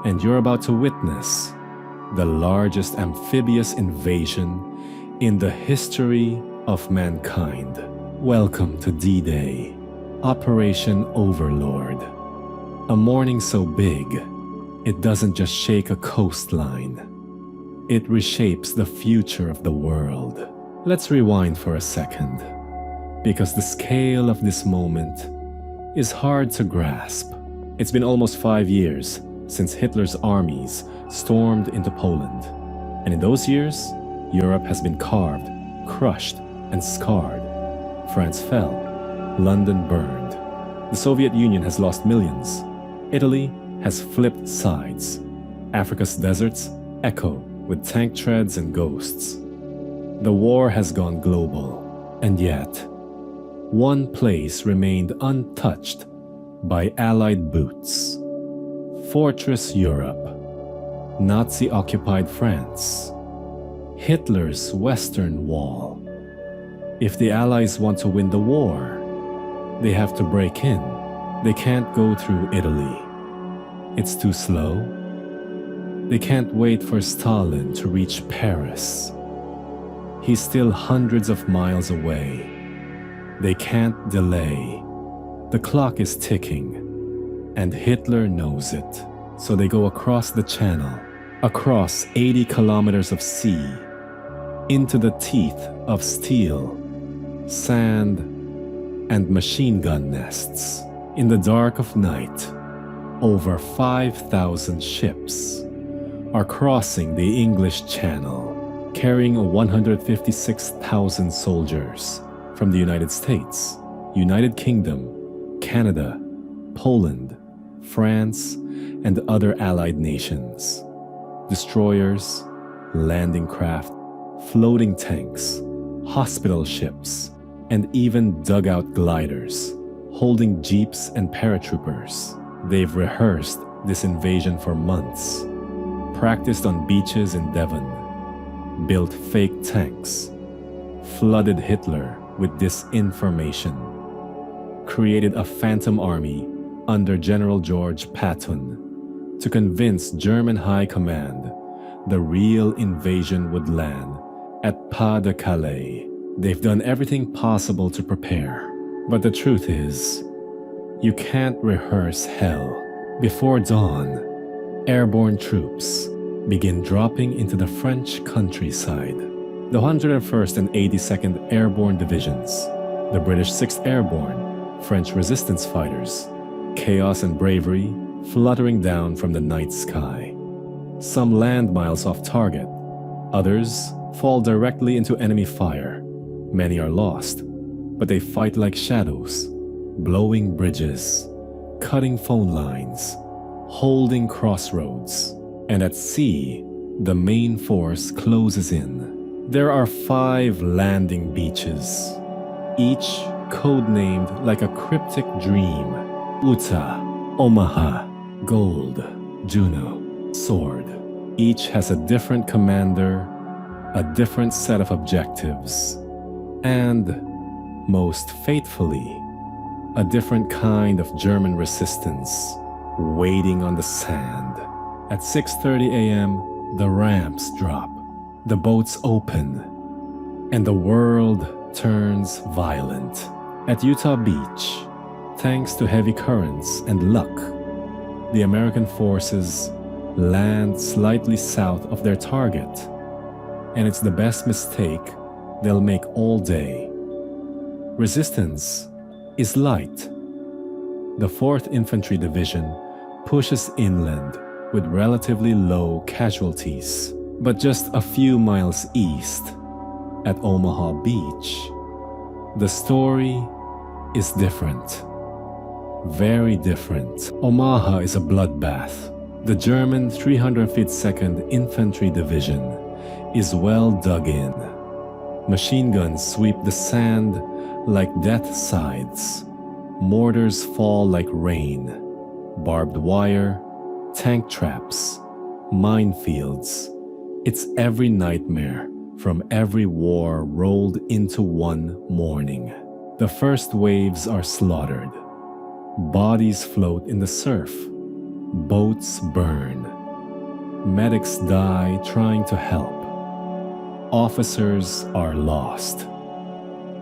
[SPEAKER 1] and you're about to witness the largest amphibious invasion in the history of mankind. Welcome to D-Day, Operation Overlord. A morning so big, it doesn't just shake a coastline. It reshapes the future of the world. Let's rewind for a second, because the scale of this moment is hard to grasp. It's been almost 5 years since Hitler's armies stormed into Poland. And in those years, Europe has been carved, crushed, and scarred. France fell. London burned. The Soviet Union has lost millions. Italy has flipped sides. Africa's deserts echo with tank treads and ghosts. The war has gone global, and yet, one place remained untouched by Allied boots. Fortress Europe, Nazi-occupied France, Hitler's Western Wall. If the Allies want to win the war, they have to break in. They can't go through Italy. It's too slow. They can't wait for Stalin to reach Paris. He's still hundreds of miles away. They can't delay. The clock is ticking, and Hitler knows it. So they go across the channel, across 80 kilometers of sea, into the teeth of steel, sand, and machine gun nests. In the dark of night, over 5,000 ships are crossing the English Channel, carrying 156,000 soldiers from the United States, United Kingdom, Canada, Poland, France, and other allied nations. Destroyers, landing craft, floating tanks, hospital ships, and even dugout gliders, holding jeeps and paratroopers. They've rehearsed this invasion for months, practiced on beaches in Devon, built fake tanks, flooded Hitler with disinformation, created a phantom army under General George Patton to convince German High Command the real invasion would land at Pas de Calais. They've done everything possible to prepare, but the truth is, you can't rehearse hell. Before dawn, airborne troops begin dropping into the French countryside. the 101st and 82nd Airborne Divisions, the British 6th Airborne, French resistance fighters, chaos and bravery fluttering down from the night sky. Some land miles off target, others fall directly into enemy fire. Many are lost, but they fight like shadows, blowing bridges, cutting phone lines, holding crossroads, and at sea, the main force closes in. There are 5 landing beaches, each codenamed like a cryptic dream: Utah, Omaha, Gold, Juno, Sword. Each has a different commander, a different set of objectives, and, most fatefully, a different kind of German resistance waiting on the sand. At 6:30 a.m., the ramps drop, the boats open, and the world turns violent. At Utah Beach, thanks to heavy currents and luck, the American forces land slightly south of their target, and it's the best mistake they'll make all day. Resistance is light. The 4th Infantry Division pushes inland with relatively low casualties, but just a few miles east, at Omaha Beach, the story is different. Very different. Omaha is a bloodbath. The German 352nd Infantry Division is well dug in. Machine guns sweep the sand like death sides. Mortars fall like rain. Barbed wire, tank traps, minefields. It's every nightmare from every war rolled into one morning. The first waves are slaughtered. Bodies float in the surf. Boats burn. Medics die trying to help. Officers are lost.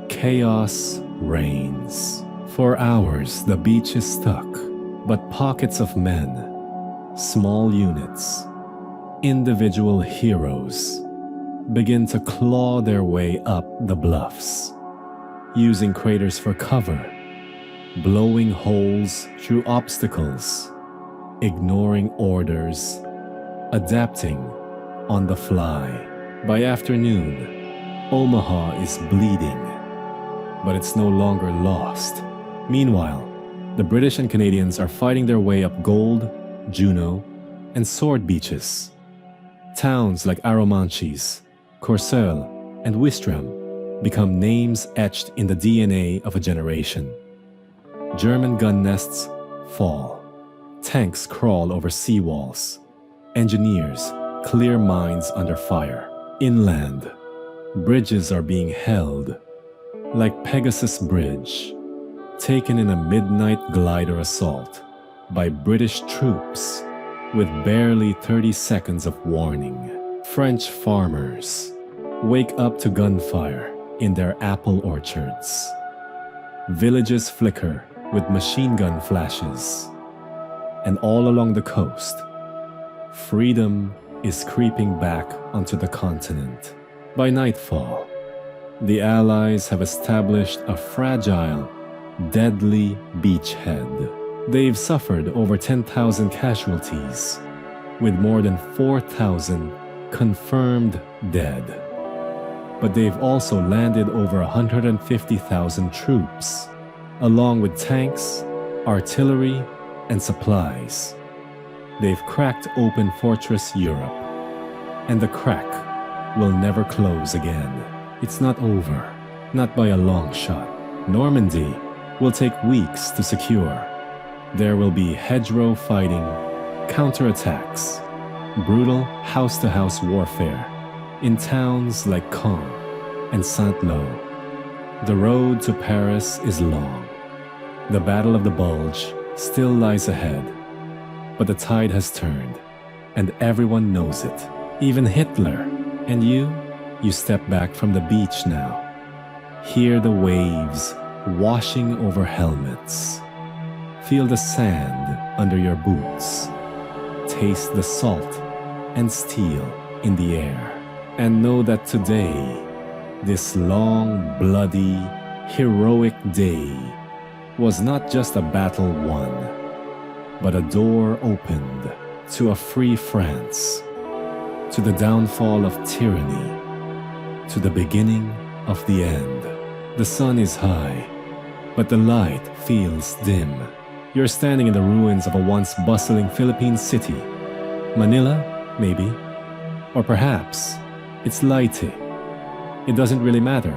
[SPEAKER 1] Chaos reigns. For hours, the beach is stuck, but pockets of men, small units, individual heroes, begin to claw their way up the bluffs, using craters for cover, blowing holes through obstacles, ignoring orders, adapting on the fly. By afternoon, Omaha is bleeding, but it's no longer lost. Meanwhile, the British and Canadians are fighting their way up Gold, Juno, and Sword beaches. Towns like Arromanches, Courseulles, and Ouistreham become names etched in the DNA of a generation. German gun nests fall. Tanks crawl over seawalls. Engineers clear mines under fire. Inland, bridges are being held, like Pegasus Bridge, taken in a midnight glider assault by British troops with barely 30 seconds of warning. French farmers wake up to gunfire in their apple orchards. Villages flicker with machine gun flashes. And all along the coast, freedom is creeping back onto the continent. By nightfall, the Allies have established a fragile, deadly beachhead. They've suffered over 10,000 casualties, with more than 4,000 confirmed dead. But they've also landed over 150,000 troops, along with tanks, artillery, and supplies. They've cracked open Fortress Europe, and the crack will never close again. It's not over, not by a long shot. Normandy will take weeks to secure. There will be hedgerow fighting, counterattacks, brutal house-to-house warfare in towns like Caen and Saint-Lô. The road to Paris is long. The Battle of the Bulge still lies ahead, but the tide has turned, and everyone knows it. Even Hitler. And you step back from the beach now. Hear the waves washing over helmets. Feel the sand under your boots. Taste the salt and steel in the air. And know that today, this long, bloody, heroic day was not just a battle won, but a door opened to a free France, to the downfall of tyranny, to the beginning of the end. The sun is high, but the light feels dim. You're standing in the ruins of a once bustling Philippine city. Manila, maybe. Or perhaps it's Leyte. It doesn't really matter,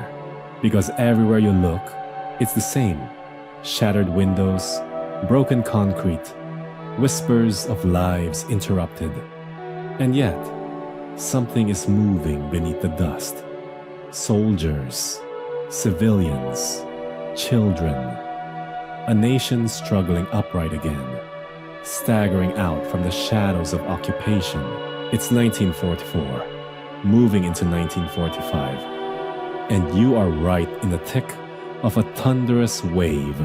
[SPEAKER 1] because everywhere you look, it's the same. Shattered windows, broken concrete, whispers of lives interrupted. And yet, something is moving beneath the dust. Soldiers, civilians, children, a nation struggling upright again, staggering out from the shadows of occupation. It's 1944, moving into 1945, and you are right in the thick of a thunderous wave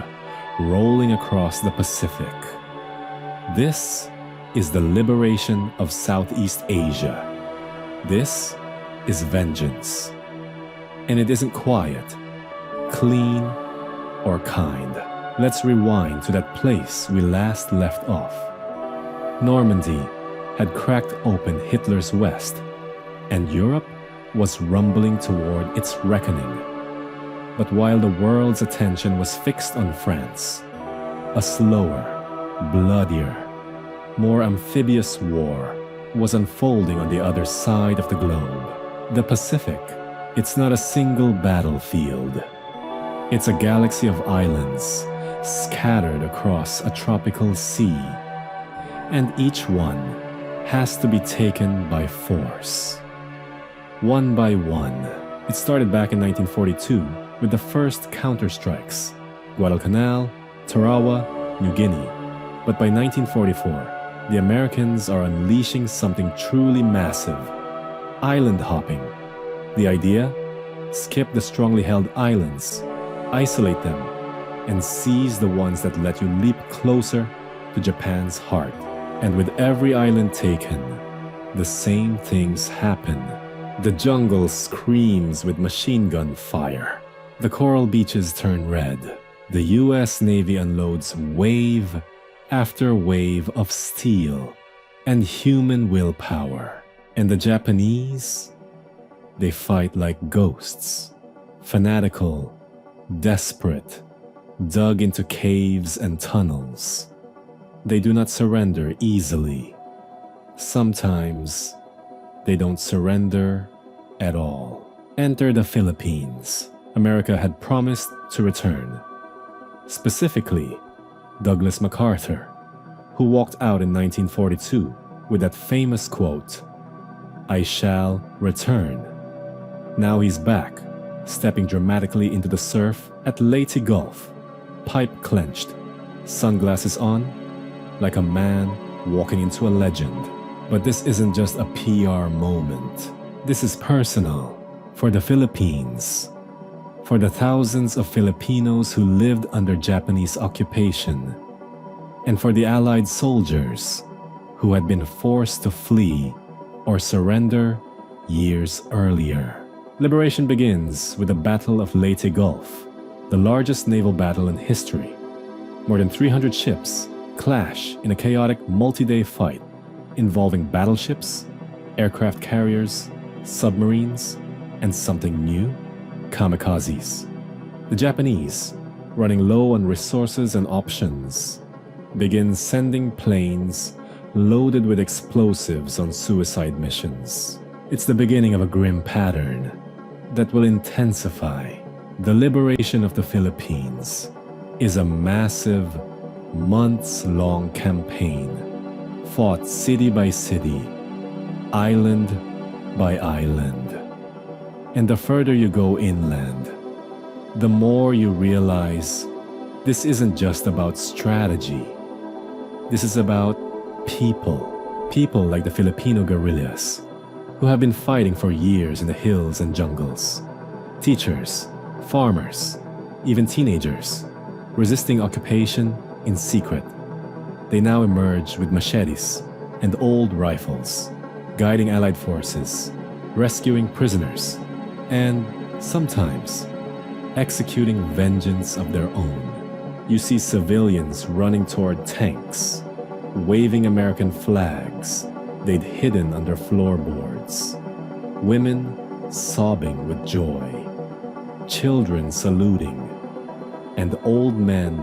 [SPEAKER 1] rolling across the Pacific. This is the liberation of Southeast Asia. This is vengeance. And it isn't quiet, clean, or kind. Let's rewind to that place we last left off. Normandy had cracked open Hitler's West, and Europe was rumbling toward its reckoning. But while the world's attention was fixed on France, a slower, bloodier, more amphibious war was unfolding on the other side of the globe. The Pacific. It's not a single battlefield. It's a galaxy of islands scattered across a tropical sea. And each one has to be taken by force. One by one. It started back in 1942 with the first counterstrikes, Guadalcanal, Tarawa, New Guinea. But by 1944, the Americans are unleashing something truly massive. Island hopping. The idea? Skip the strongly held islands, isolate them, and seize the ones that let you leap closer to Japan's heart. And with every island taken, the same things happen. The jungle screams with machine gun fire. The coral beaches turn red. The US Navy unloads wave after wave of steel and human willpower. And the Japanese? They fight like ghosts, fanatical, desperate, dug into caves and tunnels. They do not surrender easily. Sometimes they don't surrender at all. Enter the Philippines. America had promised to return. Specifically, Douglas MacArthur, who walked out in 1942 with that famous quote, "I shall return." Now he's back, stepping dramatically into the surf at Leyte Gulf, pipe clenched, sunglasses on, like a man walking into a legend. But this isn't just a PR moment. This is personal for the Philippines, for the thousands of Filipinos who lived under Japanese occupation, and for the Allied soldiers who had been forced to flee or surrender years earlier. Liberation begins with the Battle of Leyte Gulf, the largest naval battle in history. More than 300 ships clash in a chaotic multi-day fight involving battleships, aircraft carriers, submarines, and something new, kamikazes. The Japanese, running low on resources and options, begin sending planes loaded with explosives on suicide missions. It's the beginning of a grim pattern that will intensify. The liberation of the Philippines is a massive, months-long campaign, fought city by city, island by island. And the further you go inland, the more you realize this isn't just about strategy. This is about people. People like the Filipino guerrillas, who have been fighting for years in the hills and jungles. Teachers, farmers, even teenagers, resisting occupation in secret. They now emerge with machetes and old rifles, guiding Allied forces, rescuing prisoners, and sometimes executing vengeance of their own. You see civilians running toward tanks, waving American flags they'd hidden under floorboards, women sobbing with joy, children saluting, and old men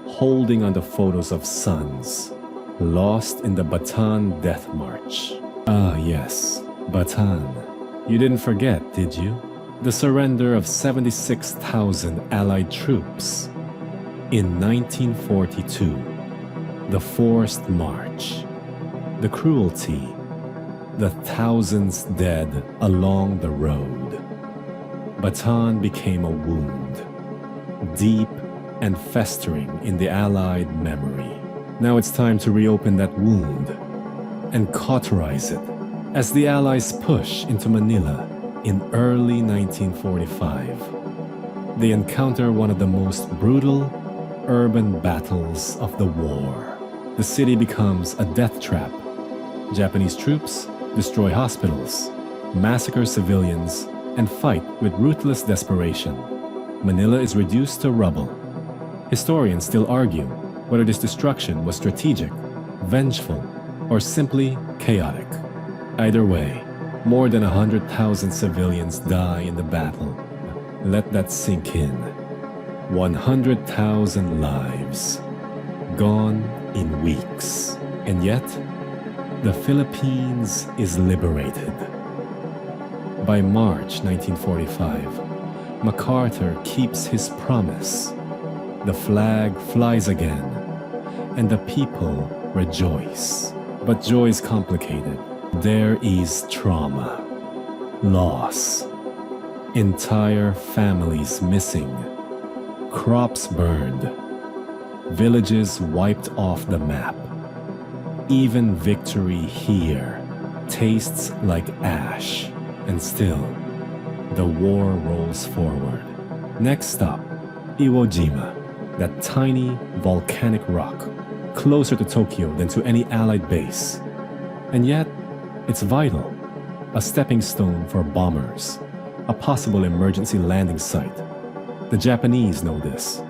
[SPEAKER 1] holding onto photos of sons lost in the Bataan Death March. Ah yes, Bataan. You didn't forget, did you? The surrender of 76,000 Allied troops in 1942, the forced march, the cruelty, the thousands dead along the road. Bataan became a wound, deep and festering in the Allied memory. Now it's time to reopen that wound and cauterize it as the Allies push into Manila in early 1945. They encounter one of the most brutal urban battles of the war. The city becomes a death trap. Japanese troops destroy hospitals, massacre civilians, and fight with ruthless desperation. Manila is reduced to rubble. Historians still argue whether this destruction was strategic, vengeful, or simply chaotic. Either way, more than 100,000 civilians die in the battle. Let that sink in. 100,000 lives gone in weeks. And yet, the Philippines is liberated. By March 1945, MacArthur keeps his promise. The flag flies again, and the people rejoice. But joy is complicated. There is trauma, loss, entire families missing, crops burned, villages wiped off the map. Even victory here tastes like ash, and still, the war rolls forward. Next stop, Iwo Jima, that tiny volcanic rock, closer to Tokyo than to any Allied base. And yet, it's vital, a stepping stone for bombers, a possible emergency landing site. The Japanese know this.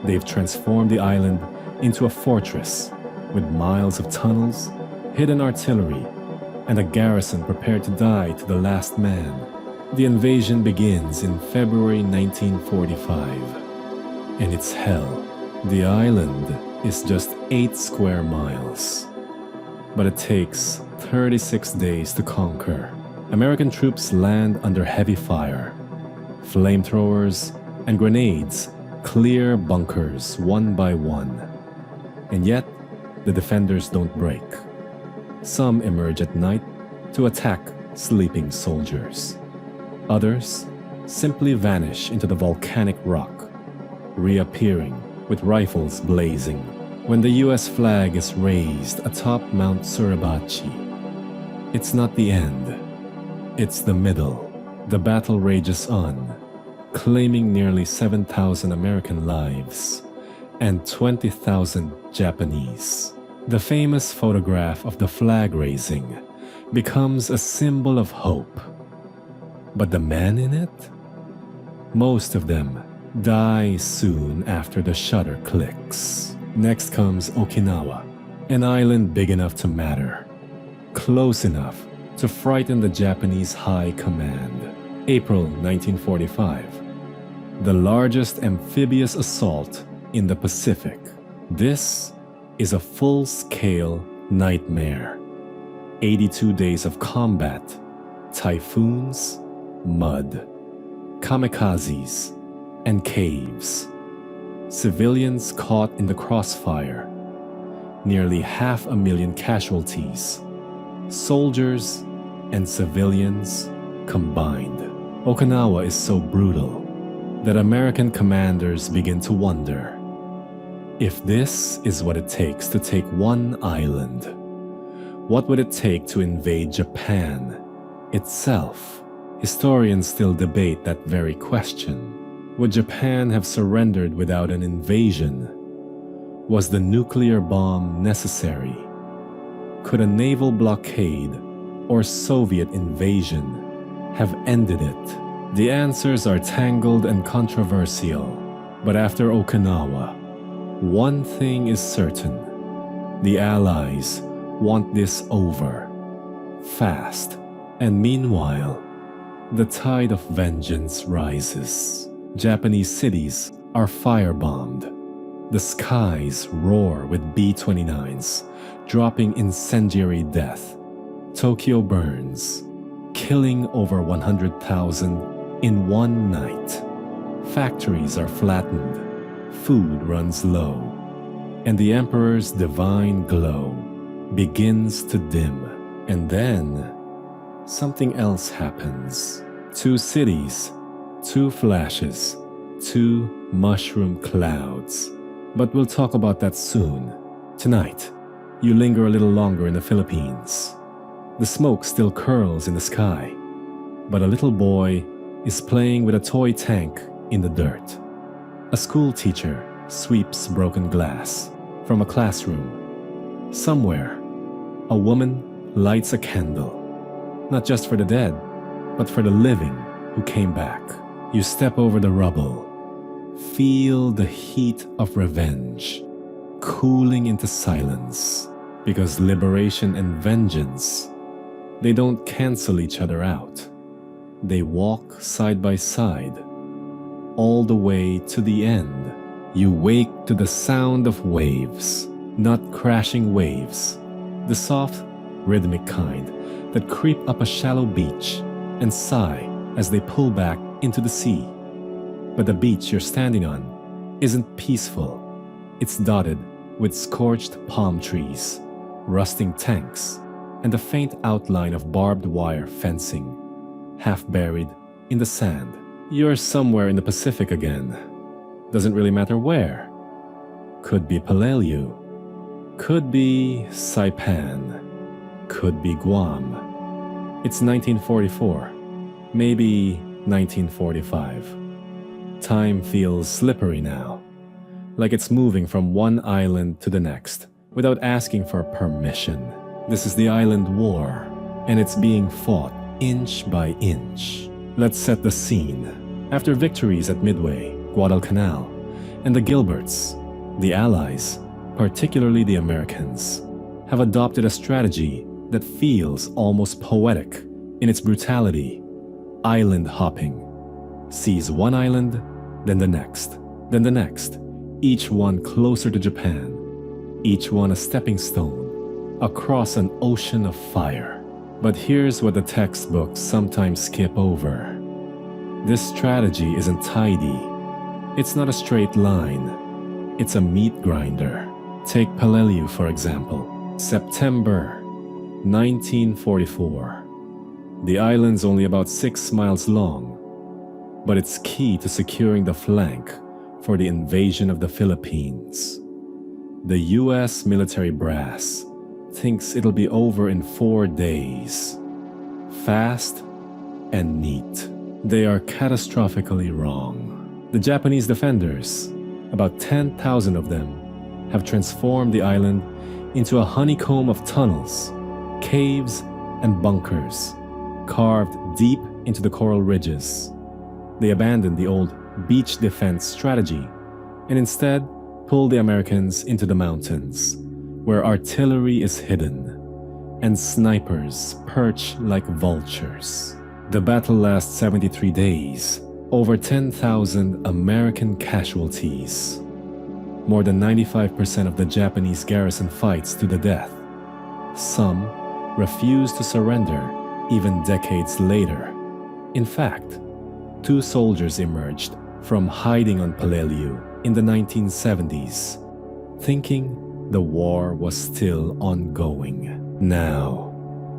[SPEAKER 1] They've transformed the island into a fortress with miles of tunnels, hidden artillery, and a garrison prepared to die to the last man. The invasion begins in February 1945, and it's hell. The island is just 8 square miles, but it takes 36 days to conquer. American troops land under heavy fire. Flamethrowers and grenades clear bunkers one by one. And yet, the defenders don't break. Some emerge at night to attack sleeping soldiers. Others simply vanish into the volcanic rock, reappearing with rifles blazing when the US flag is raised atop Mount Suribachi. It's not the end. It's the middle. The battle rages on, claiming nearly 7,000 American lives and 20,000 Japanese. The famous photograph of the flag raising becomes a symbol of hope. But the men in it? Most of them die soon after the shutter clicks. Next comes Okinawa, an island big enough to matter, close enough to frighten the Japanese High Command. April 1945. The largest amphibious assault in the Pacific. This is a full-scale nightmare. 82 days of combat, typhoons, mud, kamikazes, and caves. Civilians caught in the crossfire. Nearly 500,000 casualties. Soldiers and civilians combined. Okinawa is so brutal that American commanders begin to wonder if this is what it takes to take one island. What would it take to invade Japan itself? Historians still debate that very question. Would Japan have surrendered without an invasion? Was the nuclear bomb necessary? Could a naval blockade or Soviet invasion have ended it? The answers are tangled and controversial, but after Okinawa, one thing is certain. The Allies want this over, fast, and meanwhile, the tide of vengeance rises. Japanese cities are firebombed. The skies roar with B-29s, dropping incendiary death. Tokyo burns, killing over 100,000 in one night. Factories are flattened, food runs low, and the emperor's divine glow begins to dim. And then, something else happens. 2 cities, 2 flashes, 2 mushroom clouds. But we'll talk about that soon. Tonight, you linger a little longer in the Philippines. The smoke still curls in the sky, but a little boy is playing with a toy tank in the dirt. A school teacher sweeps broken glass from a classroom. Somewhere, a woman lights a candle, not just for the dead, but for the living who came back. You step over the rubble, feel the heat of revenge cooling into silence, because liberation and vengeance, they don't cancel each other out. They walk side by side, all the way to the end. You wake to the sound of waves, not crashing waves, the soft, rhythmic kind that creep up a shallow beach and sigh as they pull back into the sea. But the beach you're standing on isn't peaceful. It's dotted with scorched palm trees, rusting tanks, and a faint outline of barbed wire fencing, half buried in the sand. You're somewhere in the Pacific again. Doesn't really matter where. Could be Peleliu. Could be Saipan. Could be Guam. It's 1944. Maybe 1945. Time feels slippery now, like it's moving from one island to the next without asking for permission. This is the Island War, and it's being fought inch by inch. Let's set the scene. After victories at Midway, Guadalcanal, and the Gilberts, the Allies, particularly the Americans, have adopted a strategy that feels almost poetic in its brutality. Island hopping. Seize one island, then the next, each one closer to Japan, each one a stepping stone across an ocean of fire. But here's what the textbooks sometimes skip over. This strategy isn't tidy. It's not a straight line. It's a meat grinder. Take Peleliu, for example. September 1944. The island's only about 6 miles long, but it's key to securing the flank for the invasion of the Philippines. The US military brass thinks it'll be over in 4 days. Fast and neat. They are catastrophically wrong. The Japanese defenders, about 10,000 of them, have transformed the island into a honeycomb of tunnels, caves, and bunkers, carved deep into the coral ridges. They abandoned the old beach defense strategy and instead pulled the Americans into the mountains, where artillery is hidden and snipers perch like vultures. The battle lasts 73 days, over 10,000 American casualties. More than 95% of the Japanese garrison fights to the death. Some refuse to surrender even decades later. In fact, 2 soldiers emerged from hiding on Peleliu in the 1970s, thinking the war was still ongoing. Now,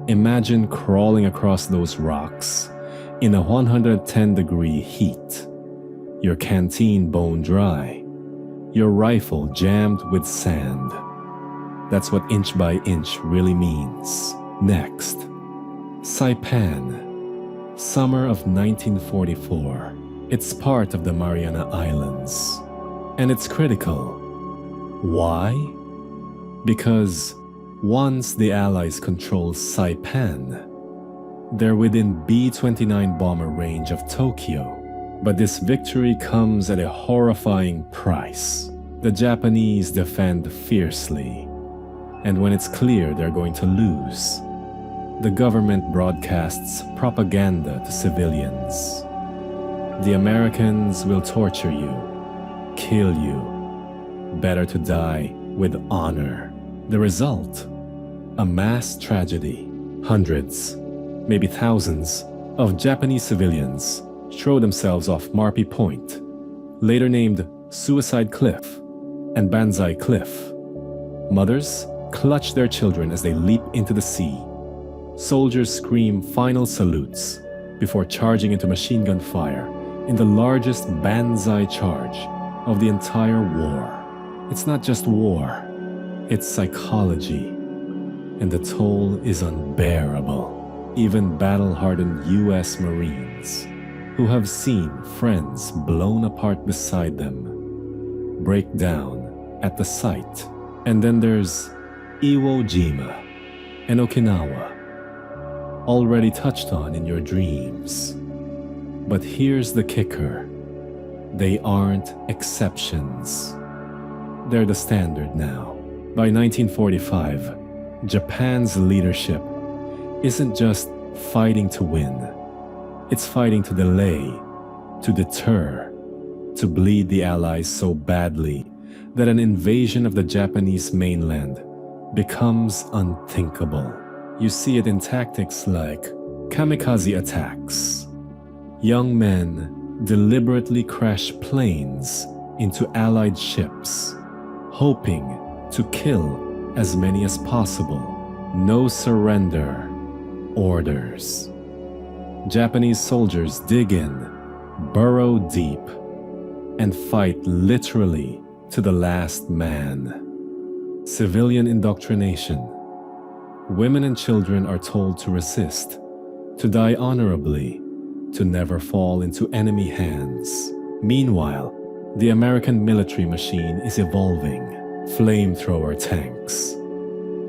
[SPEAKER 1] imagine crawling across those rocks in a 110-degree heat, your canteen bone dry, your rifle jammed with sand. That's what inch by inch really means. Next, Saipan, summer of 1944. It's part of the Mariana Islands, and it's critical. Why? Because once the Allies control Saipan, They're within B-29 bomber range of Tokyo. But this victory comes at a horrifying price. The Japanese defend fiercely, and when it's clear they're going to lose, the government broadcasts propaganda to civilians. The Americans will torture you, kill you. Better to die with honor. The result? A mass tragedy. Hundreds, maybe thousands, of Japanese civilians throw themselves off Marpy Point, later named Suicide Cliff and Banzai Cliff. Mothers clutch their children as they leap into the sea. Soldiers scream final salutes before charging into machine gun fire in the largest Banzai charge of the entire war. It's not just war, it's psychology, and the toll is unbearable. Even battle-hardened US Marines, who have seen friends blown apart beside them, break down at the sight. And then there's Iwo Jima and Okinawa, already touched on in your dreams. But here's the kicker. They aren't exceptions. They're the standard now. By 1945, Japan's leadership isn't just fighting to win. It's fighting to delay, to deter, to bleed the Allies so badly that an invasion of the Japanese mainland becomes unthinkable. You see it in tactics like kamikaze attacks. Young men deliberately crash planes into Allied ships, hoping to kill as many as possible. No surrender orders. Japanese soldiers dig in, burrow deep, and fight literally to the last man. Civilian indoctrination. Women and children are told to resist, to die honorably, to never fall into enemy hands. Meanwhile, the American military machine is evolving. Flamethrower tanks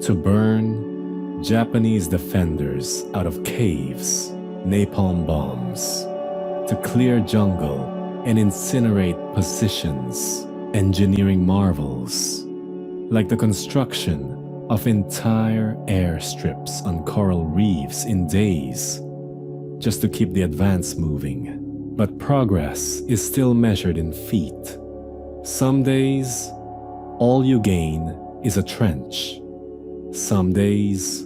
[SPEAKER 1] to burn Japanese defenders out of caves, napalm bombs to clear jungle and incinerate positions, engineering marvels like the construction of entire airstrips on coral reefs in days just to keep the advance moving. But progress is still measured in feet. Some days, all you gain is a trench. Some days,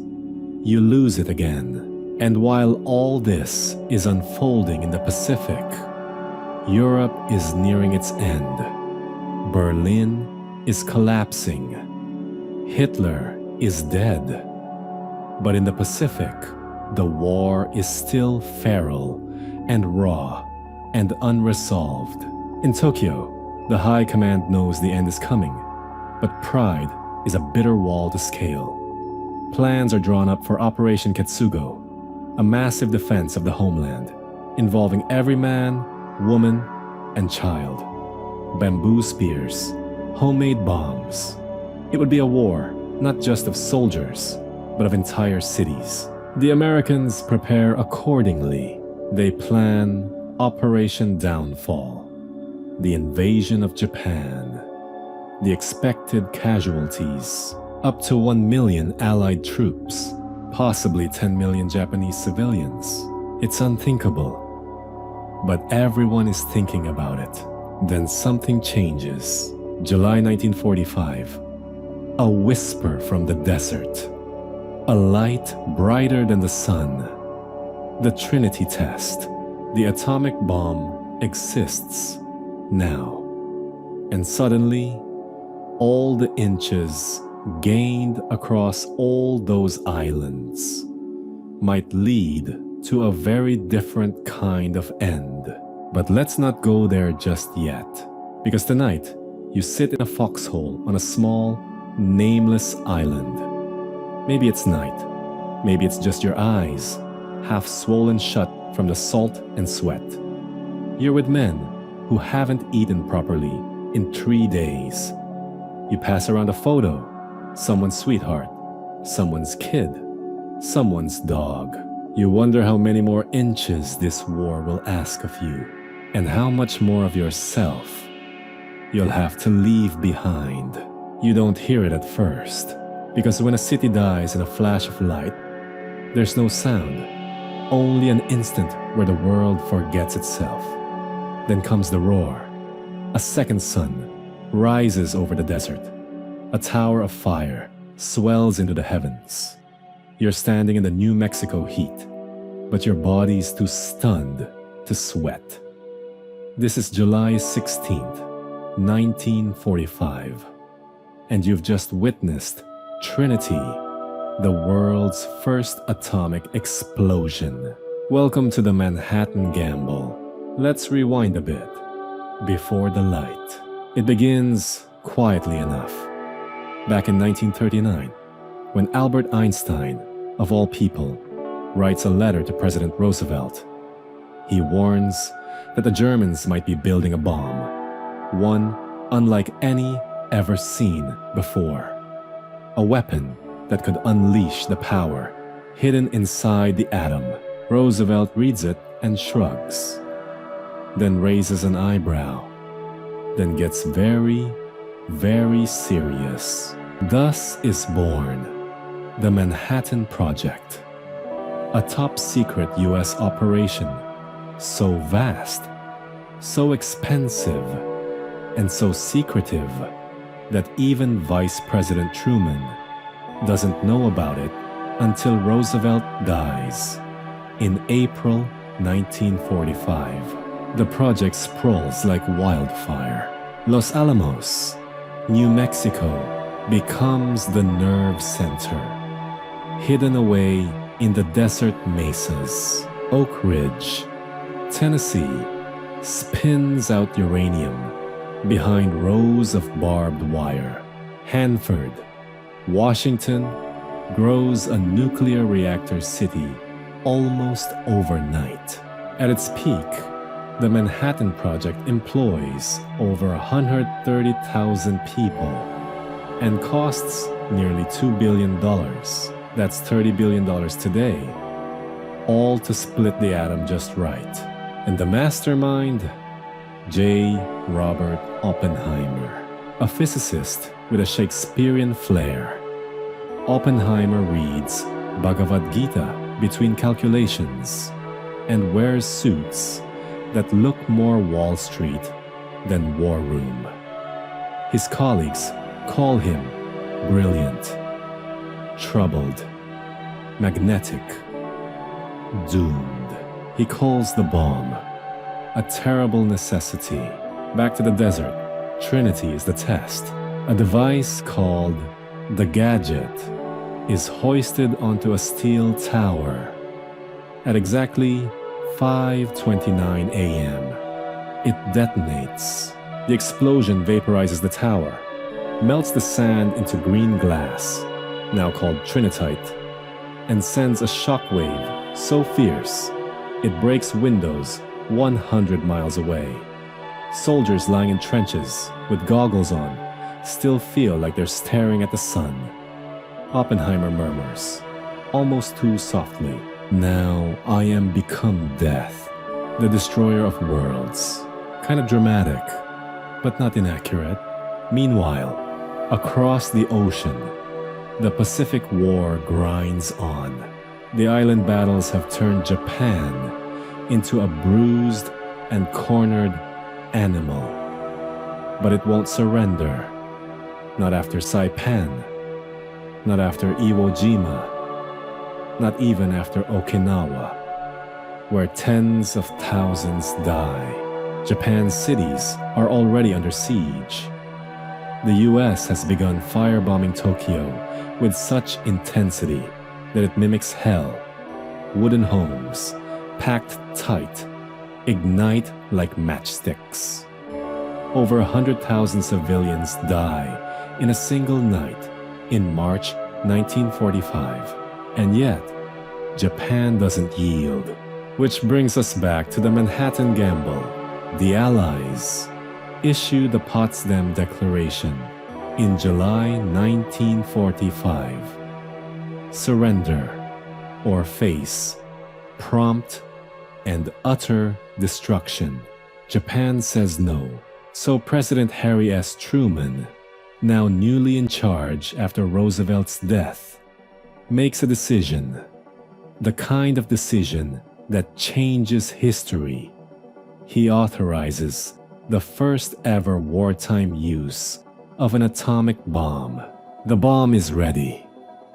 [SPEAKER 1] you lose it again. And while all this is unfolding in the Pacific, Europe is nearing its end. Berlin is collapsing. Hitler is dead. But in the Pacific, the war is still feral and raw and unresolved. In Tokyo, the high command knows the end is coming, but pride is a bitter wall to scale. Plans are drawn up for Operation Ketsugo, a massive defense of the homeland, involving every man, woman, and child. Bamboo spears, homemade bombs. It would be a war, not just of soldiers, but of entire cities. The Americans prepare accordingly. They plan Operation Downfall, the invasion of Japan, the expected casualties, up to 1 million Allied troops, possibly 10 million Japanese civilians. It's unthinkable, but everyone is thinking about it. Then something changes. July 1945. A whisper from the desert. A light brighter than the sun. The Trinity test. The atomic bomb exists now. And suddenly, all the inches gained across all those islands might lead to a very different kind of end. But let's not go there just yet, because tonight you sit in a foxhole on a small, nameless island. Maybe it's night, maybe it's just your eyes, half swollen shut from the salt and sweat. You're with men who haven't eaten properly in 3 days. You pass around a photo, someone's sweetheart, someone's kid, someone's dog. You wonder how many more inches this war will ask of you, and how much more of yourself you'll have to leave behind. You don't hear it at first, because when a city dies in a flash of light, there's no sound, only an instant where the world forgets itself. Then comes the roar. A second sun rises over the desert. A tower of fire swells into the heavens. You're standing in the New Mexico heat, but your body's too stunned to sweat. This is July 16th, 1945, and you've just witnessed Trinity, the world's first atomic explosion. Welcome to the Manhattan Gamble. Let's rewind a bit. Before the light. It begins quietly enough. Back in 1939, when Albert Einstein, of all people, writes a letter to President Roosevelt. He warns that the Germans might be building a bomb, one unlike any ever seen before. A weapon that could unleash the power hidden inside the atom. Roosevelt reads it and shrugs, then raises an eyebrow, then gets very, very serious. Thus is born the Manhattan Project, a top-secret U.S. operation so vast, so expensive, and so secretive that even Vice President Truman doesn't know about it until Roosevelt dies in April 1945. The project sprawls like wildfire. Los Alamos, New Mexico, becomes the nerve center. Hidden away in the desert mesas, Oak Ridge, Tennessee, spins out uranium behind rows of barbed wire. Hanford, Washington, grows a nuclear reactor city almost overnight. At its peak, the Manhattan Project employs over 130,000 people and costs nearly $2 billion. That's $30 billion today, all to split the atom just right. And the mastermind, J. Robert Oppenheimer, a physicist with a Shakespearean flair. Oppenheimer reads Bhagavad Gita between calculations and wears suits that look more Wall Street than War Room. His colleagues call him brilliant, troubled, magnetic, doomed. He calls the bomb a terrible necessity. Back to the desert, Trinity is the test. A device called the Gadget is hoisted onto a steel tower. At exactly 5:29 a.m., it detonates. The explosion vaporizes the tower, melts the sand into green glass, now called trinitite, and sends a shockwave so fierce it breaks windows 100 miles away. Soldiers lying in trenches with goggles on still feel like they're staring at the sun. Oppenheimer murmurs, almost too softly, "Now I am become death, the destroyer of worlds." Kind of dramatic, but not inaccurate. Meanwhile, across the ocean, the Pacific War grinds on. The island battles have turned Japan into a bruised and cornered animal. But it won't surrender. Not after Saipan. Not after Iwo Jima. Not even after Okinawa, where tens of thousands die. Japan's cities are already under siege. The US has begun firebombing Tokyo with such intensity that it mimics hell. Wooden homes, packed tight, ignite like matchsticks. Over 100,000 civilians die in a single night in March 1945. And yet, Japan doesn't yield. Which brings us back to the Manhattan Gamble. The Allies issued the Potsdam Declaration in July 1945. Surrender or face prompt and utter destruction. Japan says no. So President Harry S. Truman, now newly in charge after Roosevelt's death, makes a decision. The kind of decision that changes history. He authorizes the first ever wartime use of an atomic bomb. The bomb is ready,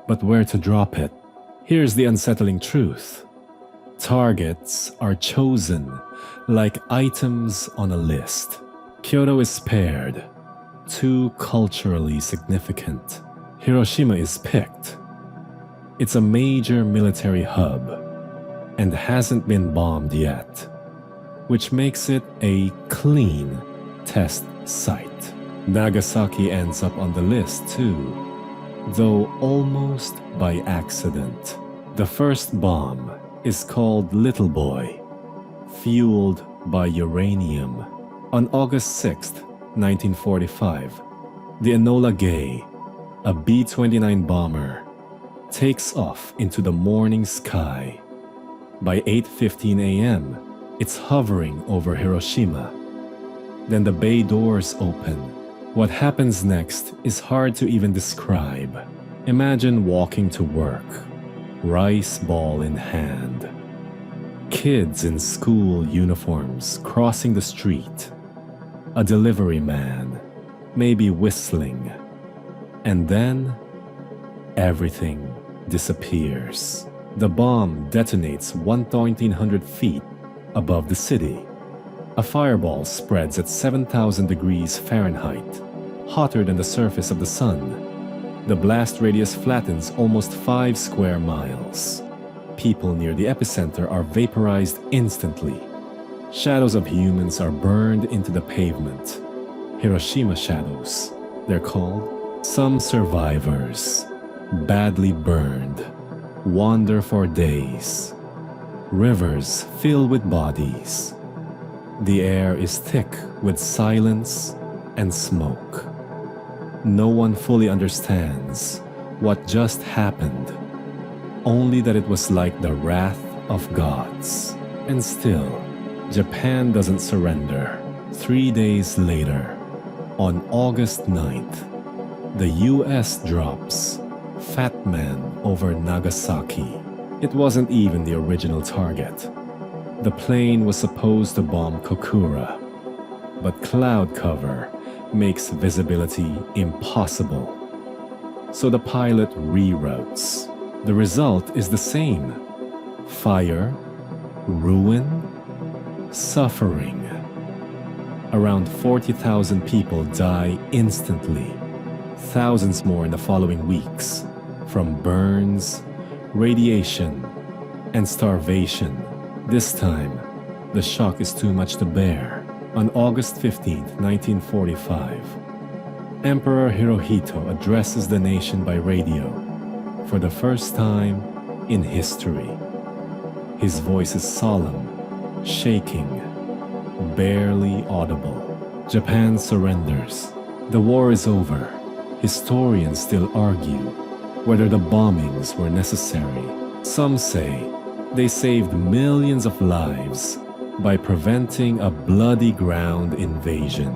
[SPEAKER 1] but where to drop it? Here's the unsettling truth. Targets are chosen like items on a list. Kyoto is spared, too culturally significant. Hiroshima is picked. It's a major military hub and hasn't been bombed yet, which makes it a clean test site. Nagasaki ends up on the list too, though almost by accident. The first bomb is called Little Boy, fueled by uranium. On August 6, 1945, the Enola Gay, a B-29 bomber, takes off into the morning sky. By 8:15 a.m., it's hovering over Hiroshima. Then the bay doors open. What happens next is hard to even describe. Imagine walking to work, rice ball in hand. Kids in school uniforms crossing the street. A delivery man, maybe whistling. And then, everything disappears. The bomb detonates 1,300 feet above the city. A fireball spreads at 7,000 degrees Fahrenheit, hotter than the surface of the sun. The blast radius flattens almost 5 square miles. People near the epicenter are vaporized instantly. Shadows of humans are burned into the pavement. Hiroshima shadows, they're called. Some survivors, badly burned, wander for days. Rivers fill with bodies. The air is thick with silence and smoke. No one fully understands what just happened, only that it was like the wrath of gods. And still, Japan doesn't surrender. 3 days later, on August 9th, the US drops Fat Man over Nagasaki. It wasn't even the original target. The plane was supposed to bomb Kokura, but cloud cover makes visibility impossible. So the pilot reroutes. The result is the same: fire, ruin, suffering. Around 40,000 people die instantly, thousands more in the following weeks, from burns, radiation, and starvation. This time, the shock is too much to bear. On August 15, 1945, Emperor Hirohito addresses the nation by radio for the first time in history. His voice is solemn, shaking, barely audible. Japan surrenders. The war is over. Historians still argue whether the bombings were necessary. Some say they saved millions of lives by preventing a bloody ground invasion.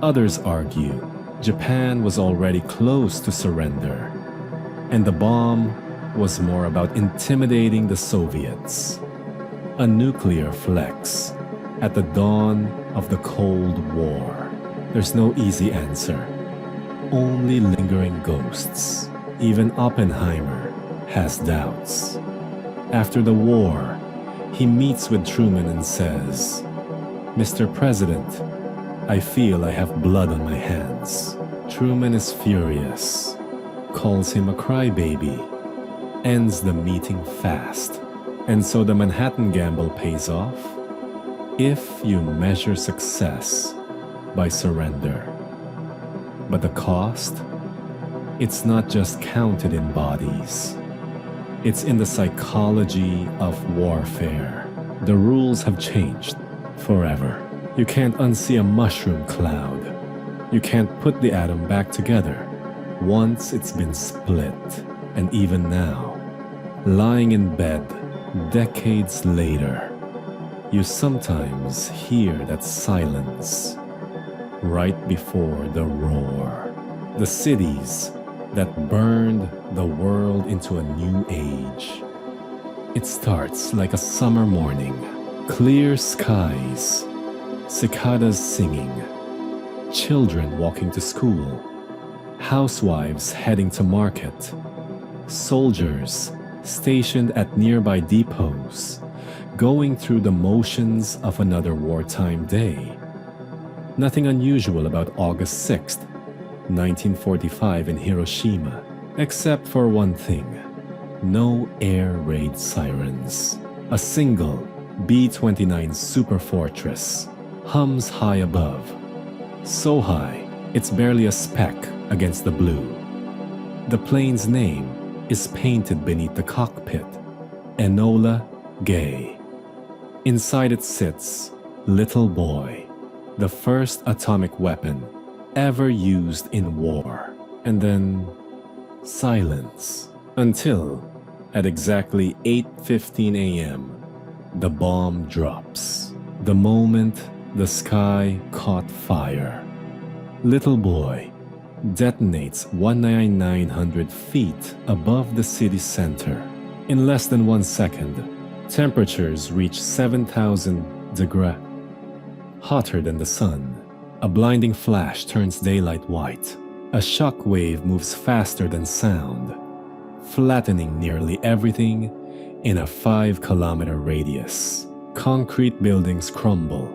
[SPEAKER 1] Others argue Japan was already close to surrender, and the bomb was more about intimidating the Soviets. A nuclear flex at the dawn of the Cold War. There's no easy answer, only lingering ghosts. Even Oppenheimer has doubts. After the war, he meets with Truman and says, "Mr. President, I feel I have blood on my hands." Truman is furious, calls him a crybaby, ends the meeting fast. And so the Manhattan Gamble pays off if you measure success by surrender. But the cost? It's not just counted in bodies. It's in the psychology of warfare. The rules have changed forever. You can't unsee a mushroom cloud. You can't put the atom back together once it's been split. And even now, lying in bed, Decades later, you sometimes hear that silence right before the roar. The cities that burned the world into a new age. It starts like a summer morning. Clear skies, cicadas singing, children walking to school, housewives heading to market, soldiers stationed at nearby depots, going through the motions of another wartime day. Nothing unusual about August 6th, 1945 in Hiroshima, except for one thing: no air raid sirens. A single B-29 Superfortress hums high above, so high it's barely a speck against the blue. The plane's name is painted beneath the cockpit, Enola Gay. Inside it sits Little Boy, the first atomic weapon ever used in war. And then silence, until at exactly 8:15 a.m., the bomb drops. The moment the sky caught fire, Little Boy detonates 1,900 feet above the city center. In less than 1 second, temperatures reach 7,000 degrees, hotter than the sun. A blinding flash turns daylight white. A shock wave moves faster than sound, flattening nearly everything in a 5-kilometer radius. Concrete buildings crumble.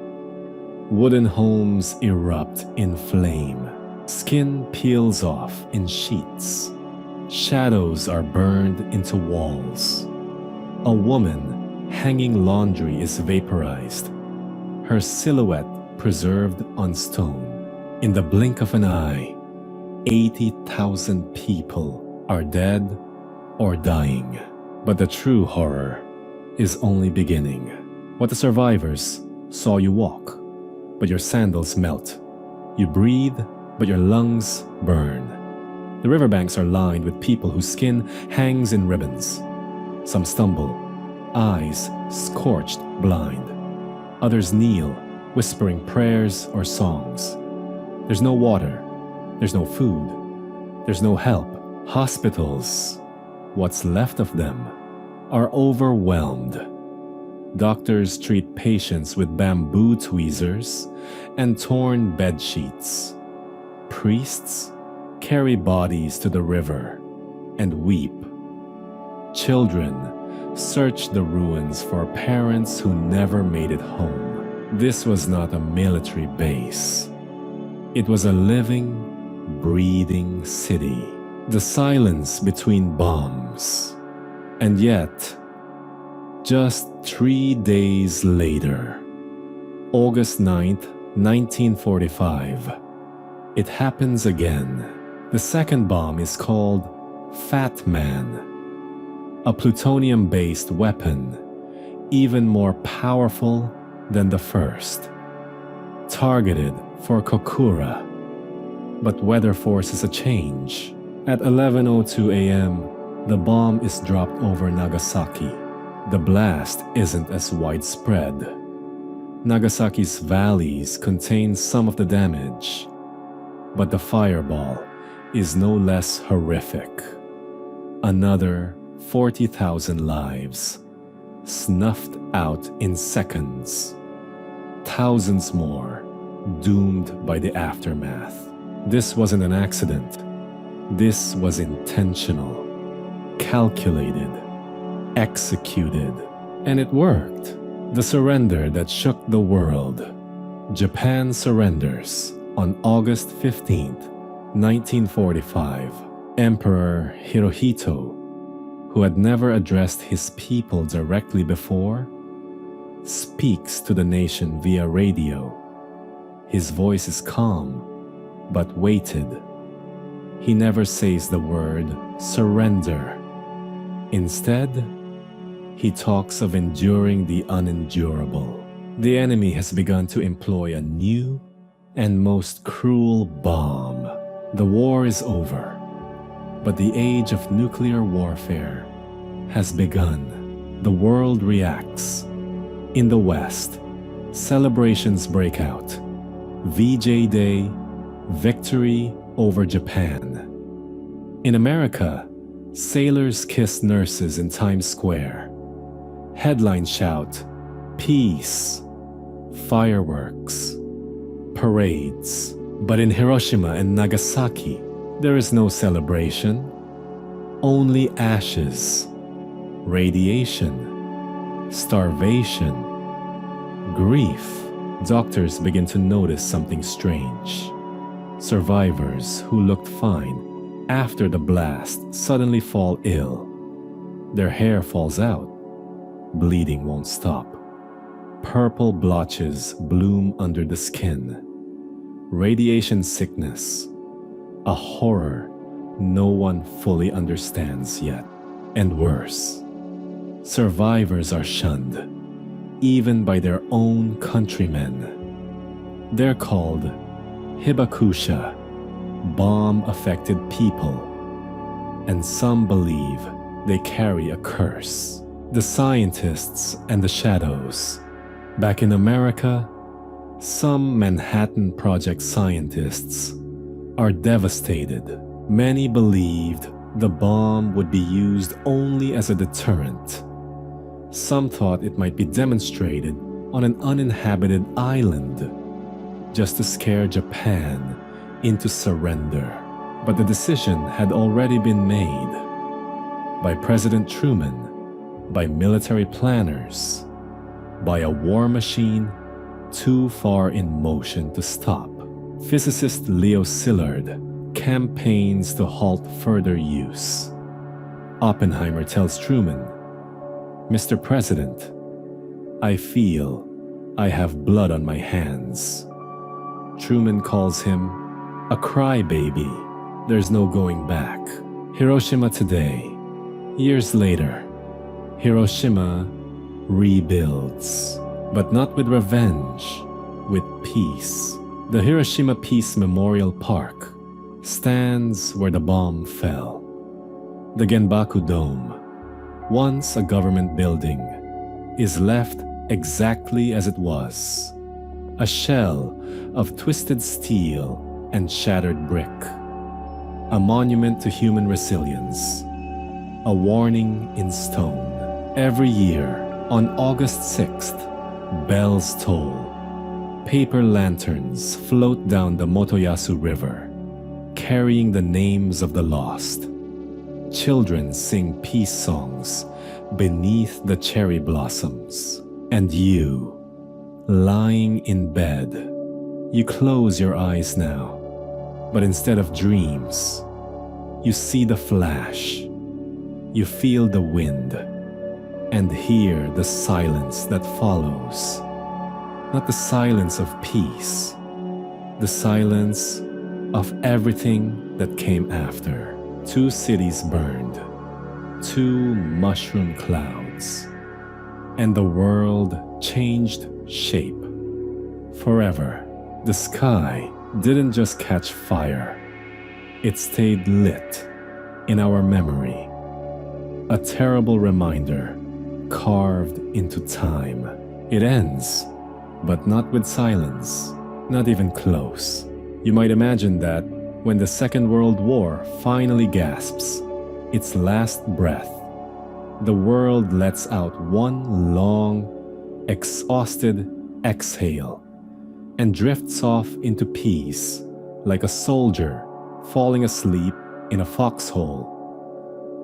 [SPEAKER 1] Wooden homes erupt in flame. Skin peels off in sheets. Shadows are burned into walls. A woman hanging laundry is vaporized, her silhouette preserved on stone. In the blink of an eye, 80,000 people are dead or dying. But the true horror is only beginning. What the survivors saw you walk, but your sandals melt. You breathe, but your lungs burn. The riverbanks are lined with people whose skin hangs in ribbons. Some stumble, eyes scorched blind. Others kneel, whispering prayers or songs. There's no water. There's no food. There's no help. Hospitals, what's left of them, are overwhelmed. Doctors treat patients with bamboo tweezers and torn bed sheets. Priests carry bodies to the river and weep. Children search the ruins for parents who never made it home. This was not a military base. It was a living, breathing city. The silence between bombs. And yet, just 3 days later, August 9th, 1945, it happens again. The second bomb is called Fat Man, a plutonium-based weapon, even more powerful than the first, targeted for Kokura. But weather forces a change. At 11:02 a.m., the bomb is dropped over Nagasaki. The blast isn't as widespread. Nagasaki's valleys contain some of the damage, but the fireball is no less horrific. Another 40,000 lives snuffed out in seconds. Thousands more doomed by the aftermath. This wasn't an accident. This was intentional, calculated, executed, and it worked. The surrender that shook the world. Japan surrenders on August 15th, 1945. Emperor Hirohito, who had never addressed his people directly before, speaks to the nation via radio. His voice is calm, but weighted. He never says the word surrender. Instead, he talks of enduring the unendurable. The enemy has begun to employ a new and most cruel bomb. The war is over, but the age of nuclear warfare has begun. the world reacts. In the West, celebrations break out. VJ Day, victory over Japan. In America, sailors kiss nurses in Times Square. Headlines shout, peace, fireworks, parades. But in Hiroshima and Nagasaki, there is no celebration, only ashes, radiation, starvation, grief. Doctors begin to notice something strange. Survivors who looked fine after the blast suddenly fall ill. Their hair falls out. Bleeding won't stop. Purple blotches bloom under the skin. Radiation sickness, a horror no one fully understands yet. And worse, survivors are shunned, even by their own countrymen. They're called hibakusha, bomb-affected people, and some believe they carry a curse. The scientists and the shadows. Back in America, some Manhattan Project scientists are devastated. Many believed the bomb would be used only as a deterrent. Some thought it might be demonstrated on an uninhabited island, just to scare Japan into surrender. But the decision had already been made by President Truman, by military planners, by a war machine too far in motion to stop. Physicist Leo Szilard campaigns to halt further use. Oppenheimer tells Truman, "Mr. President, I feel I have blood on my hands." Truman calls him a crybaby. There's no going back. Hiroshima today. Years later, Hiroshima rebuilds, but not with revenge, with peace. The Hiroshima Peace Memorial Park stands where the bomb fell. The Genbaku Dome, once a government building, is left exactly as it was, a shell of twisted steel and shattered brick, a monument to human resilience, a warning in stone. Every year, on August 6th, bells toll. Paper lanterns float down the Motoyasu River, carrying the names of the lost. Children sing peace songs beneath the cherry blossoms. And you, lying in bed, you close your eyes now, but instead of dreams, you see the flash. You feel the wind and hear the silence that follows. Not the silence of peace, the silence of everything that came after. 2 cities burned, 2 mushroom clouds, and the world changed shape. Forever, the sky didn't just catch fire, it stayed lit in our memory. A terrible reminder carved into time. It ends, but not with silence, not even close. You might imagine that when the Second World War finally gasps its last breath, the world lets out one long, exhausted exhale and drifts off into peace like a soldier falling asleep in a foxhole.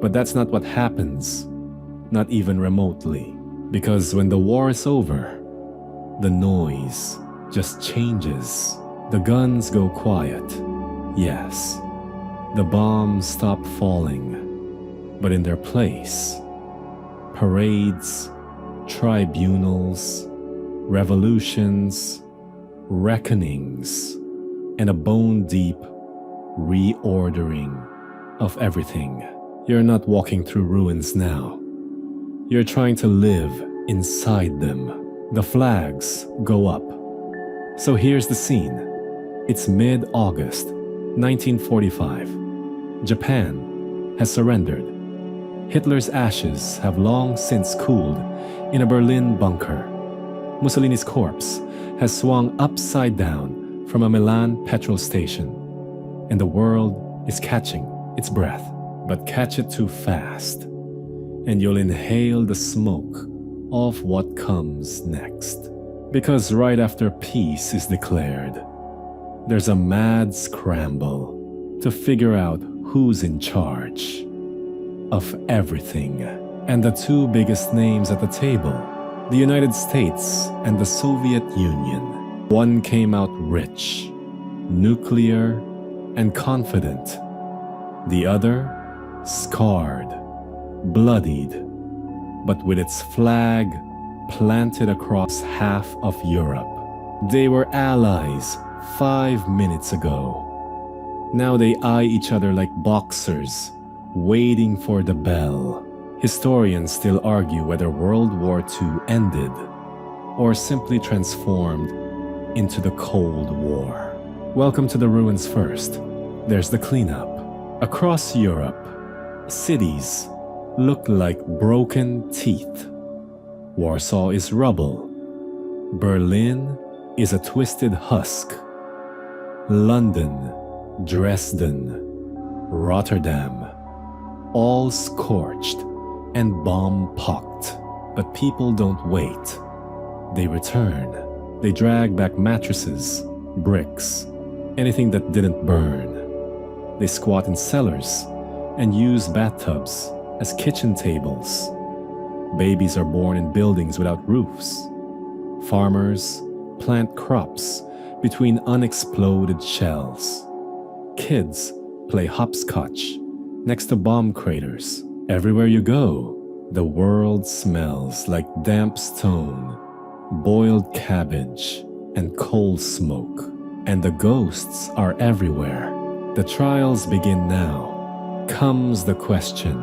[SPEAKER 1] But that's not what happens, not even remotely, because when the war is over, the noise just changes. The guns go quiet, yes. The bombs stop falling, but in their place, parades, tribunals, revolutions, reckonings, and a bone-deep reordering of everything. You're not walking through ruins now. You're trying to live inside them. The flags go up. So here's the scene. It's mid-August, 1945. Japan has surrendered. Hitler's ashes have long since cooled in a Berlin bunker. Mussolini's corpse has swung upside down from a Milan petrol station, and the world is catching its breath. But catch it too fast, and you'll inhale the smoke of what comes next. Because right after peace is declared, there's a mad scramble to figure out who's in charge of everything. And the two biggest names at the table, the United States and the Soviet Union. One came out rich, nuclear, and confident. The other, scarred, bloodied, but with its flag planted across half of Europe. They were allies 5 minutes ago. Now they eye each other like boxers, waiting for the bell. Historians still argue whether World War II ended or simply transformed into the Cold War. Welcome to the ruins first. There's the cleanup. Across Europe, cities look like broken teeth. Warsaw is rubble. Berlin is a twisted husk. London, Dresden, Rotterdam, all scorched and bomb-pocked. But people don't wait. They return. They drag back mattresses, bricks, anything that didn't burn. They squat in cellars and use bathtubs as kitchen tables. Babies are born in buildings without roofs. Farmers plant crops between unexploded shells. Kids play hopscotch next to bomb craters. Everywhere you go, the world smells like damp stone, boiled cabbage, and coal smoke. And the ghosts are everywhere. The trials begin now. Comes the question,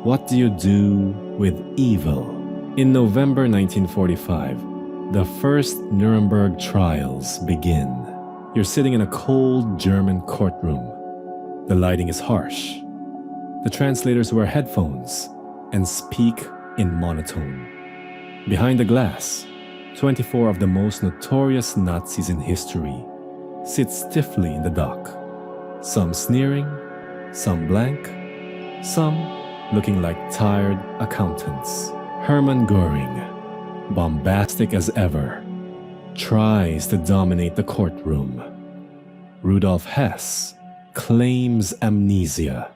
[SPEAKER 1] what do you do with evil? In November 1945, the first Nuremberg trials begin. You're sitting in a cold German courtroom. The lighting is harsh. The translators wear headphones and speak in monotone. Behind the glass, 24 of the most notorious Nazis in history sit stiffly in the dock. Some sneering, some blank, some looking like tired accountants. Hermann Göring, bombastic as ever, tries to dominate the courtroom. Rudolf Hess claims amnesia.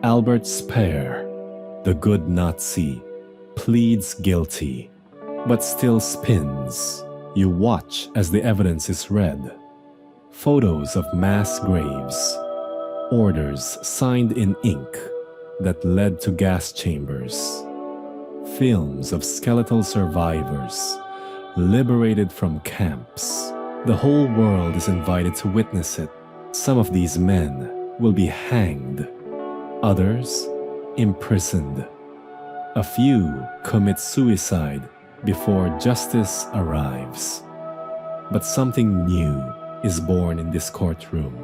[SPEAKER 1] Albert Speer, the good Nazi, pleads guilty, but still spins. You watch as the evidence is read. Photos of mass graves, orders signed in ink that led to gas chambers, films of skeletal survivors liberated from camps. The whole world is invited to witness it. Some of these men will be hanged, others imprisoned. A few commit suicide before justice arrives. But something new is born in this courtroom.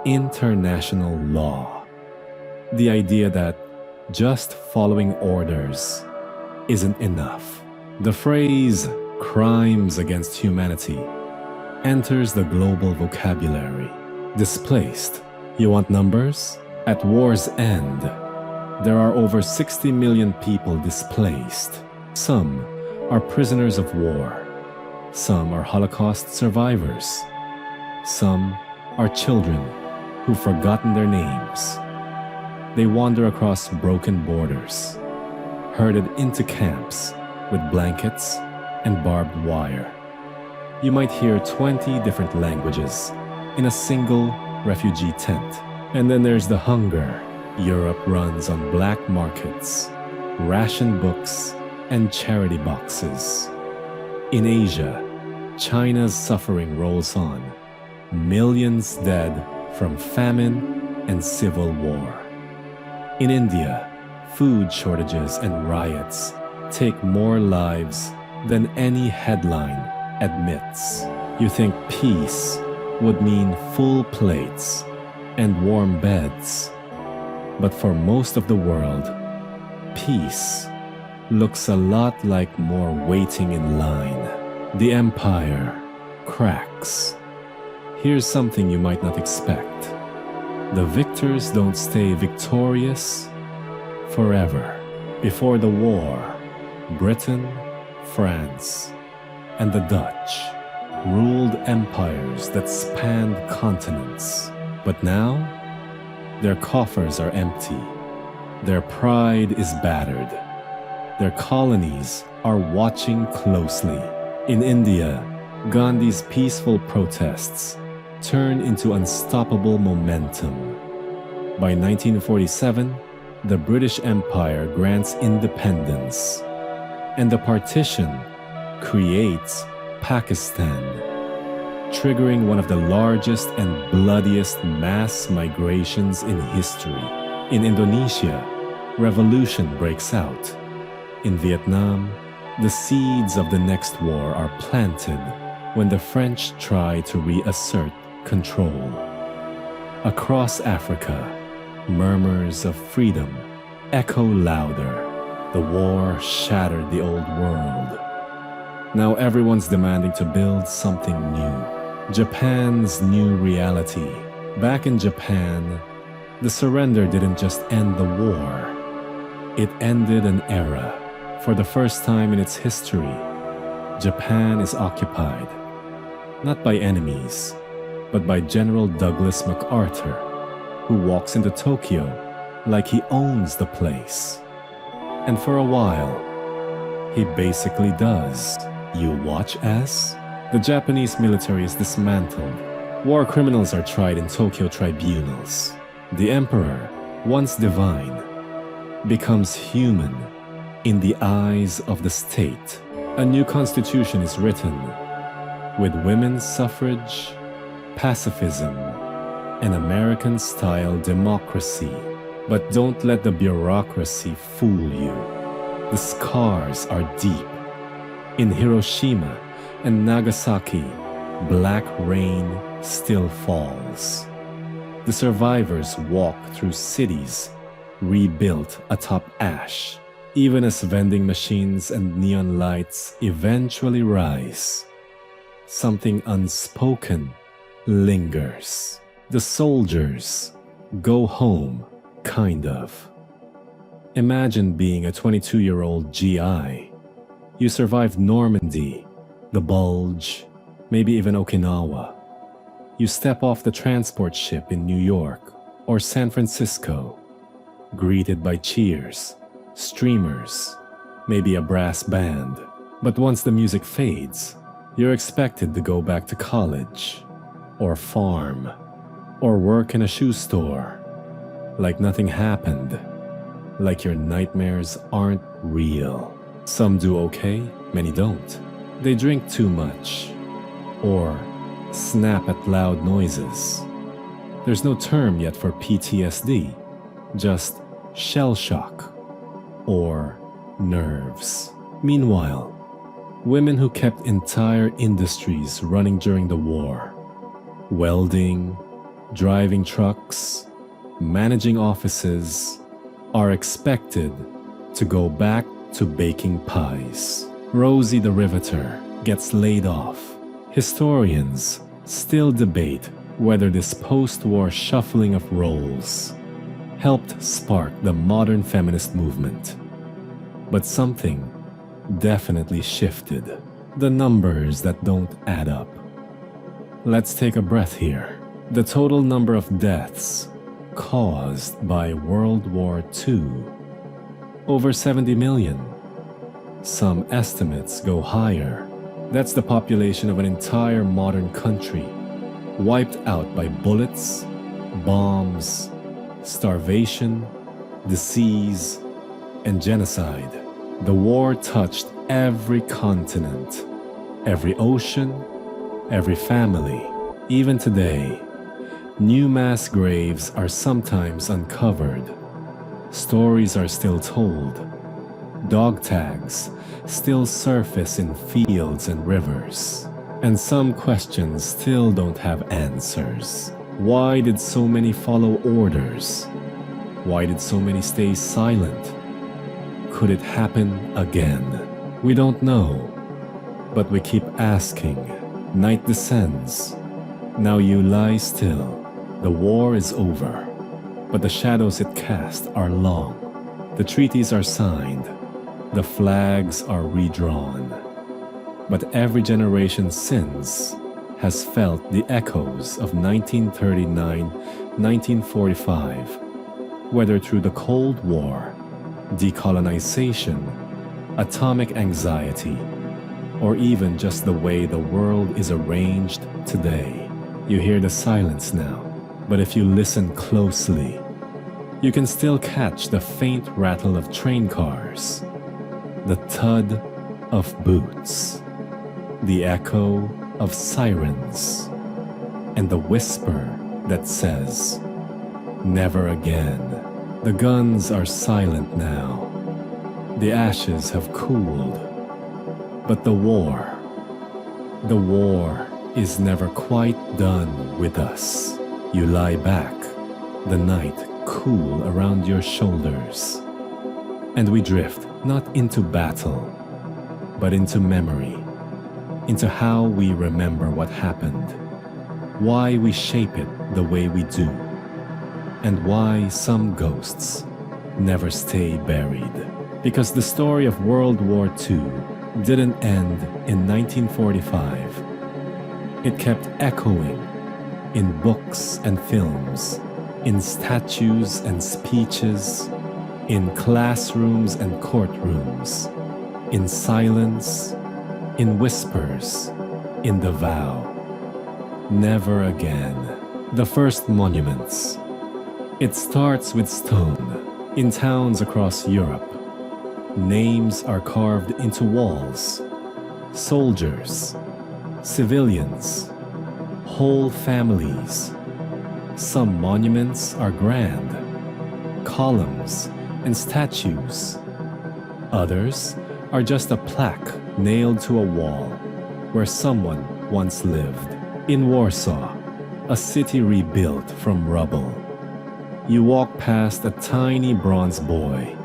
[SPEAKER 1] International law. The idea that just following orders isn't enough. The phrase crimes against humanity enters the global vocabulary. Displaced. You want numbers? At war's end, there are over 60 million people displaced. Some are prisoners of war. Some are Holocaust survivors. Some are children who've forgotten their names. They wander across broken borders, herded into camps with blankets and barbed wire. You might hear 20 different languages in a single refugee tent. And then there's the hunger. Europe runs on black markets, ration books, and charity boxes. In Asia, China's suffering rolls on. Millions dead from famine and civil war. In India, food shortages and riots take more lives than any headline admits. You think peace would mean full plates and warm beds. But for most of the world, peace looks a lot like more waiting in line. The empire cracks. Here's something you might not expect. The victors don't stay victorious forever. Before the war, Britain, France, and the Dutch ruled empires that spanned continents. But now, their coffers are empty. Their pride is battered. Their colonies are watching closely. In India, Gandhi's peaceful protests turn into unstoppable momentum. By 1947, the British Empire grants independence, and the partition creates Pakistan, triggering one of the largest and bloodiest mass migrations in history. In Indonesia, revolution breaks out. In Vietnam, the seeds of the next war are planted when the French try to reassert control. Across Africa, murmurs of freedom echo louder. The war shattered the old world. Now everyone's demanding to build something new. Japan's new reality. Back in Japan, the surrender didn't just end the war. It ended an era. For the first time in its history, Japan is occupied, not by enemies, but by General Douglas MacArthur, who walks into Tokyo like he owns the place. And for a while, he basically does. You watch as? The Japanese military is dismantled. War criminals are tried in Tokyo tribunals. The emperor, once divine, becomes human in the eyes of the state. A new constitution is written with women's suffrage, pacifism, and American-style democracy. But don't let the bureaucracy fool you. The scars are deep. In Hiroshima and Nagasaki, black rain still falls. The survivors walk through cities rebuilt atop ash, even as vending machines and neon lights eventually rise. Something unspoken lingers. The soldiers go home, kind of. Imagine being a 22-year-old GI. You survived Normandy, the Bulge, maybe even Okinawa. You step off the transport ship in New York or San Francisco, greeted by cheers, streamers, maybe a brass band. But once the music fades, you're expected to go back to college, or farm, or work in a shoe store, like nothing happened, like your nightmares aren't real. Some do okay, many don't. They drink too much, or snap at loud noises. There's no term yet for PTSD, just shell shock, or nerves. Meanwhile, women who kept entire industries running during the war, welding, driving trucks, managing offices, are expected to go back to baking pies. Rosie the Riveter gets laid off. Historians still debate whether this post-war shuffling of roles helped spark the modern feminist movement. But something definitely shifted. The numbers that don't add up. Let's take a breath here. The total number of deaths caused by World War II, over 70 million. Some estimates go higher. That's the population of an entire modern country, wiped out by bullets, bombs, starvation, disease, and genocide. The war touched every continent, every ocean, every family. Even today, new mass graves are sometimes uncovered. Stories are still told. Dog tags still surface in fields and rivers. And some questions still don't have answers. Why did so many follow orders? Why did so many stay silent? Could it happen again? We don't know, but we keep asking. Night descends. Now you lie still. The war is over, but the shadows it casts are long. The treaties are signed. The flags are redrawn. But every generation since has felt the echoes of 1939, 1945, whether through the Cold War, decolonization, atomic anxiety, or even just the way the world is arranged today. You hear the silence now, but if you listen closely, you can still catch the faint rattle of train cars, the thud of boots, the echo of sirens, and the whisper that says, "Never again." The guns are silent now. The ashes have cooled. But the war is never quite done with us. You lie back, the night cool around your shoulders. And we drift not into battle, but into memory, into how we remember what happened, why we shape it the way we do, and why some ghosts never stay buried. Because the story of World War II didn't end in 1945. It kept echoing in books and films, in statues and speeches, in classrooms and courtrooms, in silence, in whispers, in the vow. Never again. The first monuments. It starts with stone. In towns across Europe, names are carved into walls. Soldiers, civilians, whole families. Some monuments are grand, columns and statues. Others are just a plaque nailed to a wall where someone once lived. In Warsaw, a city rebuilt from rubble, you walk past a tiny bronze boy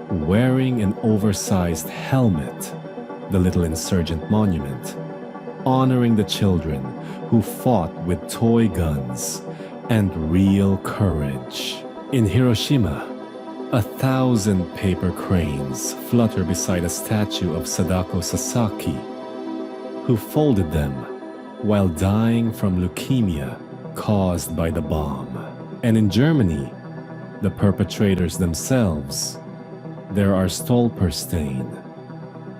[SPEAKER 1] wearing an oversized helmet, the little insurgent monument, honoring the children who fought with toy guns and real courage. In Hiroshima, 1,000 paper cranes flutter beside a statue of Sadako Sasaki, who folded them while dying from leukemia caused by the bomb. And in Germany, the perpetrators themselves, there are Stolperstein,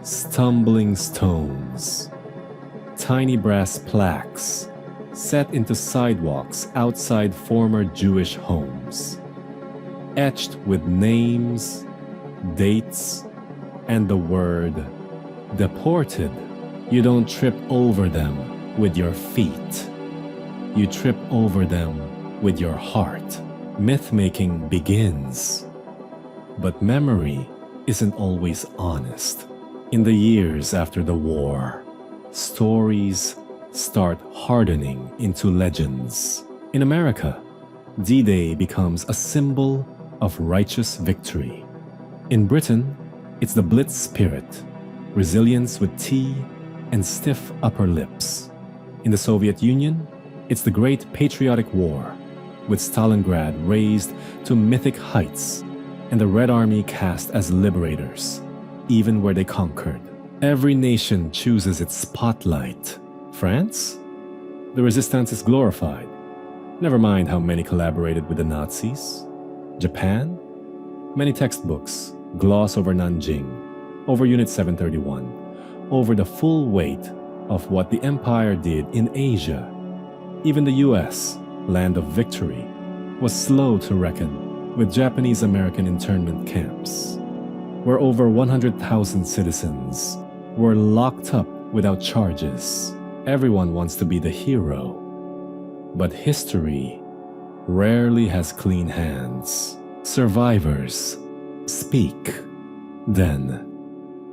[SPEAKER 1] stumbling stones, tiny brass plaques set into sidewalks outside former Jewish homes, etched with names, dates, and the word deported. You don't trip over them with your feet. You trip over them with your heart. Myth-making begins. But memory isn't always honest. In the years after the war, stories start hardening into legends. In America, D-Day becomes a symbol of righteous victory. In Britain, it's the Blitz spirit, resilience with tea and stiff upper lips. In the Soviet Union, it's the Great Patriotic War, with Stalingrad raised to mythic heights and the Red Army cast as liberators, even where they conquered. Every nation chooses its spotlight. France? The resistance is glorified. Never mind how many collaborated with the Nazis. Japan? Many textbooks gloss over Nanjing, over Unit 731, over the full weight of what the empire did in Asia. Even the US, land of victory, was slow to reckon with Japanese-American internment camps, where over 100,000 citizens were locked up without charges. Everyone wants to be the hero, but history rarely has clean hands. Survivors speak. Then,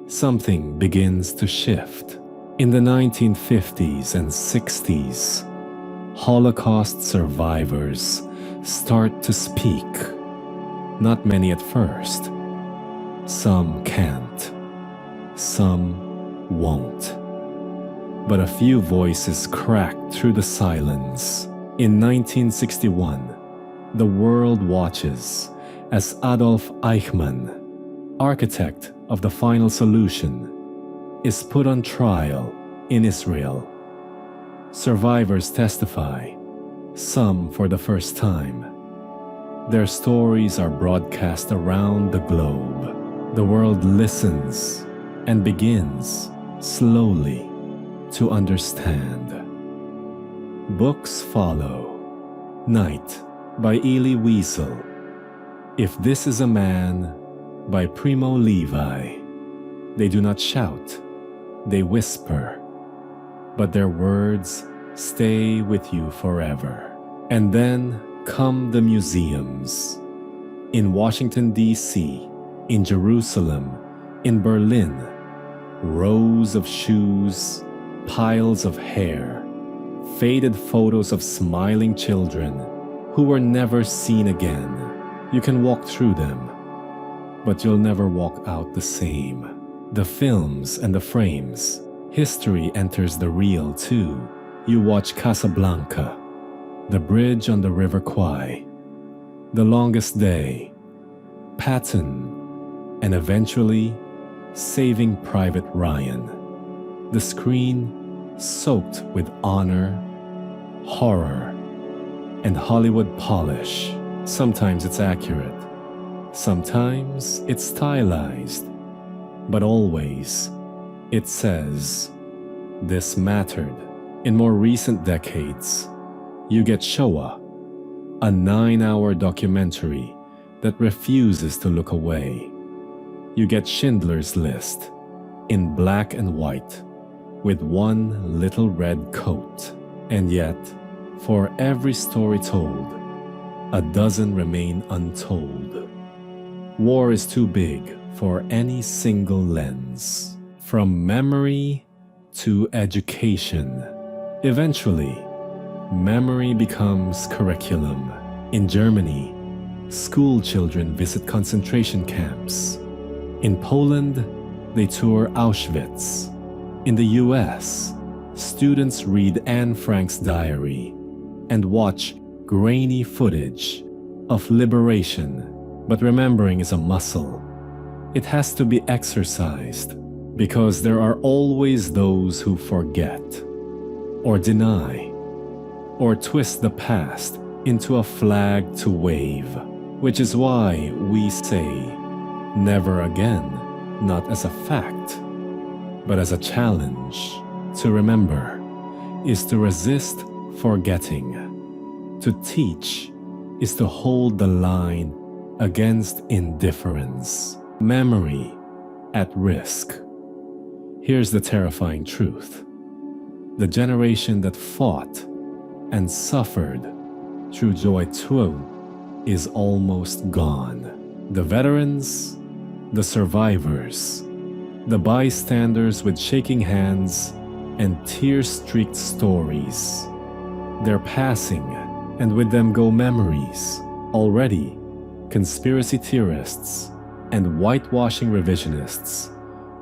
[SPEAKER 1] something begins to shift. In the 1950s and 60s, Holocaust survivors start to speak. Not many at first. Some can't. Some won't. But a few voices cracked through the silence. In 1961, the world watches as Adolf Eichmann, architect of the final solution, is put on trial in Israel. Survivors testify, some for the first time. Their stories are broadcast around the globe. The world listens and begins, slowly, to understand. Books follow. Night by Elie Wiesel. If This Is a Man by Primo Levi. They do not shout, they whisper, but their words stay with you forever. And then come the museums. In Washington, D.C., in Jerusalem, in Berlin, rows of shoes, piles of hair, faded photos of smiling children who were never seen again. You can walk through them, but you'll never walk out the same. The films and the frames, history enters the real too. You watch Casablanca, The Bridge on the River Kwai, The Longest Day, Patton, and eventually Saving Private Ryan. The screen soaked with honor, horror, and Hollywood polish. Sometimes it's accurate, sometimes it's stylized, but always it says, this mattered. In more recent decades, you get Shoah, a 9-hour documentary that refuses to look away. You get Schindler's List, in black and white, with one little red coat. And yet, for every story told, a dozen remain untold. War is too big for any single lens. From memory to education. Eventually, memory becomes curriculum. In Germany, school children visit concentration camps. In Poland, they tour Auschwitz. In the US, students read Anne Frank's diary and watch grainy footage of liberation. But remembering is a muscle. It has to be exercised because there are always those who forget, or deny, or twist the past into a flag to wave, which is why we say, never again, not as a fact, but as a challenge. To remember is to resist forgetting. To teach is to hold the line against indifference. Memory at risk. Here's the terrifying truth. The generation that fought and suffered through Joy Twu is almost gone. The veterans, the survivors, the bystanders with shaking hands and tear-streaked stories. They're passing, and with them go memories. Already, conspiracy theorists and whitewashing revisionists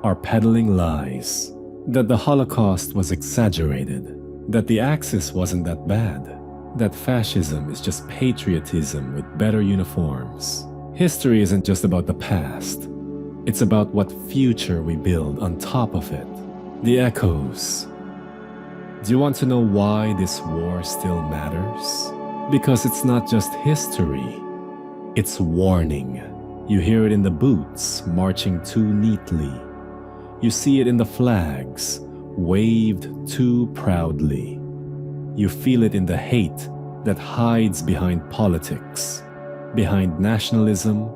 [SPEAKER 1] are peddling lies. That the Holocaust was exaggerated. That the Axis wasn't that bad. That fascism is just patriotism with better uniforms. History isn't just about the past. It's about what future we build on top of it. The echoes. Do you want to know why this war still matters? Because it's not just history. It's warning. You hear it in the boots marching too neatly. You see it in the flags waved too proudly. You feel it in the hate that hides behind politics, behind nationalism,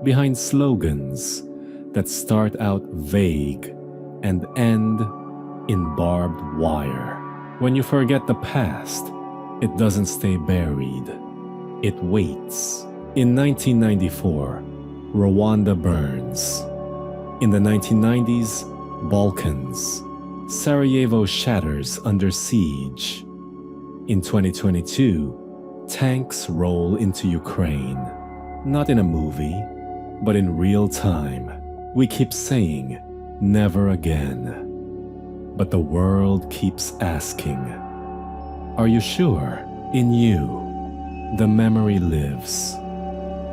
[SPEAKER 1] behind slogans that start out vague and end in barbed wire. When you forget the past, it doesn't stay buried. It waits. In 1994, Rwanda burns. In the 1990s, Balkans. Sarajevo shatters under siege. In 2022, tanks roll into Ukraine. Not in a movie, but in real time. We keep saying, never again. But the world keeps asking, are you sure? In you, the memory lives.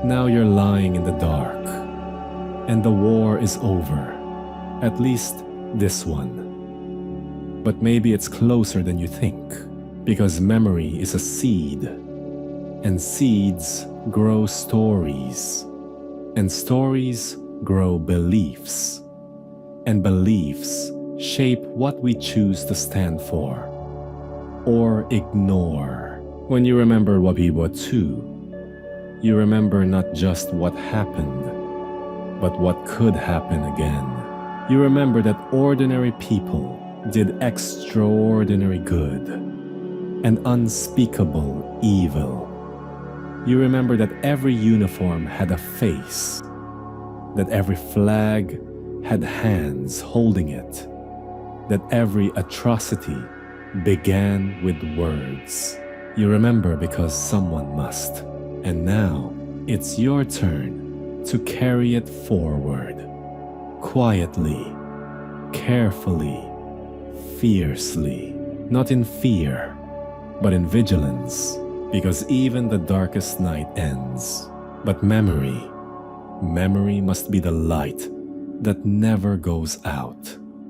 [SPEAKER 1] Now you're lying in the dark, and the war is over. At least this one. But maybe it's closer than you think, because memory is a seed, and seeds grow stories, and stories grow beliefs, and beliefs shape what we choose to stand for or ignore. When you remember Wabiwa 2, you remember not just what happened, but what could happen again. You remember that ordinary people did extraordinary good and unspeakable evil. You remember that every uniform had a face, that every flag had hands holding it, that every atrocity began with words. You remember because someone must, and now it's your turn to carry it forward, quietly, carefully, fiercely, not in fear, but in vigilance, because even the darkest night ends. But memory must be the light that never goes out.